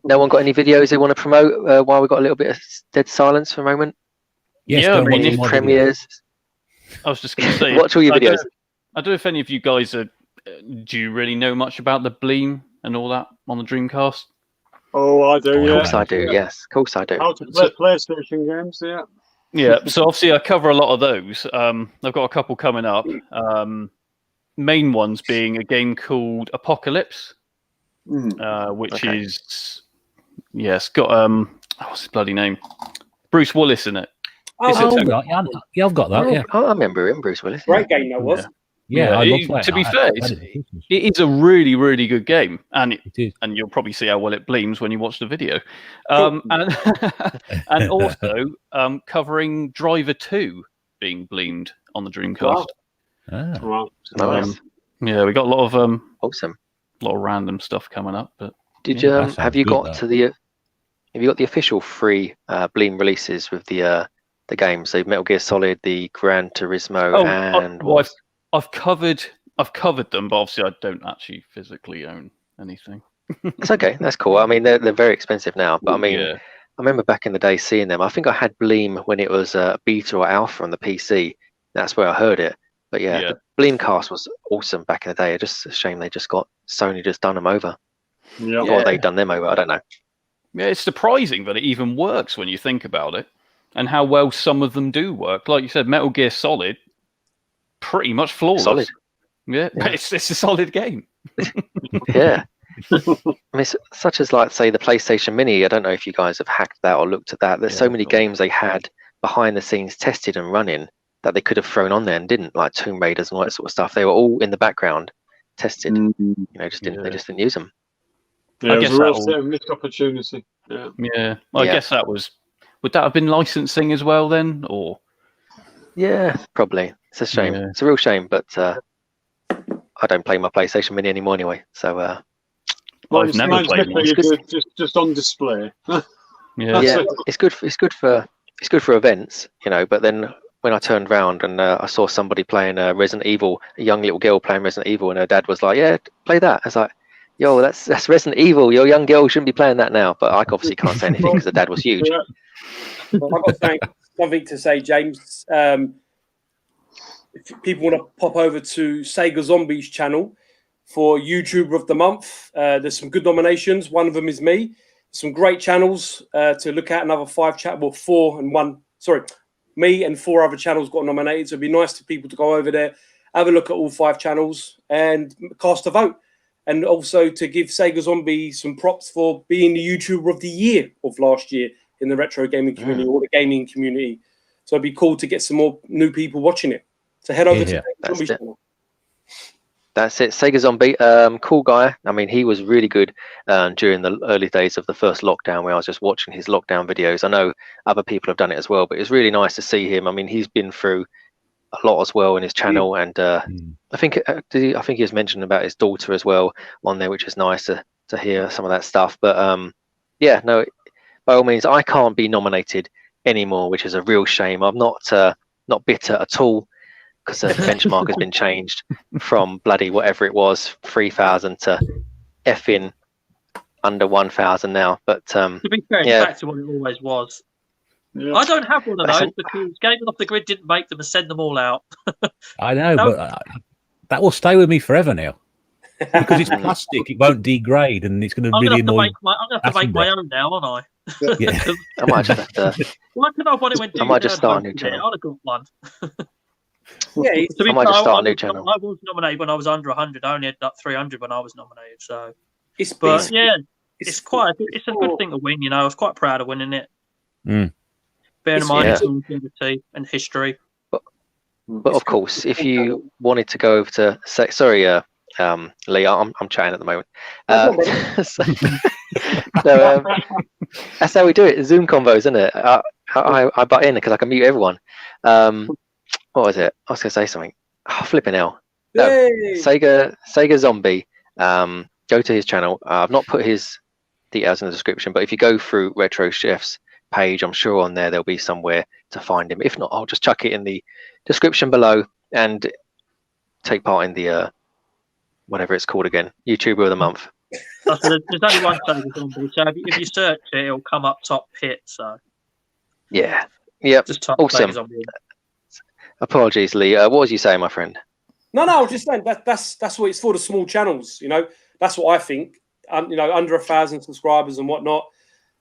No one got any videos they want to promote while we got a little bit of dead silence for a moment? Yes. Yeah, I mean, any premieres? I was just going to say, watch all your videos. I don't know if any of you guys do you really know much about the Bleem and all that on the Dreamcast? Oh, I do. Of course I do. Yes, of course I do. How to play PlayStation games? Yeah. Yeah. So obviously I cover a lot of those. I've got a couple coming up. Main ones being a game called Apocalypse, which is it's got what's his bloody name? Bruce Willis in it. Yeah, I've got that. Yeah, I remember him, Bruce Willis. Great game that was. Yeah, I love that. To be fair, it is a really, really good game, and and you'll probably see how well it bleams when you watch the video. And also covering Driver 2 being bleamed on the Dreamcast. Wow. Nice. Yeah, we got a lot of awesome, a lot of random stuff coming up. But did you have you got the official free Bleem releases with the games? So Metal Gear Solid, the Gran Turismo, and I've covered them, but obviously I don't actually physically own anything. It's okay, that's cool. I mean, they're very expensive now, but I mean, I remember back in the day seeing them. I think I had Bleem when it was beta or alpha on the PC. That's where I heard it. But the Bleemcast was awesome back in the day. It's just a shame they just got Sony just done them over. Yeah. Or they've done them over. I don't know. Yeah, it's surprising that it even works when you think about it, and how well some of them do work. Like you said, Metal Gear Solid, pretty much flawless. Solid. Yeah, but it's a solid game. Yeah. I mean, such as like say the PlayStation Mini. I don't know if you guys have hacked that or looked at that. There's so many games they had behind the scenes tested and running that they could have thrown on there and didn't, like Tomb Raiders and all that sort of stuff. They were all in the background tested. You know, just didn't they just didn't use them. Yeah, I guess it was that a real missed opportunity. Yeah. Yeah, I guess that was. Would that have been licensing as well then, or? Yeah, probably. It's a shame. Yeah. It's a real shame, but I don't play my PlayStation Mini anymore anyway. So I've never played one. Just on display. Yeah. it's good for events, you know. But then when I turned round and I saw somebody playing Resident Evil, a young little girl playing Resident Evil, and her dad was like, "Yeah, play that." I was like, "Yo, that's Resident Evil. Your young girl shouldn't be playing that now." But I obviously can't say anything because the dad was huge. Well, I've got something to say, James. If people want to pop over to Sega Zombies channel for YouTuber of the Month, there's some good nominations. One of them is me. Some great channels to look at. Another 4 and 1. Sorry, me and 4 other channels got nominated. So it'd be nice to people to go over there, have a look at all 5 channels, and cast a vote. And also to give Sega Zombie some props for being the YouTuber of the year of last year in the retro gaming community or the gaming community. So it'd be cool to get some more new people watching it. So head over to Sega Zombie channel. That's it. Sega Zombie, cool guy. I mean, he was really good during the early days of the first lockdown, where I was just watching his lockdown videos. I know other people have done it as well, but it's really nice to see him. I mean, he's been through a lot as well in his channel, and I think he was mentioning about his daughter as well on there, which is nice to hear some of that stuff. But yeah, no, by all means, I can't be nominated anymore, which is a real shame. I'm not bitter at all, because the benchmark has been changed from bloody whatever it was, 3,000 to effing under 1,000 now. But to be fair, it's back to what it always was. Yeah. I don't have one of those because Gaming Off the Grid didn't make them and send them all out. I know, but that will stay with me forever now. Because it's plastic, it won't degrade, and it's going to really annoy. I'm going to have to make my own now, aren't I? Yeah. I might just have to. Why could I want it when I might just start a new channel. I'd have got one. Yeah, I might just start a new channel. I was nominated when I was under 100. I only had like 300 when I was nominated. So, it's a good thing to win. You know, I was quite proud of winning it. Bearing in mind its longevity and history. But of course, if you wanted to go over to Lee, I'm chatting at the moment. So that's how we do it. Zoom combos, isn't it? I butt in because I can mute everyone. What was it? I was going to say something. Oh, flipping hell. No, Sega Zombie. Go to his channel. I've not put his details in the description, but if you go through Retro Chef's page, I'm sure on there there'll be somewhere to find him. If not, I'll just chuck it in the description below and take part in the whatever it's called again, YouTuber of the Month. There's only one Sega Zombie, so if you search it, it'll come up top hit. So yep. Just type awesome. Sega Zombie. Apologies, Lee. What was you saying, my friend? No, I was just saying that's what it's for, the small channels. You know, that's what I think. You know, under 1,000 subscribers and whatnot,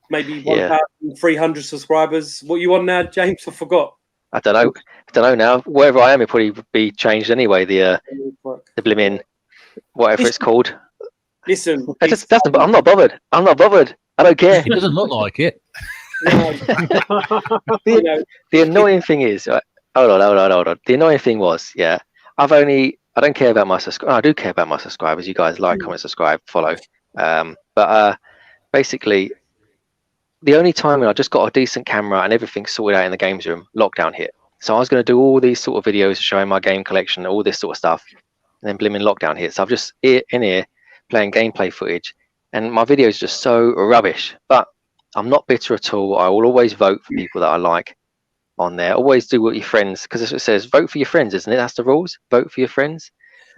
maybe 1,300 subscribers. What you on now, James? I forgot. I don't know now. Wherever I am, it probably be changed anyway. The blimmin' whatever it's called. Listen, I'm not bothered. I don't care. It doesn't look like it. The annoying thing is, hold on. The annoying thing was, I don't care about my subscribers. I do care about my subscribers. You guys like, comment, subscribe, follow. But basically, the only time when I just got a decent camera and everything sorted out in the games room, lockdown hit. So I was going to do all these sort of videos showing my game collection, all this sort of stuff, and then blimmin' lockdown hit. So I've just in here playing gameplay footage, and my videos are just so rubbish. But I'm not bitter at all. I will always vote for people that I like on there. Always do what your friends, because it says vote for your friends, isn't it? That's the rules. Vote for your friends.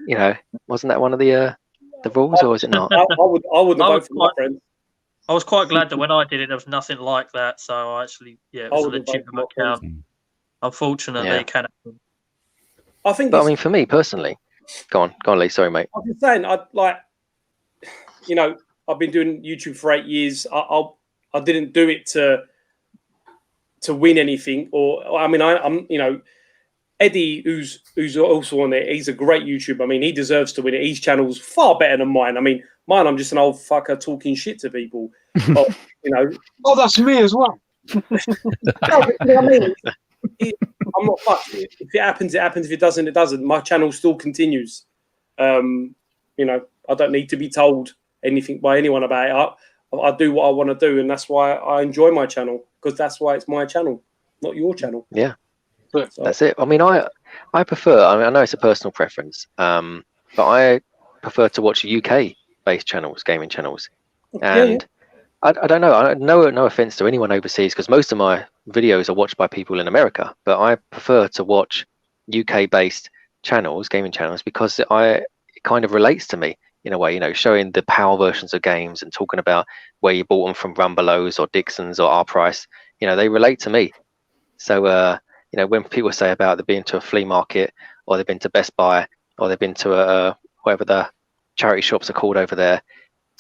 You know, wasn't that one of the rules, or is it not? I wouldn't vote for my friends. I was quite glad that when I did it, there was nothing like that. So I actually, it was a legitimate account. Unfortunately, it can happen. I mean, for me personally, go on, Lee. Sorry, mate. I was just saying, I've been doing YouTube for 8 years. I didn't do it to win anything, or I mean, I'm Eddie, who's also on there. He's a great YouTuber. I mean, he deserves to win it. His channel's far better than mine. I mean, mine, I'm just an old fucker talking shit to people. But, Oh, that's me as well. no, but, I mean, I'm not fucked. If it happens, it happens. If it doesn't, it doesn't. My channel still continues. I don't need to be told anything by anyone about it. I do what I want to do, and that's why I enjoy my channel, because that's why it's my channel, not your channel. Yeah, so. That's it. I mean, I prefer. I mean, I know it's a personal preference, but I prefer to watch UK-based channels, gaming channels, and. I don't know. No offense to anyone overseas, because most of my videos are watched by people in America. But I prefer to watch UK-based channels, gaming channels, because it kind of relates to me in a way. Showing the PAL versions of games and talking about where you bought them from, Rumbelows or Dixon's or R-Price. They relate to me. So when people say about they've been to a flea market, or they've been to Best Buy, or they've been to whatever the charity shops are called over there.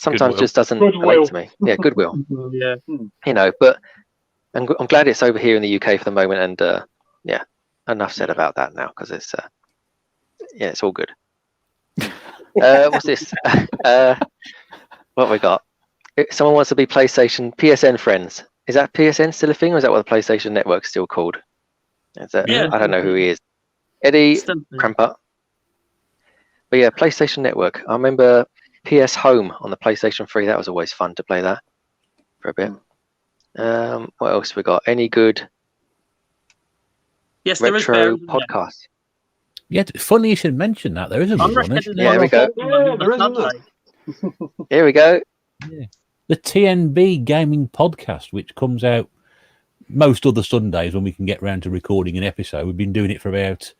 Sometimes Goodwill. just doesn't relate to me. Yeah, Goodwill. Yeah. But I'm glad it's over here in the UK for the moment. And enough said about that now, because it's it's all good. What's this? What have we got? Someone wants to be PSN friends. Is that PSN still a thing, or is that what the PlayStation Network's still called? Yeah. I don't know who he is. Eddie Cramper. But yeah, PlayStation Network. I remember PS Home on the PlayStation 3. That was always fun to play that for a bit. What else we got? Any good retro podcasts? Yeah, funny you should mention that. There is a good one. Yeah, here we go. Here we go. Yeah. The TNB Gaming Podcast, which comes out most other Sundays when we can get round to recording an episode. We've been doing it for about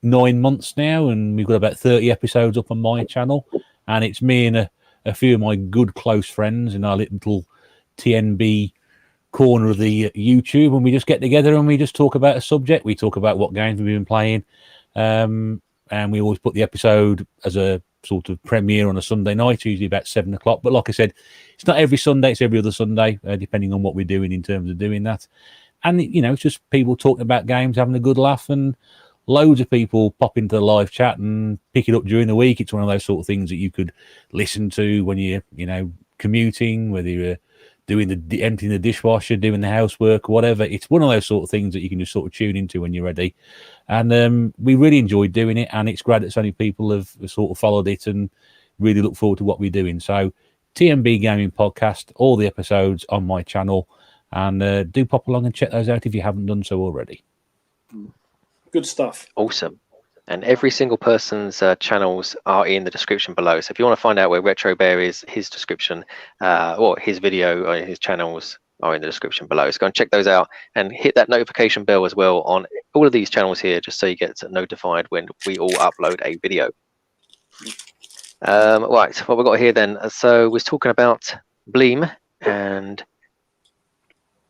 9 months now, and we've got about 30 episodes up on my channel, and it's me and a few of my good close friends in our little TNB corner of the YouTube, and we just get together and we just talk about a subject. We talk about what games we've been playing, and we always put the episode as a sort of premiere on a Sunday night, usually about 7 o'clock. But like I said, it's not every Sunday, it's every other Sunday, depending on what we're doing in terms of doing that. And it's just people talking about games, having a good laugh, and loads of people pop into the live chat and pick it up during the week. It's one of those sort of things that you could listen to when you're, commuting, whether you're doing emptying the dishwasher, doing the housework, or whatever. It's one of those sort of things that you can just sort of tune into when you're ready. And we really enjoyed doing it, and it's great that so many people have sort of followed it and really look forward to what we're doing. So TNB Gaming Podcast, all the episodes on my channel, and do pop along and check those out if you haven't done so already. Good stuff. Awesome. And every single person's channels are in the description below. So if you want to find out where Retro Bear is, his description, or his video, or his channels are in the description below. So go and check those out, and hit that notification bell as well on all of these channels here, just so you get notified when we all upload a video. Right, what we've got here then. So we're talking about Bleem, and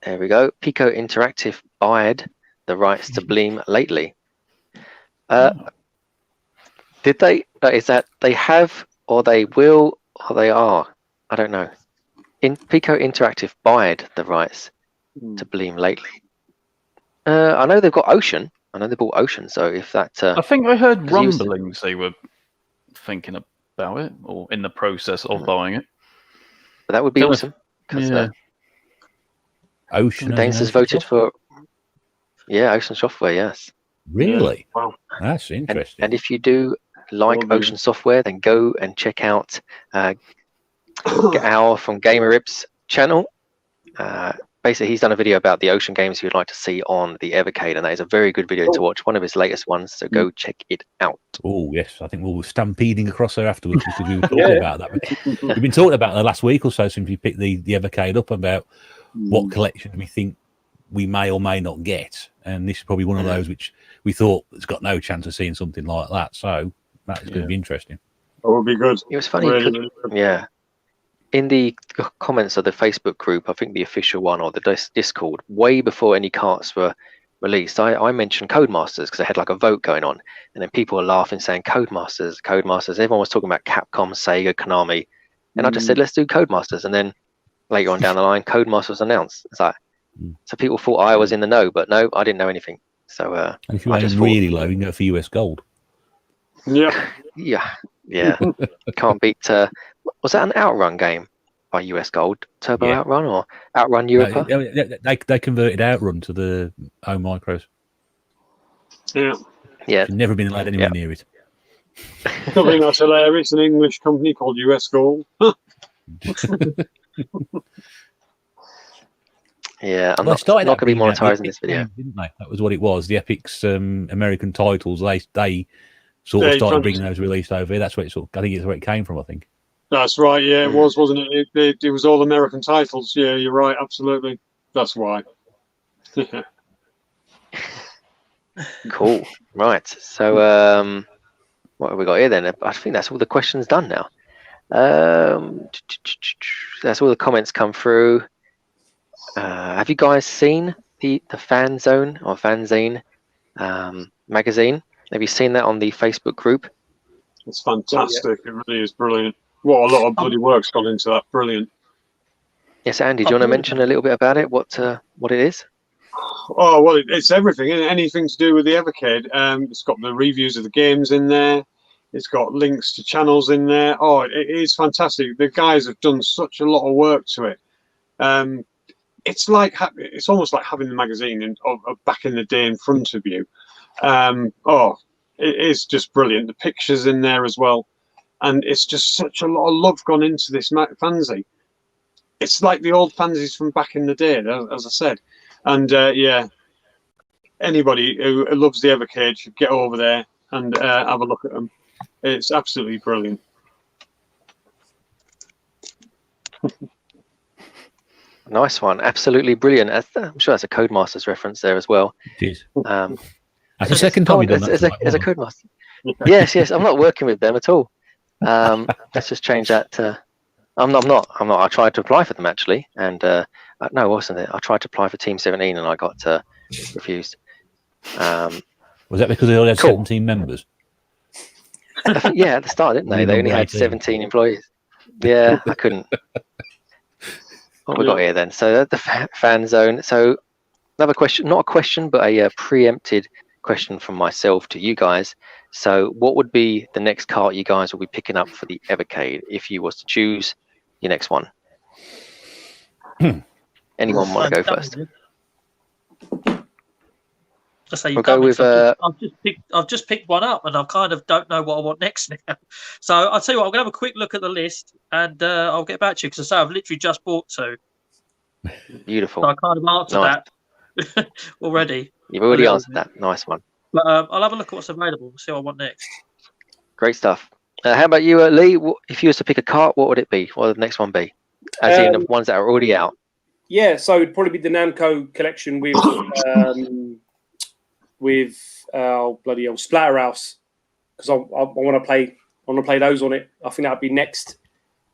there we go. Pico Interactive buyed the rights to Bleem lately. Did they? Is that they have, or they will, or they are? I don't know. Pico Interactive buyed the rights to Bleem lately. I know they've got Ocean. I know they bought Ocean. So if that, I think I heard rumblings they were thinking about it, or in the process of buying it. But that would be awesome. Yeah. Ocean. Danes has voted for. Yeah, Ocean Software. Yes. Really? Wow. That's interesting. And if you do like Ocean Software, then go and check out Al from Gamesreup's channel. Basically, he's done a video about the Ocean games you'd like to see on the Evercade, and that is a very good video to watch. One of his latest ones, so go check it out. Oh yes, I think we'll be stampeding across there afterwards, because we were talking about that. We've been talking about it the last week or so since we picked the Evercade up, about what collection we think we may or may not get, and this is probably one of those which we thought has got no chance of seeing something like that. So that is going to be interesting. That would be good. It was funny. Really yeah. In the comments of the Facebook group, I think the official one, or the Discord, way before any carts were released, I mentioned Codemasters because they had like a vote going on, and then people were laughing, saying Codemasters. Everyone was talking about Capcom, Sega, Konami, And I just said, let's do Codemasters. And then later on down the line, Codemasters was announced. It's like, so people thought I was in the know, but no, I didn't know anything. So and if you I aim just really low, you can go for US gold. Yeah. Yeah. Can't beat. Was that an Outrun game by US Gold? Turbo Outrun or Outrun Europa? They converted Outrun to the home micros. Yeah. Yeah. Never been allowed anywhere near it. I think that's hilarious. An English company called US Gold. Yeah, I'm not going to be monetizing this video. Didn't they? That was what it was. The Epic's American titles. They sort of started bringing those released over here. That's where it I think it's where it came from. I think. That's right. Yeah, it was, wasn't it? It was all American titles. Yeah, you're right. Absolutely. That's why. Cool. Right. So, what have we got here then? I think that's all the questions done now. That's all the comments come through. Have you guys seen the Fanzone or Fanzine magazine? Have you seen that on the Facebook group? It's fantastic. It really is brilliant. What a lot of bloody work's gone into that. Brilliant. Yes, Andy, do you want to mention a little bit about it? What it is? Oh, well, it's everything. Anything to do with the Evercade. It's got the reviews of the games in there. It's got links to channels in there. Oh, it is fantastic. The guys have done such a lot of work to it. It's almost like having the magazine of back in the day in front of you. It is just brilliant. The pictures in there as well. And it's just such a lot of love gone into this fanzine. It's like the old fanzines from back in the day, as I said. And anybody who loves the Evercade should get over there and have a look at them. It's absolutely brilliant. Nice one. Absolutely brilliant. I'm sure that's a Codemasters reference there as well. It is. That's the second time you've done that. As a Codemaster. Yes. I'm not working with them at all. Let's just change that to... I'm not. I tried to apply for them actually, and no, wasn't it? I tried to apply for Team 17 and I got refused. Was that because they only had 17 members? Yeah, at the start, didn't they? They only had 17 employees. Yeah, I couldn't. What we got here then? So the fan zone. So another question, not a question, but a preempted question from myself to you guys. So what would be the next cart you guys will be picking up for the Evercade if you was to choose your next one? Anyone want to go first? We'll go with. I've just picked one up, and I kind of don't know what I want next now. So I'll tell you what. I'm gonna have a quick look at the list, and I'll get back to you because I say I've literally just bought two. Beautiful. So I kind of answered that already. You've already answered that. Nice one. But I'll have a look at what's available. See what I want next. Great stuff. How about you, Lee? If you was to pick a cart, what would it be? What would the next one be? As in the ones that are already out. Yeah, so it'd probably be the Namco collection with bloody hell Splatterhouse, because I want to play those on it. I think that'd be next,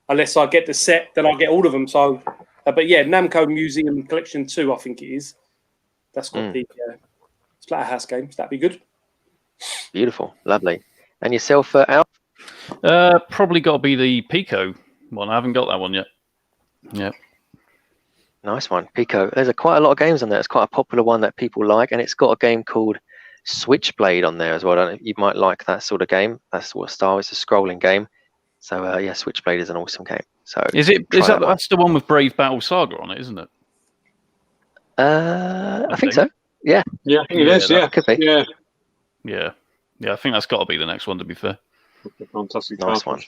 unless I get the set, then I'll get all of them. So, but yeah, Namco Museum Collection 2, I think it is. That's got the Splatterhouse games. That'd be good. Beautiful, lovely. And yourself, Al? Probably got to be the Pico one. I haven't got that one yet. Yeah. Nice one, Pico. There's quite a lot of games on there. It's quite a popular one that people like, and it's got a game called Switchblade on there as well. I don't know, you might like that sort of game. That's what style. It's a scrolling game. So yeah, Switchblade is an awesome game. So that's the one with Brave Battle Saga on it, isn't it? I think so. Yeah. Yeah, I think it is. Yeah, could be. Yeah. I think that's got to be the next one. To be fair. Fantastic. Nice one.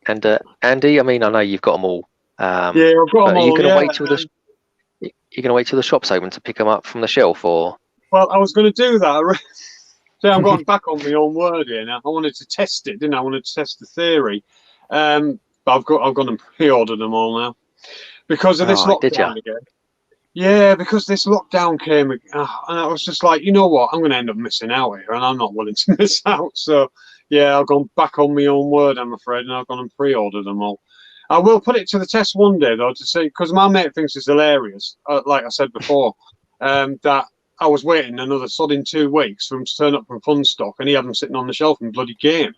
And Andy, I mean, I know you've got them all. Yeah, I've got them all. You're gonna wait till the shop's open to pick them up from the shelf, or? Well, I was going to do that. So I'm going back on my own word here now. I wanted to test it, didn't I? I wanted to test the theory. But I've gone and pre-ordered them all now because of this lockdown again. Yeah, because this lockdown came, and I was just like, you know what? I'm going to end up missing out here, and I'm not willing to miss out. So yeah, I've gone back on my own word, I'm afraid, and I've gone and pre-ordered them all. I will put it to the test one day, though, to see, because my mate thinks it's hilarious, like I said before, that I was waiting another sodding 2 weeks for him to turn up from Fun Stock, and he had them sitting on the shelf in bloody game.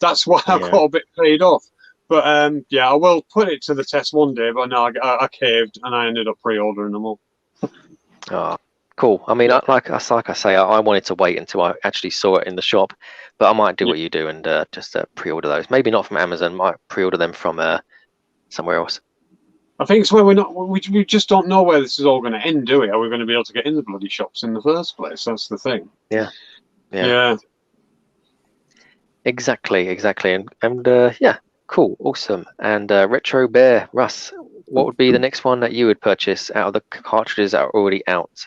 That's why I got a bit paid off. But yeah, I will put it to the test one day. But no, I caved and I ended up pre-ordering them all. Oh, cool. I mean, like I say, I wanted to wait until I actually saw it in the shop, but I might do what you do and just pre-order those. Maybe not from Amazon. Might pre-order them from somewhere else. I think it's where we just don't know where this is all going to end, do we? Are we going to be able to get in the bloody shops in the first place? That's the thing. Yeah. Exactly. And yeah, cool, awesome. And Retro Bear, Russ, what would be the next one that you would purchase out of the cartridges that are already out?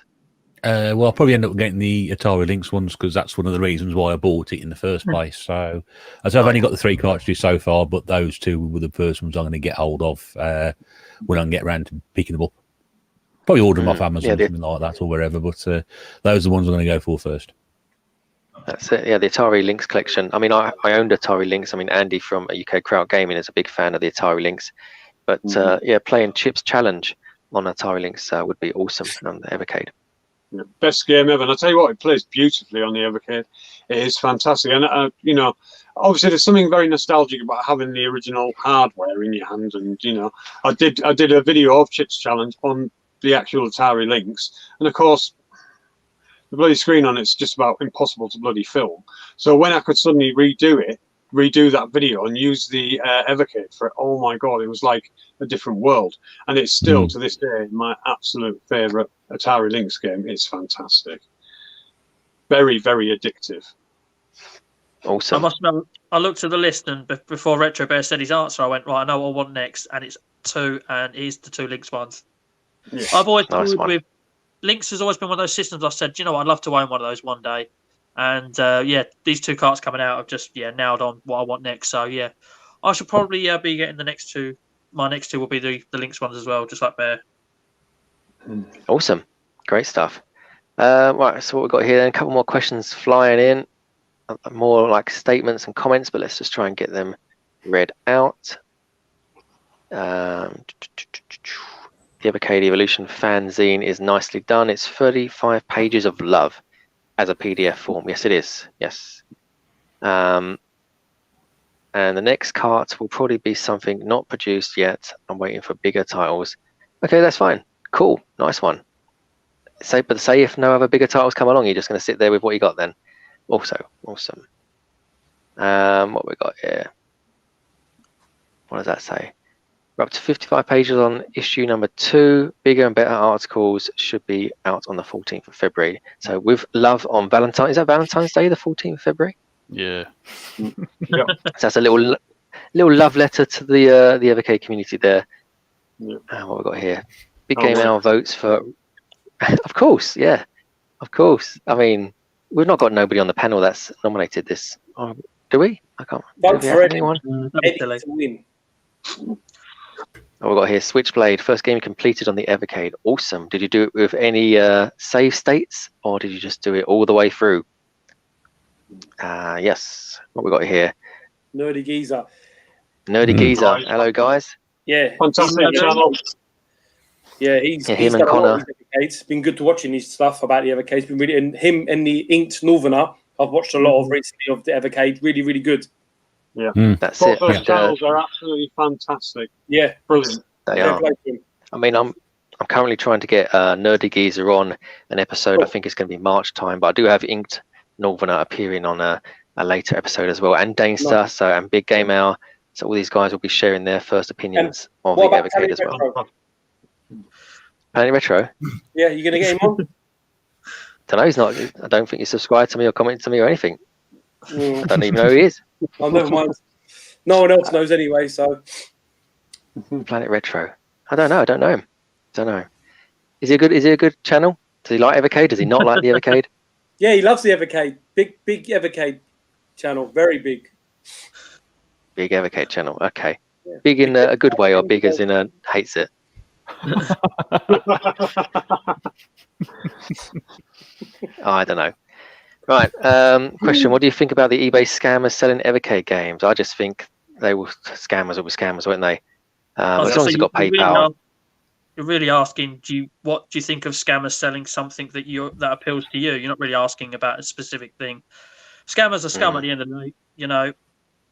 Well, I'll probably end up getting the Atari Lynx ones because that's one of the reasons why I bought it in the first place. So, as I've only got the 3 cartridges so far, but those 2 were the first ones I'm going to get hold of when I can get around to picking them up. Probably order them off Amazon or something like that or wherever, but those are the ones I'm going to go for first. That's it. Yeah, the Atari Lynx collection. I mean, I owned Atari Lynx. I mean, Andy from UK Kraut Gaming is a big fan of the Atari Lynx. But yeah, playing Chips Challenge on Atari Lynx would be awesome on the Evercade. Yeah, best game ever. And I'll tell you what, it plays beautifully on the Evercade. It is fantastic. And, you know, obviously there's something very nostalgic about having the original hardware in your hand. And, you know, I did a video of Chips Challenge on the actual Atari Lynx. And, of course, the bloody screen on it's just about impossible to bloody film. So when I could suddenly redo that video and use the Evercade for it, oh my God, it was like a different world. And it's still, to this day, my absolute favourite Atari Lynx game. It's fantastic. Very, very addictive. Awesome. I looked at the list, and before Retro Bear said his answer, I went, right, I know what I want next, and it's 2, and here's the 2 Lynx ones. Yeah. I've always with Lynx has always been one of those systems I said, you know what, I'd love to own one of those one day. And yeah, these 2 carts coming out have just nailed on what I want next. So yeah, I should probably be getting the next 2. My next 2 will be the Lynx ones as well, just like Bear. Awesome, great stuff. Right, so what we've got here, then, a couple more questions flying in, more like statements and comments, but let's just try and get them read out. The Evercade Evolution fanzine is nicely done. It's 35 pages of love as a PDF form. Yes, it is. Yes. And the next cart will probably be something not produced yet. I'm waiting for bigger titles. Okay, that's fine. Cool. Nice one. But say if no other bigger titles come along, you're just going to sit there with what you got then. Also, awesome. What we got here? What does that say? We're up to 55 pages on issue number 2. Bigger and better articles should be out on the 14th of February. So with love on Valentine's. Is that Valentine's Day, the 14th of February? Yeah. So that's a little love letter to the Evercade community there. Yeah. What we got here? Big Game Hour votes for. Of course, yeah, of course. I mean, we've not got nobody on the panel that's nominated this, do we? I can't. Vote for anyone. Eddie to win. Oh, we've got here Switchblade, first game completed on the Evercade. Awesome. Did you do it with any save states, or did you just do it all the way through? Yes. What we got here? Nerdy Geezer. Nerdy Geezer. Hello, guys. Yeah. Fantastic channel. Yeah, he's him and Connor. It's been good to watching his stuff about the Evercade. It's been really, and him and the Inked Northerner, I've watched a lot of recently of the Evercade. Really, really good. Yeah, that's both it. Those channels are absolutely fantastic. Yeah, brilliant. They are. I mean, I'm currently trying to get Nerdy Geezer on an episode. I think it's going to be March time, but I do have Inked Northerner appearing on a later episode as well, and Danester, and Big Game Hour. So all these guys will be sharing their first opinions of the Evercade as well. Planet Retro? Yeah, you going to get him on? Don't know. He's not. I don't think he's subscribed to me or commented to me or anything. I don't even know who he is. Oh, never mind. No one else knows anyway. So Planet Retro. I don't know. I don't know him. Don't know. Is he a good channel? Does he like Evercade? Does he not like the Evercade? Yeah, he loves the Evercade. Big Evercade channel. Very big. Big Evercade channel. Okay. Yeah. Big in a good way, or big as in hates it. I don't know. Right. Question: what do you think about the eBay scammers selling Evercade games? I just think they will scammers will be scammers, won't they? As long as you've got PayPal. You're really asking, what do you think of scammers selling something that appeals to you? You're not really asking about a specific thing. Scammers are scum at the end of the day. You know,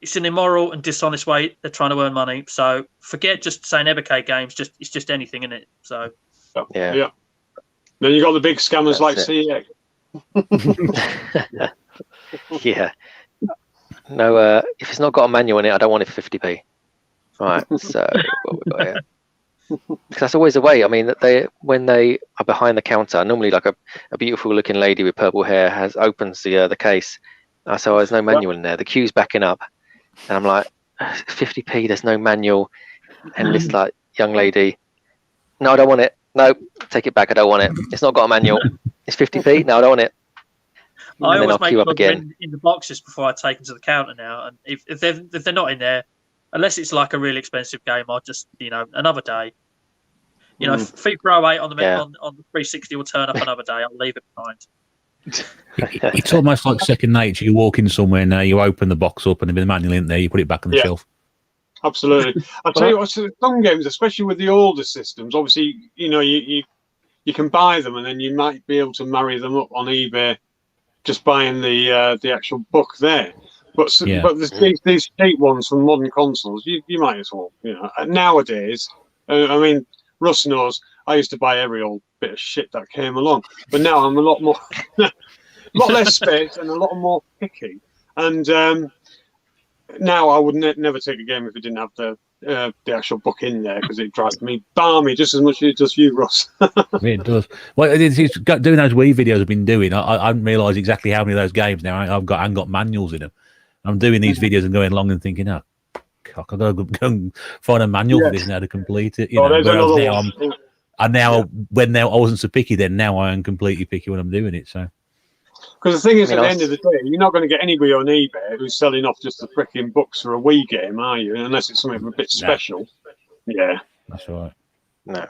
it's an immoral and dishonest way they're trying to earn money. So forget just saying Evercade games. It's just anything, isn't it? So yeah. Then you got the big scammers like CEX. Yeah. No, if it's not got a manual in it, I don't want it for 50p. Right. So what we got here? Because that's always the way. I mean, when they are behind the counter, normally like a beautiful looking lady with purple hair opens the case. So there's no manual in there. The queue's backing up, and I'm like, 50p. There's no manual, and this like young lady, no, I don't want it. No, take it back. I don't want it. It's not got a manual. It's 50p. No, I don't want it. I and then always I'll make queue up sure they're again. in the boxes before I take them to the counter now. And if they're not in there, unless it's like a really expensive game, I'll just another day. FIFA 08 on the 360 will turn up another day. I'll leave it behind. It's almost like second nature. You walk in somewhere now, you open the box up, and there's a manual in there. You put it back on the shelf. Absolutely. I'll tell you what, some games, especially with the older systems, obviously, you can buy them, and then you might be able to marry them up on eBay, just buying the actual book there. But these cheap ones from modern consoles, you might as well. Nowadays, I mean, Russ knows I used to buy every old bit of shit that came along, but now I'm a lot lot less space and a lot more picky. And now I would never take a game if it didn't have the actual book in there, because it drives me balmy just as much as it does you, Russ. It does. Well, it's doing those Wii videos I've been doing. I didn't realise exactly how many of those games now I've got manuals in them. I'm doing these videos and going along and thinking, oh, cock, I've got to go and find a manual for this now to complete it. When I wasn't so picky then, now I am completely picky when I'm doing it. So, because the thing is, at the end of the day, you're not going to get anybody on eBay who's selling off just the freaking books for a Wii game, are you? Unless it's something a bit special. Yeah, that's right. No.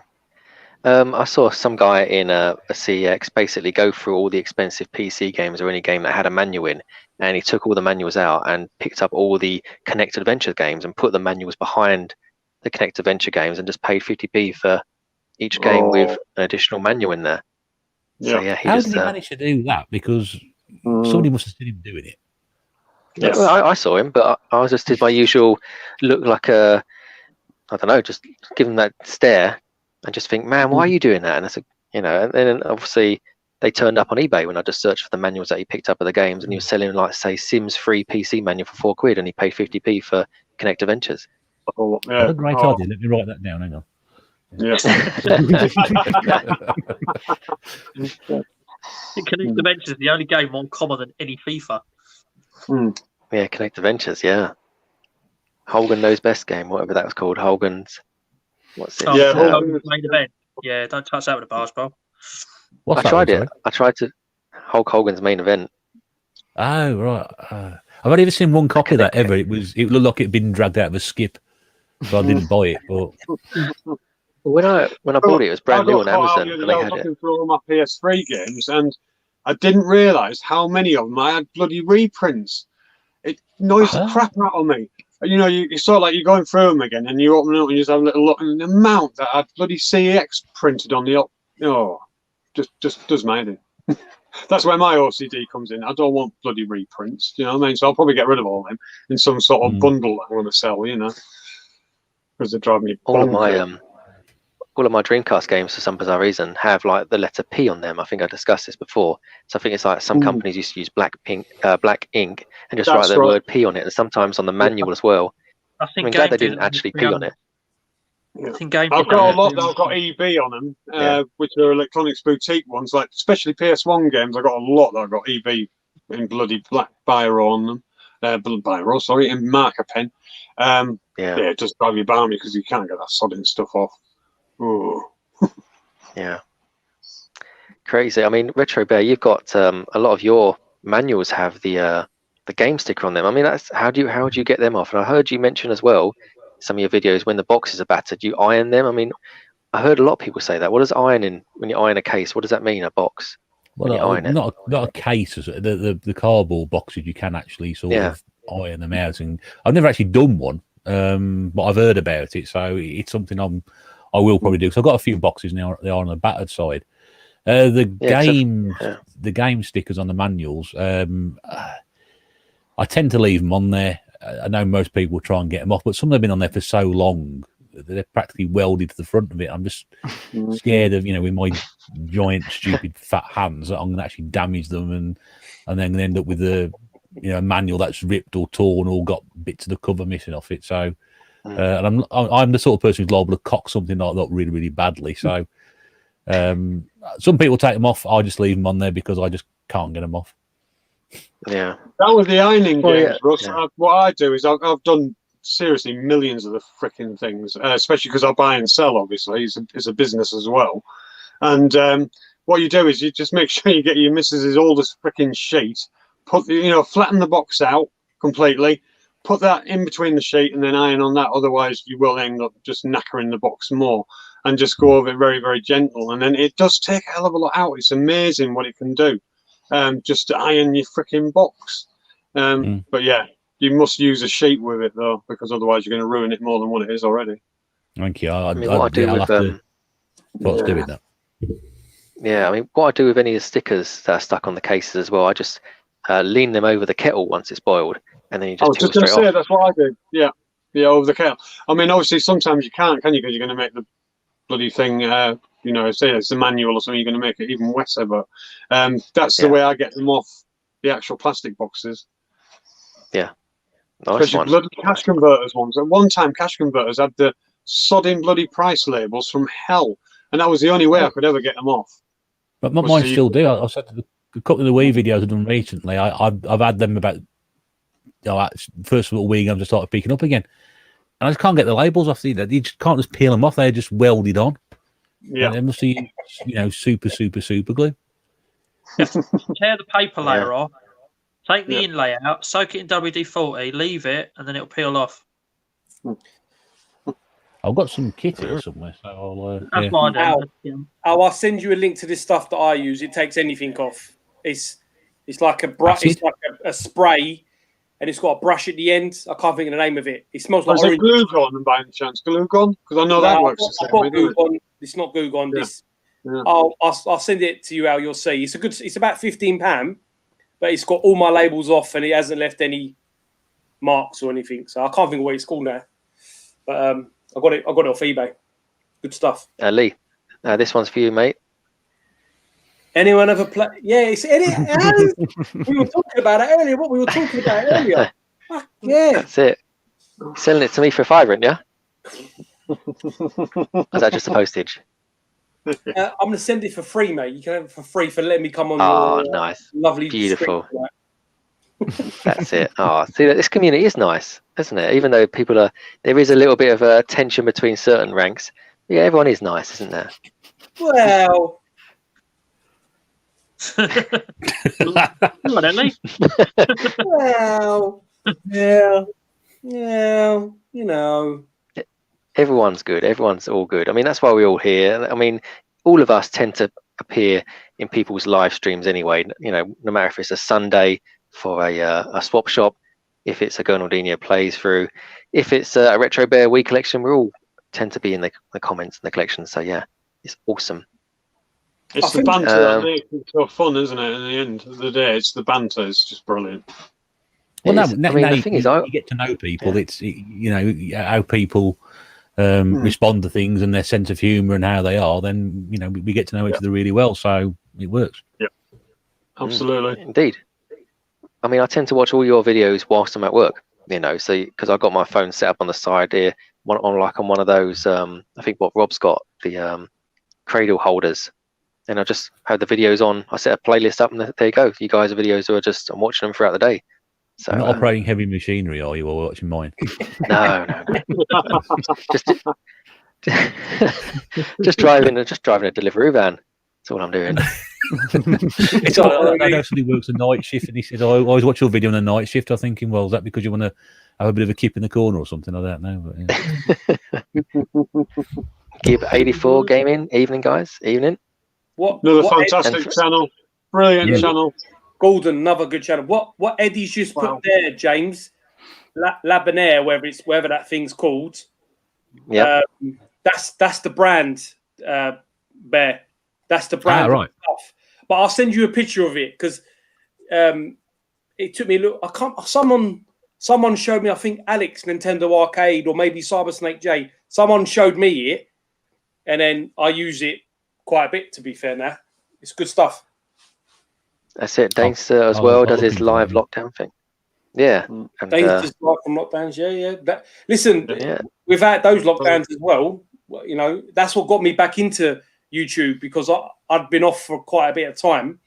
I saw some guy in a CEX basically go through all the expensive PC games or any game that had a manual in, and he took all the manuals out and picked up all the Connect Adventure games and put the manuals behind the Connect Adventure games and just paid 50p for each game with an additional manual in there. Yeah. So, yeah, How did he manage to do that? Because somebody must have seen him doing it. Yeah, well, I saw him, but I just did my usual look like I don't know, just give him that stare and just think, man, why are you doing that? And it's and then obviously they turned up on eBay when I just searched for the manuals that he picked up of the games, and he was selling like, say, Sims 3 PC manual for £4, and he paid 50p for Connect Adventures. What a great idea. Let me write that down. Hang on. Yeah. Connect Adventures is the only game more common than any FIFA. Yeah, Connect Adventures, yeah. Hogan Knows Best game, whatever that was called. Hogan's, what's it? Hogan's main event. Yeah, don't touch that with a bars ball. I tried it. I tried to Hulk Hogan's main event. Oh, right. I've only ever seen one copy of that ever. It looked like it'd been dragged out of a skip, so I didn't buy it. But when I bought it, it was brand new on Amazon, and they I was had looking through all my PS3 games, and I didn't realise how many of them I had bloody reprints. It annoys the crap out of me. You sort of like you're going through them again, and you open it up and you just have a little look, and the amount that I had bloody CEX printed on the just does my head in. That's where my OCD comes in. I don't want bloody reprints. You know what I mean? So I'll probably get rid of all of them in some sort of bundle that I want to sell. Because they drive me. All of my Dreamcast games, for some bizarre reason, have like the letter P on them. I think I discussed this before. So I think it's like some companies used to use black ink and just write the word P on it, and sometimes on the manual as well. I'm glad they didn't actually P on it. Yeah. I've got a lot that I've got EB on them, which are electronics boutique ones, like especially PS1 games. I've got a lot that I've got EB in bloody black biro on them. In marker pen. It just drive you balmy because you can't get that sodding stuff off. Ooh. Yeah. Crazy. I mean, Retro Bear, you've got a lot of your manuals have the game sticker on them. I mean, that's how do you get them off? And I heard you mention as well, some of your videos, when the boxes are battered, you iron them. I mean, I heard a lot of people say that. What does ironing, when you iron a case, what does that mean, a box? Well, not a case. The cardboard boxes, you can actually sort of iron them out. And I've never actually done one, but I've heard about it. So it's something I will probably do. So I've got a few boxes now. They are on the battered side. The game stickers on the manuals, I tend to leave them on there. I know most people try and get them off, but some have been on there for so long that they're practically welded to the front of it. I'm just scared of, with my giant, stupid, fat hands that I'm going to actually damage them and then end up with a manual that's ripped or torn or got bits of the cover missing off it. So, and I'm the sort of person who's liable to cock something like that really, really badly. So, some people take them off. I just leave them on there because I just can't get them off. Yeah, that was the ironing games, yeah. Russ. What I do is I've done seriously millions of the freaking things, especially because I buy and sell. Obviously, it's a business as well. And what you do is you just make sure you get your missus's oldest freaking sheet, flatten the box out completely, put that in between the sheet, and then iron on that. Otherwise, you will end up just knackering the box more. And just go over it very, very gentle, and then it does take a hell of a lot out. It's amazing what it can do. Just to iron your freaking box. But yeah, you must use a sheet with it though, because otherwise you're going to ruin it more than what it is already. Thank you. What I do with that. Yeah, I mean, what I do with any of the stickers that are stuck on the cases as well, I just lean them over the kettle once it's boiled, and then you just just going to say that's what I do. Yeah, over the kettle. I mean, obviously sometimes you can't, can you? Because you're going to make the bloody thing, say it's a manual or something, you're going to make it even wetter. But that's the way I get them off the actual plastic boxes. Yeah, nice one. Bloody cash converters ones. At one time, cash converters had the sodding bloody price labels from hell, and that was the only way I could ever get them off. But mine still do. I said a couple of the Wii videos I've done recently. I've had them about first little Wii games I started picking up again. And I just can't get the labels off either. You just can't just peel them off. They're just welded on. Yeah. And they must be, super, super, super glue. Tear the paper layer off, take the inlay out, soak it in WD-40, leave it, and then it'll peel off. I've got some kit here somewhere. So I'll send you a link to this stuff that I use. It takes anything off. It's like a brush. It's like a spray. And it's got a brush at the end. I can't think of the name of it. It smells like orange. Is it glue gun by any chance? Glue gun? Because I know that works the same way, doesn't it? It's not glue gun. I'll send it to you, Al. You'll see. It's about £15, but it's got all my labels off and it hasn't left any marks or anything. So I can't think of what it's called now. But I got it off eBay. Good stuff. Lee, this one's for you, mate. Anyone ever play? Yeah, we were talking about it earlier. What we were talking about earlier. Yeah, that's it. You're selling it to me for £5, yeah? Is that just the postage? I'm going to send it for free, mate. You can have it for free for letting me come on. Oh, nice, lovely, beautiful. That's it. Oh, see, this community is nice, isn't it? Even though there is a little bit of a tension between certain ranks. Yeah, everyone is nice, isn't there? Well. Well, everyone's good. Everyone's all good. I mean, that's why we're all here. I mean, all of us tend to appear in people's live streams anyway. No matter if it's a Sunday for a swap shop, if it's a Gurnaldinho Plays through, if it's a Retro Bear Wii collection, we all tend to be in the comments and the collection. So yeah, it's awesome. It's the banter that makes it so fun, isn't it? In the end of the day, it's the banter. It's just brilliant. Well, the thing is, you get to know people. Yeah. It's how people respond to things and their sense of humour and how they are. Then we get to know each other really well, so it works. Yeah, absolutely, indeed. I mean, I tend to watch all your videos whilst I'm at work. So because I've got my phone set up on the side here, on one of those. I think what Rob's got, the cradle holders. And I just had the videos on. I set a playlist up, and there you go. You guys' videos I'm watching them throughout the day. So not operating heavy machinery, are you? Or watching mine? No. just driving a Deliveroo van. That's all I'm doing. It's that actually works a night shift, and he says, "I always watch your video on a night shift." I'm thinking, well, is that because you want to have a bit of a kip in the corner or something? I don't know. But, yeah. Keep 84 gaming evening, guys. Evening. Another fantastic channel, brilliant channel. Golden, another good channel. What Eddie's just put there, James, Labonaire, wherever that thing's called. Yeah, that's the brand, Bear. That's the brand. Right. Stuff. But I'll send you a picture of it because it took me a look. Someone someone showed me, I think Alex Nintendo Arcade or maybe Cyber Snake J. Someone showed me it, and then I use it quite a bit. To be fair, now it's good stuff. That's it. Dancer as well does his live lockdown thing. Yeah, and Danger's live from lockdowns. Yeah. Listen, yeah. without those lockdowns as well, you know, that's what got me back into YouTube, because I'd been off for quite a bit of time,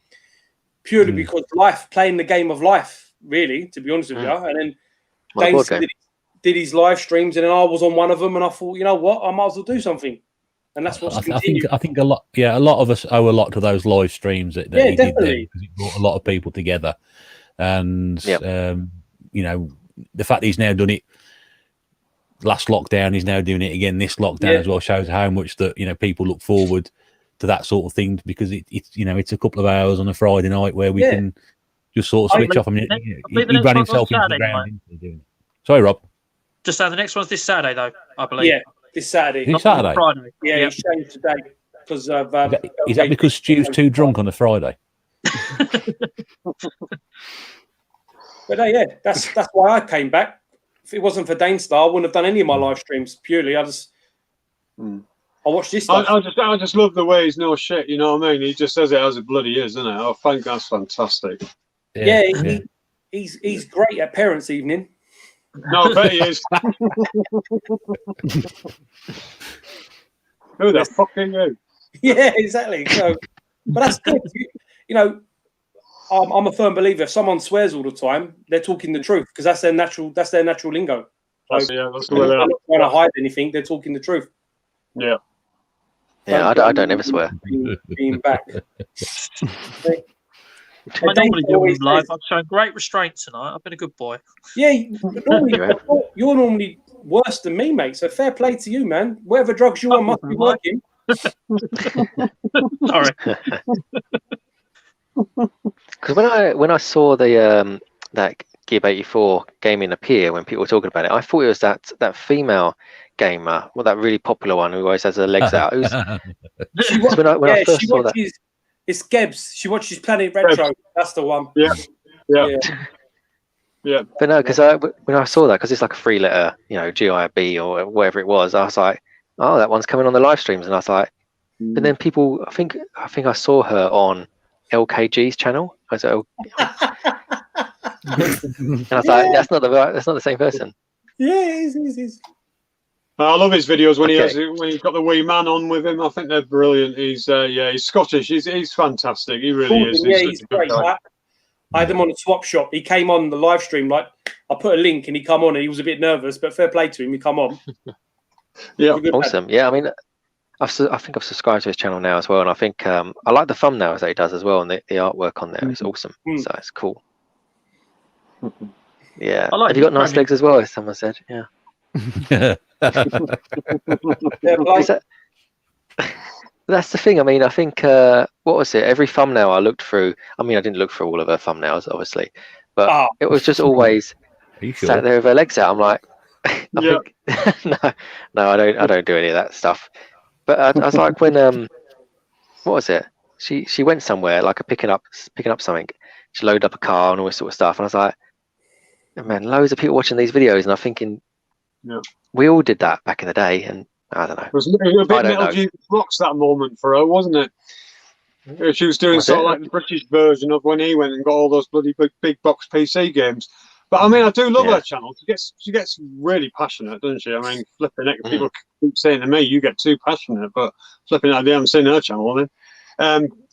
purely because playing the game of life, really, to be honest with you. And then Dane did his live streams, and then I was on one of them, and I thought, you know what, I might as well do something. And that's what's continued. I think a lot of us owe a lot to those live streams that he did there, because it brought a lot of people together. And you know, the fact he's now done it last lockdown, he's now doing it again this lockdown as well, shows how much that, you know, people look forward to that sort of thing, because it's you know, it's a couple of hours on a Friday night where we can just sort of switch off. I mean, he ran himself into the ground. Sorry, Rob. Just the next one's this Saturday, though, I believe. Yeah, this Saturday. This Saturday? Friday. Yeah, he's changed today because of. Is that because Stu's too drunk on a Friday? But yeah, that's why I came back. If it wasn't for Dane Star, I wouldn't have done any of my live streams. Purely, I watched this stuff. I just love the way he's no shit. You know what I mean? He just says it as it bloody is, isn't it? I think that's fantastic. He's great at parents' evening. No, I bet he is. Who the fuck are you? Yeah, exactly. So, but that's good. You know, I'm a firm believer. If someone swears all the time, they're talking the truth, because that's their natural lingo. That's the way they're not trying to hide anything. They're talking the truth. Yeah. Yeah, I don't ever swear. Being back. I normally do it live. I've shown great restraint tonight. I've been a good boy. Yeah, you're normally worse than me, mate. So fair play to you, man. Whatever drugs you want must be working. Sorry. Because when I saw the that Gib 84 gaming appear, when people were talking about it, I thought it was that female gamer, that really popular one who always has her legs out. When I first saw that. It's Gebs. She watches Planet Retro. That's the one. Yeah. But no, because when I saw that, because it's like a 3-letter, you know, GIB or whatever it was, I was like, oh, that one's coming on the live streams, and I was like, but then people, I think I saw her on LKG's channel. I was like, and I was like, that's not the same person. Yeah, it is. I love his videos when he's got the wee man on with him. I think they're brilliant. He's Scottish. He's fantastic. He really is. Yeah, he's great. I had him on the swap shop. He came on the live stream. Like, I put a link and he come on, and he was a bit nervous, but fair play to him. He come on. Yeah, awesome. Yeah, I mean, I think I've subscribed to his channel now as well, and I think I like the thumbnails that he does as well, and the artwork on there is awesome. So it's cool. Yeah. Have you got nice legs as well, as someone said? Yeah. That's the thing. I mean, I think what was it? Every thumbnail I looked through. I mean, I didn't look through all of her thumbnails, obviously, but it was just always sat there with her legs out. I'm like, no, I don't do any of that stuff. But I was like, when what was it? She went somewhere, like picking up something. She loaded up a car and all this sort of stuff, and I was like, man, loads of people watching these videos, and I'm thinking, we all did that back in the day, and I don't know. It was a bit Metal Gear Rocks that moment for her, wasn't it? She was doing sort of like the British version of when he went and got all those bloody big box PC games. But I mean, I do love her channel. She gets really passionate, doesn't she? I mean, flipping it. People keep saying to me, "You get too passionate," but flipping it, they haven't seen her channel then.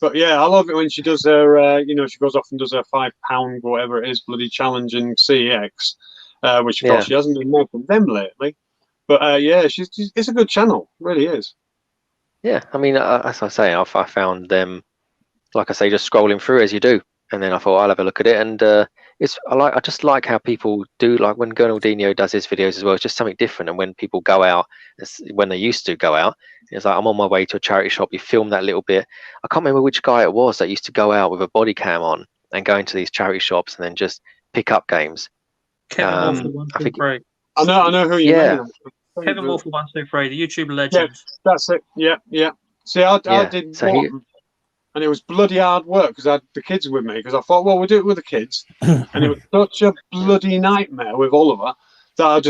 But yeah, I love it when she does her. She goes off and does her £5 whatever it is bloody challenge in CEX, which of course she hasn't been making them lately. But it's a good channel, it really is. Yeah, I mean, as I say, I found them, like I say, just scrolling through as you do, and then I thought I'll have a look at it, and I just like how people do, like when Gurnaldinho does his videos as well. It's just something different, and when people go out, when they used to go out, it's like I'm on my way to a charity shop. You film that little bit. I can't remember which guy it was that used to go out with a body cam on and go into these charity shops and then just pick up games. Kevin I know who you mean. Kevin Wolf 123, the YouTube legend. Yeah, that's it. Yeah. See, I didn't. And it was bloody hard work because I had the kids with me, because I thought, well, we'll do it with the kids. And it was such a bloody nightmare with Oliver that I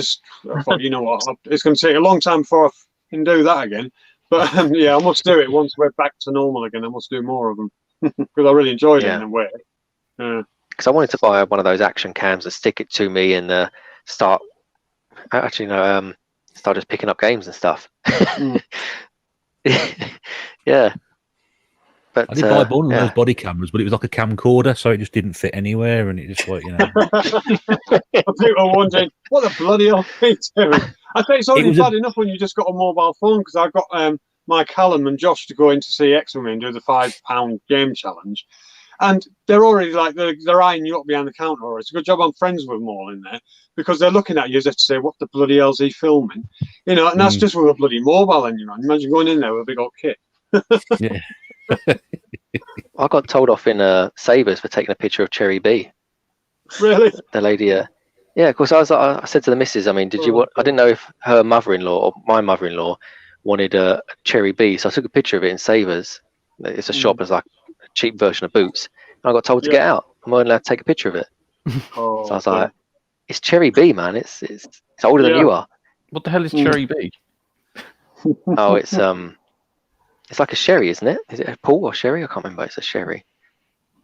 thought, you know what, it's going to take a long time before I can do that again. But yeah, I must do it once we're back to normal again. I must do more of them because I really enjoyed it in a way. Because I wanted to buy one of those action cams and stick it to me and start just picking up games and stuff. Yeah. But I did buy one of those body cameras, but it was like a camcorder, so it just didn't fit anywhere, and it just like, you know. People are wondering what the bloody hell are they doing. I think it's only bad enough when you just got a mobile phone, because I got my Callum and Josh to go in to see X with me and do the £5 game challenge, and they're already like they're eyeing you up behind the counter. Or it's a good job I'm friends with them all in there, because they're looking at you as if to say, "What the bloody hell's he filming?" You know, and that's just with a bloody mobile in your hand. Imagine going in there with a big old kit. Yeah. I got told off in Sabres for taking a picture of Cherry B. Really? The lady, yeah, of course. I said to the missus, I mean, did you want? I didn't know if her mother-in-law or my mother-in-law wanted a Cherry B, so I took a picture of it in Sabres. It's a shop, it's like a cheap version of Boots. And I got told to get out. I'm only allowed to take a picture of it. So I was like, it's Cherry B, man. It's older than you are. What the hell is Cherry B? Oh, it's like a sherry, isn't it? Is it a Paul or sherry? I can't remember. It's a sherry,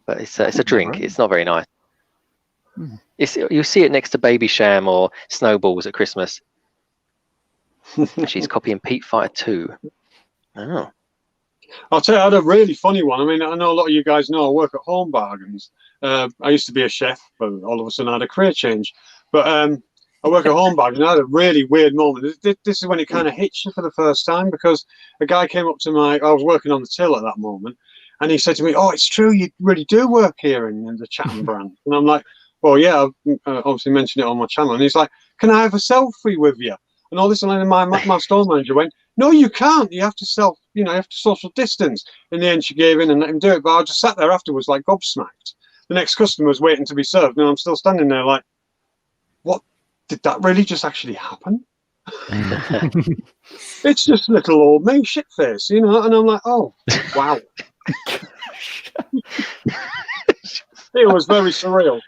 but it's a drink. It's not very nice. You see it next to Baby Sham or Snowballs at Christmas. She's copying Pete Fighter 2. Oh. I'll tell you, I had a really funny one. I mean, I know a lot of you guys know I work at Home Bargains. I used to be a chef, but all of a sudden I had a career change. But I work at Home Bargains, and I had a really weird moment. This is when it kind of hits you for the first time, because a guy came up to I was working on the till at that moment, and he said to me, "Oh, it's true, you really do work here in the Chatham brand." And I'm like, "Well, yeah, I've obviously mentioned it on my channel." And he's like, "Can I have a selfie with you?" And all this, and then my store manager went, "No, you can't. You have to you have to social distance." In the end, she gave in and let him do it. But I just sat there afterwards like gobsmacked. The next customer was waiting to be served, and I'm still standing there like, "What? Did that really just actually happen?" It's just little old me, shit face, And I'm like, "Oh, wow." It was very surreal.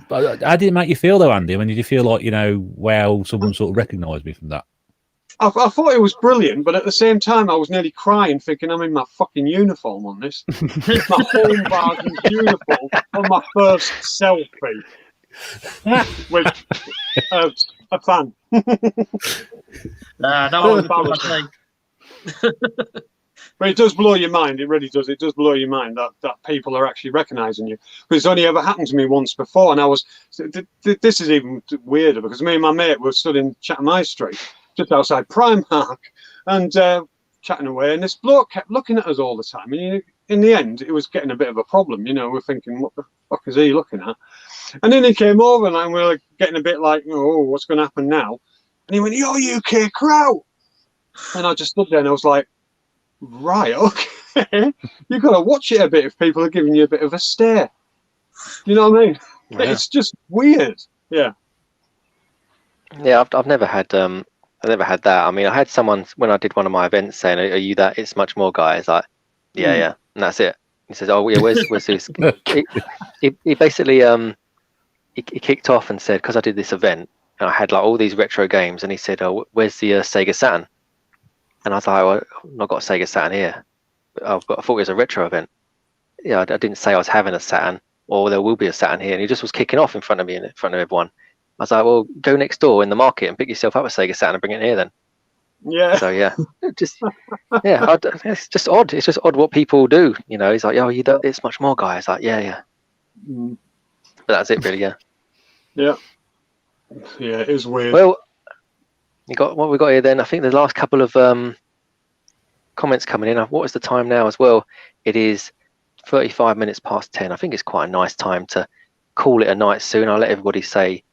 But how did it make you feel, though, Andy? I mean, did you feel like, wow, someone sort of recognised me from that? I thought it was brilliant, but at the same time, I was nearly crying, thinking I'm in my fucking uniform on this. My Home Bargains uniform on my first selfie with a fan. But it does blow your mind. It really does. It does blow your mind that people are actually recognising you. But it's only ever happened to me once before, and this is even weirder, because me and my mate were stood in Chatham High Street, just outside Primark, and chatting away, and this bloke kept looking at us all the time. And in the end, it was getting a bit of a problem. We're thinking, what the fuck is he looking at? And then he came over, and we were getting a bit like, oh, what's going to happen now? And he went, "You're UK Kraut." And I just stood there, and I was like, right, okay. You've got to watch it a bit if people are giving you a bit of a stare. You know what I mean? Yeah. It's just weird. Yeah. Yeah, I've never had that. I mean, I had someone when I did one of my events saying, "Are you that ItsMuchMore guy?" It's like, yeah, and that's it. He says, "Oh yeah, where's this?" He basically he kicked off and said, because I did this event and I had like all these retro games, and he said, "Oh, where's the Sega Saturn?" And I was like, "Well, I've not got a Sega Saturn here. I thought it was a retro event." Yeah, I didn't say I was having a Saturn, or there will be a Saturn here. And he just was kicking off in front of me and in front of everyone. I was like, "Well, go next door in the market and pick yourself up a Sega Saturn and bring it here then." Yeah. So yeah, it's just odd. It's just odd what people do. He's like, "Oh, you don't. It's much more, guys." Like, yeah. But that's it, really. Yeah. Yeah. Yeah, it is weird. Well, you got what we got here then. I think the last couple of comments coming in. What is the time now as well? It is 35 minutes past 10. I think it's quite a nice time to call it a night soon. I'll let everybody say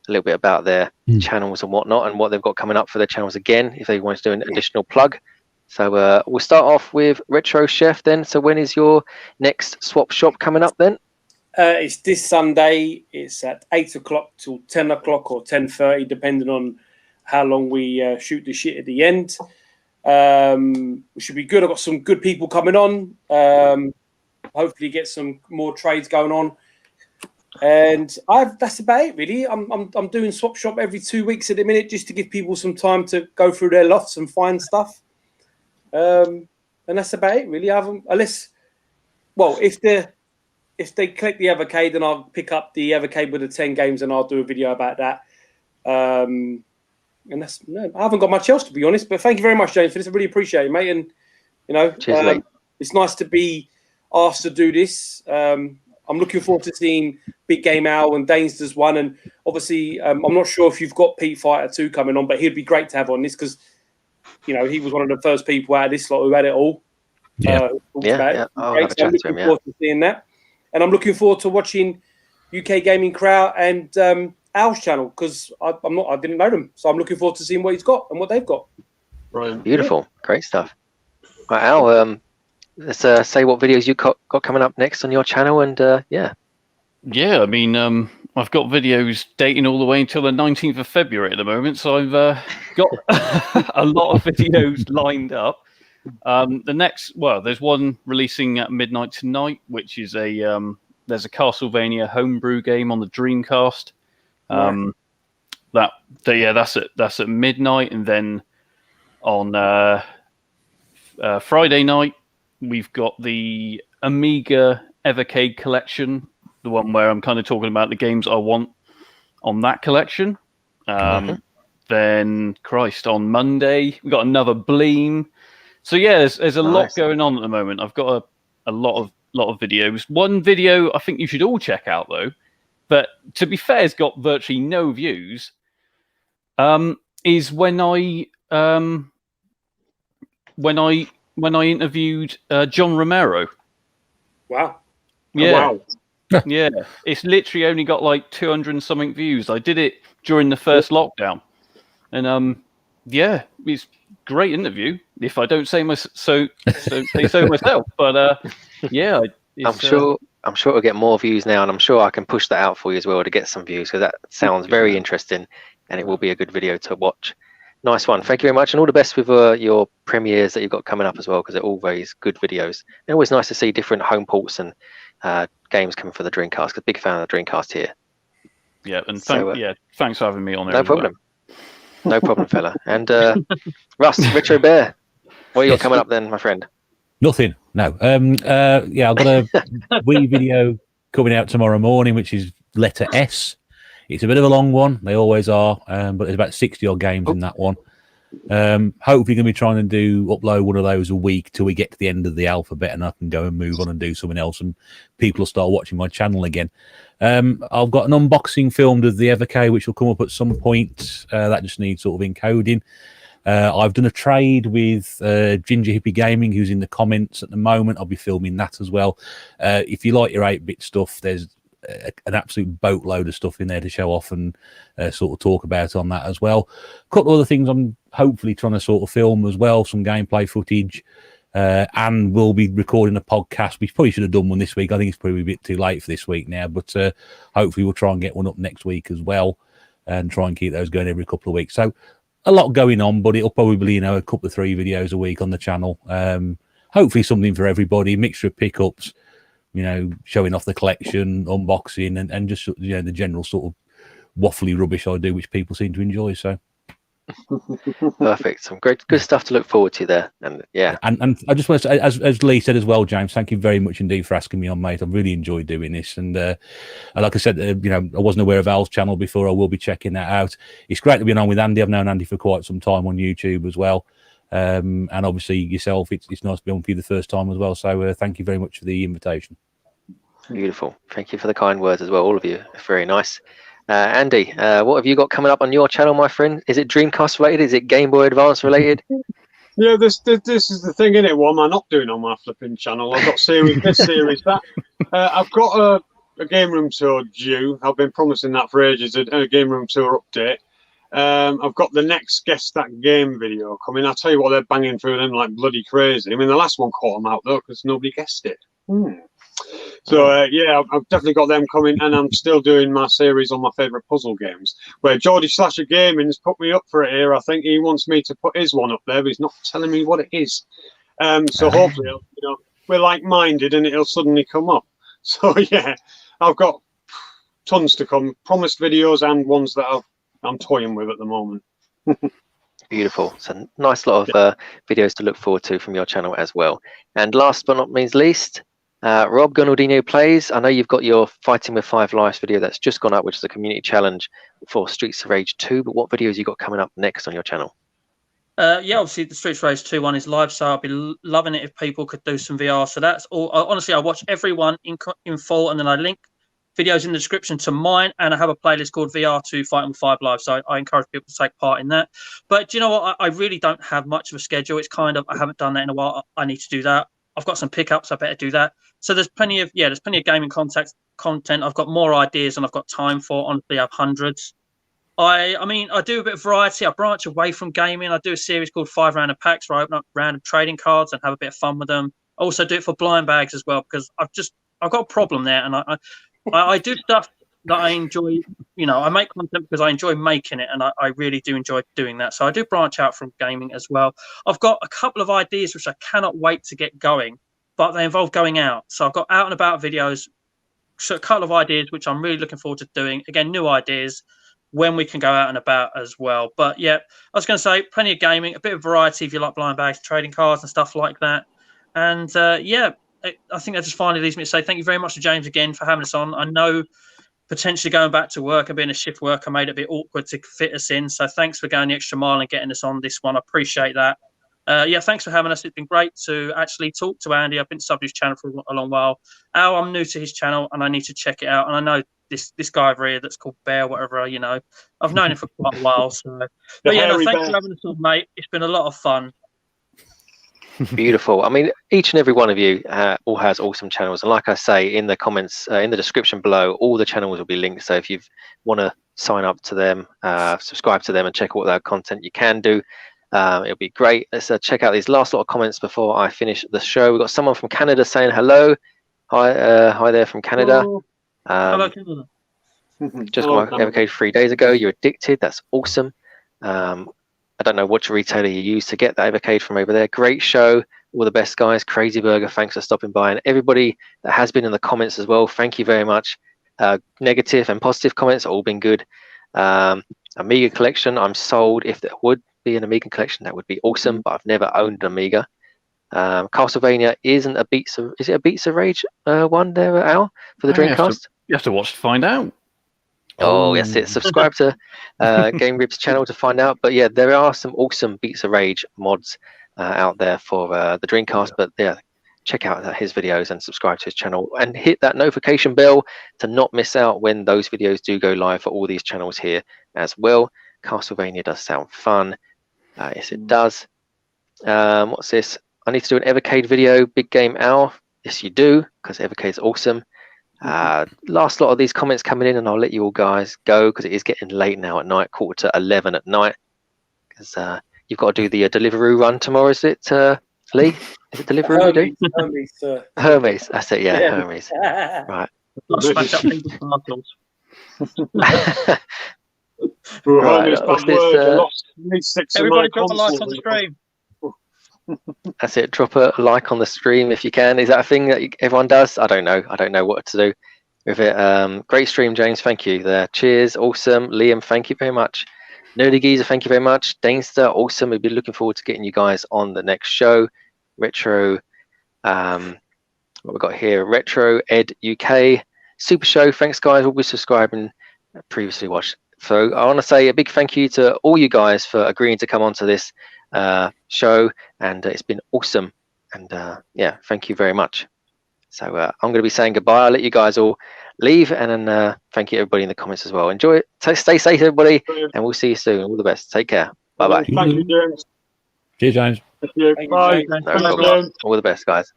a little bit about their channels and whatnot, and what they've got coming up for their channels again, if they want to do an additional plug. So we'll start off with Retro Chef then. So when is your next swap shop coming up then? It's this Sunday. It's at 8 o'clock till 10 o'clock or 10:30, depending on how long we shoot the shit at the end. We should be good. I've got some good people coming on. hopefully get some more trades going on. And that's about it, really. I'm doing Swap Shop every 2 weeks at the minute, just to give people some time to go through their lots and find stuff. And that's about it, really. I haven't, unless, well, if they collect the Evercade, then I'll pick up the Evercade with the 10 games and I'll do a video about that. And that's, no, I haven't got much else, to be honest. But thank you very much, James, for this. I really appreciate it, mate. And you know, Cheers, mate. It's nice to be asked to do this. I'm looking forward to seeing Big Game Owl and Danes does one. And obviously, I'm not sure if you've got Pete Fighter 2 coming on, but he'd be great to have on this because, you know, he was one of the first people out of this lot who had it all. Yeah. I'll have a chat to him, forward to seeing that. And I'm looking forward to watching UK Gaming Kraut and Owl's channel because I didn't know them. So I'm looking forward to seeing what he's got and what they've got. Brilliant. Beautiful. Great stuff. Right, Al, let's say what videos you got coming up next on your channel, and yeah. Yeah, I mean, I've got videos dating all the way until the 19th of February at the moment, so I've got a lot of videos lined up. The next, well, there's one releasing at midnight tonight, which is there's a Castlevania homebrew game on the Dreamcast. That's at midnight, and then on Friday night we've got the Amiga Evercade collection, the one where I'm kind of talking about the games I want on that collection. Then, Christ, on Monday we got another Bleem. So yeah, there's a lot going on at the moment. I've got a lot of videos. One video I think you should all check out though, but to be fair, it's got virtually no views. Is when I interviewed John Romero. Wow. Yeah. Oh, wow. Yeah. It's literally only got like 200 and something views. I did it during the first lockdown. And yeah, it's a great interview. If I don't say say so myself. But yeah, I'm sure it'll get more views now, and I'm sure I can push that out for you as well to get some views, because that sounds very interesting, and it will be a good video to watch. Nice one. Thank you very much, and all the best with your premieres that you've got coming up as well, because they're always good videos. And always nice to see different home ports and games coming for the Dreamcast, because big fan of the Dreamcast here. Yeah, and thanks for having me on there. No problem. No problem, fella. And Russ, Retro Bear, what you got coming up then, my friend? Nothing. No. Yeah, I've got a wee video coming out tomorrow morning, which is letter S. It's a bit of a long one. They always are, but there's about 60 odd games in that one. Hopefully, going to be trying to upload one of those a week till we get to the end of the alphabet, and I can go and move on and do something else, and people will start watching my channel again. I've got an unboxing filmed of the Evercade, which will come up at some point. That just needs sort of encoding. I've done a trade with Ginger Hippie Gaming, who's in the comments at the moment. I'll be filming that as well. If you like your 8-bit stuff, there's an absolute boatload of stuff in there to show off and sort of talk about on that as well. A couple of other things I'm hopefully trying to sort of film as well, some gameplay footage, and we'll be recording a podcast. We probably should have done one this week. I think it's probably a bit too late for this week now, but hopefully we'll try and get one up next week as well and try and keep those going every couple of weeks. So a lot going on, but it'll probably, a couple of 3 videos a week on the channel. Hopefully something for everybody, mixture of pickups, showing off the collection, unboxing, and just, the general sort of waffly rubbish I do, which people seem to enjoy. So perfect. Some good stuff to look forward to there. And yeah. And I just want to say, as Lee said as well, James, thank you very much indeed for asking me on, mate. I've really enjoyed doing this. And like I said, I wasn't aware of Al's channel before. I will be checking that out. It's great to be on with Andy. I've known Andy for quite some time on YouTube as well. And obviously yourself, it's nice to be on for you the first time as well. So thank you very much for the invitation. Beautiful. Thank you for the kind words as well, all of you. Very nice. Andy, what have you got coming up on your channel, my friend? Is it Dreamcast related? Is it Game Boy Advance related? Yeah, this is the thing, innit? What am I not doing on my flipping channel? I've got this series, that. I've got a Game Room Tour due. I've been promising that for ages, a Game Room Tour update. I've got the next Guess That Game video coming. I'll tell you what, they're banging through them like bloody crazy. I mean, the last one caught them out, though, because nobody guessed it. So, yeah, I've definitely got them coming, and I'm still doing my series on my favourite puzzle games, where Geordie Slasher Gaming has put me up for it here. I think he wants me to put his one up there, but he's not telling me what it is. So hopefully, we're like-minded, and it'll suddenly come up. So yeah, I've got tons to come, promised videos and ones that I'm toying with at the moment. Beautiful. So nice lot of videos to look forward to from your channel as well. And last but not least, Rob Gurnaldinho Plays. I know you've got your Fighting with 5 Lives video that's just gone up, which is a community challenge for Streets of Rage 2. But what videos you got coming up next on your channel? Yeah, obviously the Streets of Rage 2 one is live, so I'd be loving it if people could do some VR. So that's all. Honestly, I watch everyone in full, and then I link videos in the description to mine, and I have a playlist called VR to Fighting with 5 Live. So I encourage people to take part in that. But do you know what? I really don't have much of a schedule. It's kind of, I haven't done that in a while. I need to do that. I've got some pickups. I better do that. So there's plenty of gaming content. I've got more ideas than I've got time for. Honestly, I have hundreds. I mean, I do a bit of variety. I branch away from gaming. I do a series called 5 Random Packs, where I open up random trading cards and have a bit of fun with them. I also do it for blind bags as well, because I've got a problem there, and I do stuff that I enjoy. You know, I make content because I enjoy making it, and I really do enjoy doing that. So I do branch out from gaming as well. I've got a couple of ideas which I cannot wait to get going, but they involve going out. So I've got out and about videos, so a couple of ideas which I'm really looking forward to doing. Again, new ideas when we can go out and about as well. But yeah, I was going to say plenty of gaming, a bit of variety if you like blind bags, trading cards and stuff like that. And yeah, I think that just finally leaves me to say thank you very much to James again for having us on. I know potentially going back to work and being a shift worker made it a bit awkward to fit us in. So thanks for going the extra mile and getting us on this one. I appreciate that. Yeah, thanks for having us. It's been great to actually talk to Andy. I've been subbed his channel for a long while. Al, I'm new to his channel and I need to check it out. And I know this guy over here that's called Bear, whatever, you know, I've known him for quite a while. So, but yeah, no, thanks for having us on, mate. It's been a lot of fun. Beautiful. I mean, each and every one of you all has awesome channels, and like I say in the comments, in the description below, all the channels will be linked. So if you want to sign up to them, subscribe to them, and check out their content, you can do. It'll be great. Let's check out these last lot of comments before I finish the show. We've got someone from Canada saying hello. Hi there from Canada. Hello, Canada. Just got my Evercade 3 days ago. You're addicted. That's awesome. I don't know which retailer you use to get that Evercade from over there. Great show. All the best, guys. Crazy Burger, thanks for stopping by. And everybody that has been in the comments as well, thank you very much. Negative and positive comments have all been good. Amiga collection, I'm sold. If there would be an Amiga collection, that would be awesome, but I've never owned an Amiga. Castlevania isn't a Beats of, is it a Beats of Rage one there, Al, for the Dreamcast? You have to watch to find out. Oh, yes, it. Subscribe to Gamesreup's channel to find out. But yeah, there are some awesome Beats of Rage mods out there for the Dreamcast. But yeah, check out his videos and subscribe to his channel and hit that notification bell to not miss out when those videos do go live for all these channels here as well. Castlevania does sound fun. Yes, it does. What's this? I need to do an Evercade video. Big Game Al. Yes, you do, because Evercade's awesome. Last lot of these comments coming in, and I'll let you all guys go because it is getting late now at night, 11:45 at night. Because you've got to do the Deliveroo run tomorrow, is it, Lee? Is it Deliveroo? Hermes, that's it, yeah, Hermes. Right. Right, what's this? Everybody drop a like on the stream. That's it. Drop a like on the stream if you can. Is that a thing that everyone does? I don't know. I don't know what to do with it. Great stream, James. Thank you there. Cheers. Awesome. Liam, thank you very much. Nerdy Geezer, thank you very much. Danester, awesome. We'll be looking forward to getting you guys on the next show. Retro, what we got here? Retro Ed UK Super Show. Thanks, guys. We'll be subscribing. Previously watched. So I want to say a big thank you to all you guys for agreeing to come onto this show, and it's been awesome. And yeah, thank you very much. So I'm going to be saying goodbye. I'll let you guys all leave, and then thank you everybody in the comments as well. Enjoy it. Stay safe, everybody, and we'll see you soon. All the best. Take care. Bye bye. Thank you, James. Cheers, James. Thank you. Bye. No problem. All the best, guys.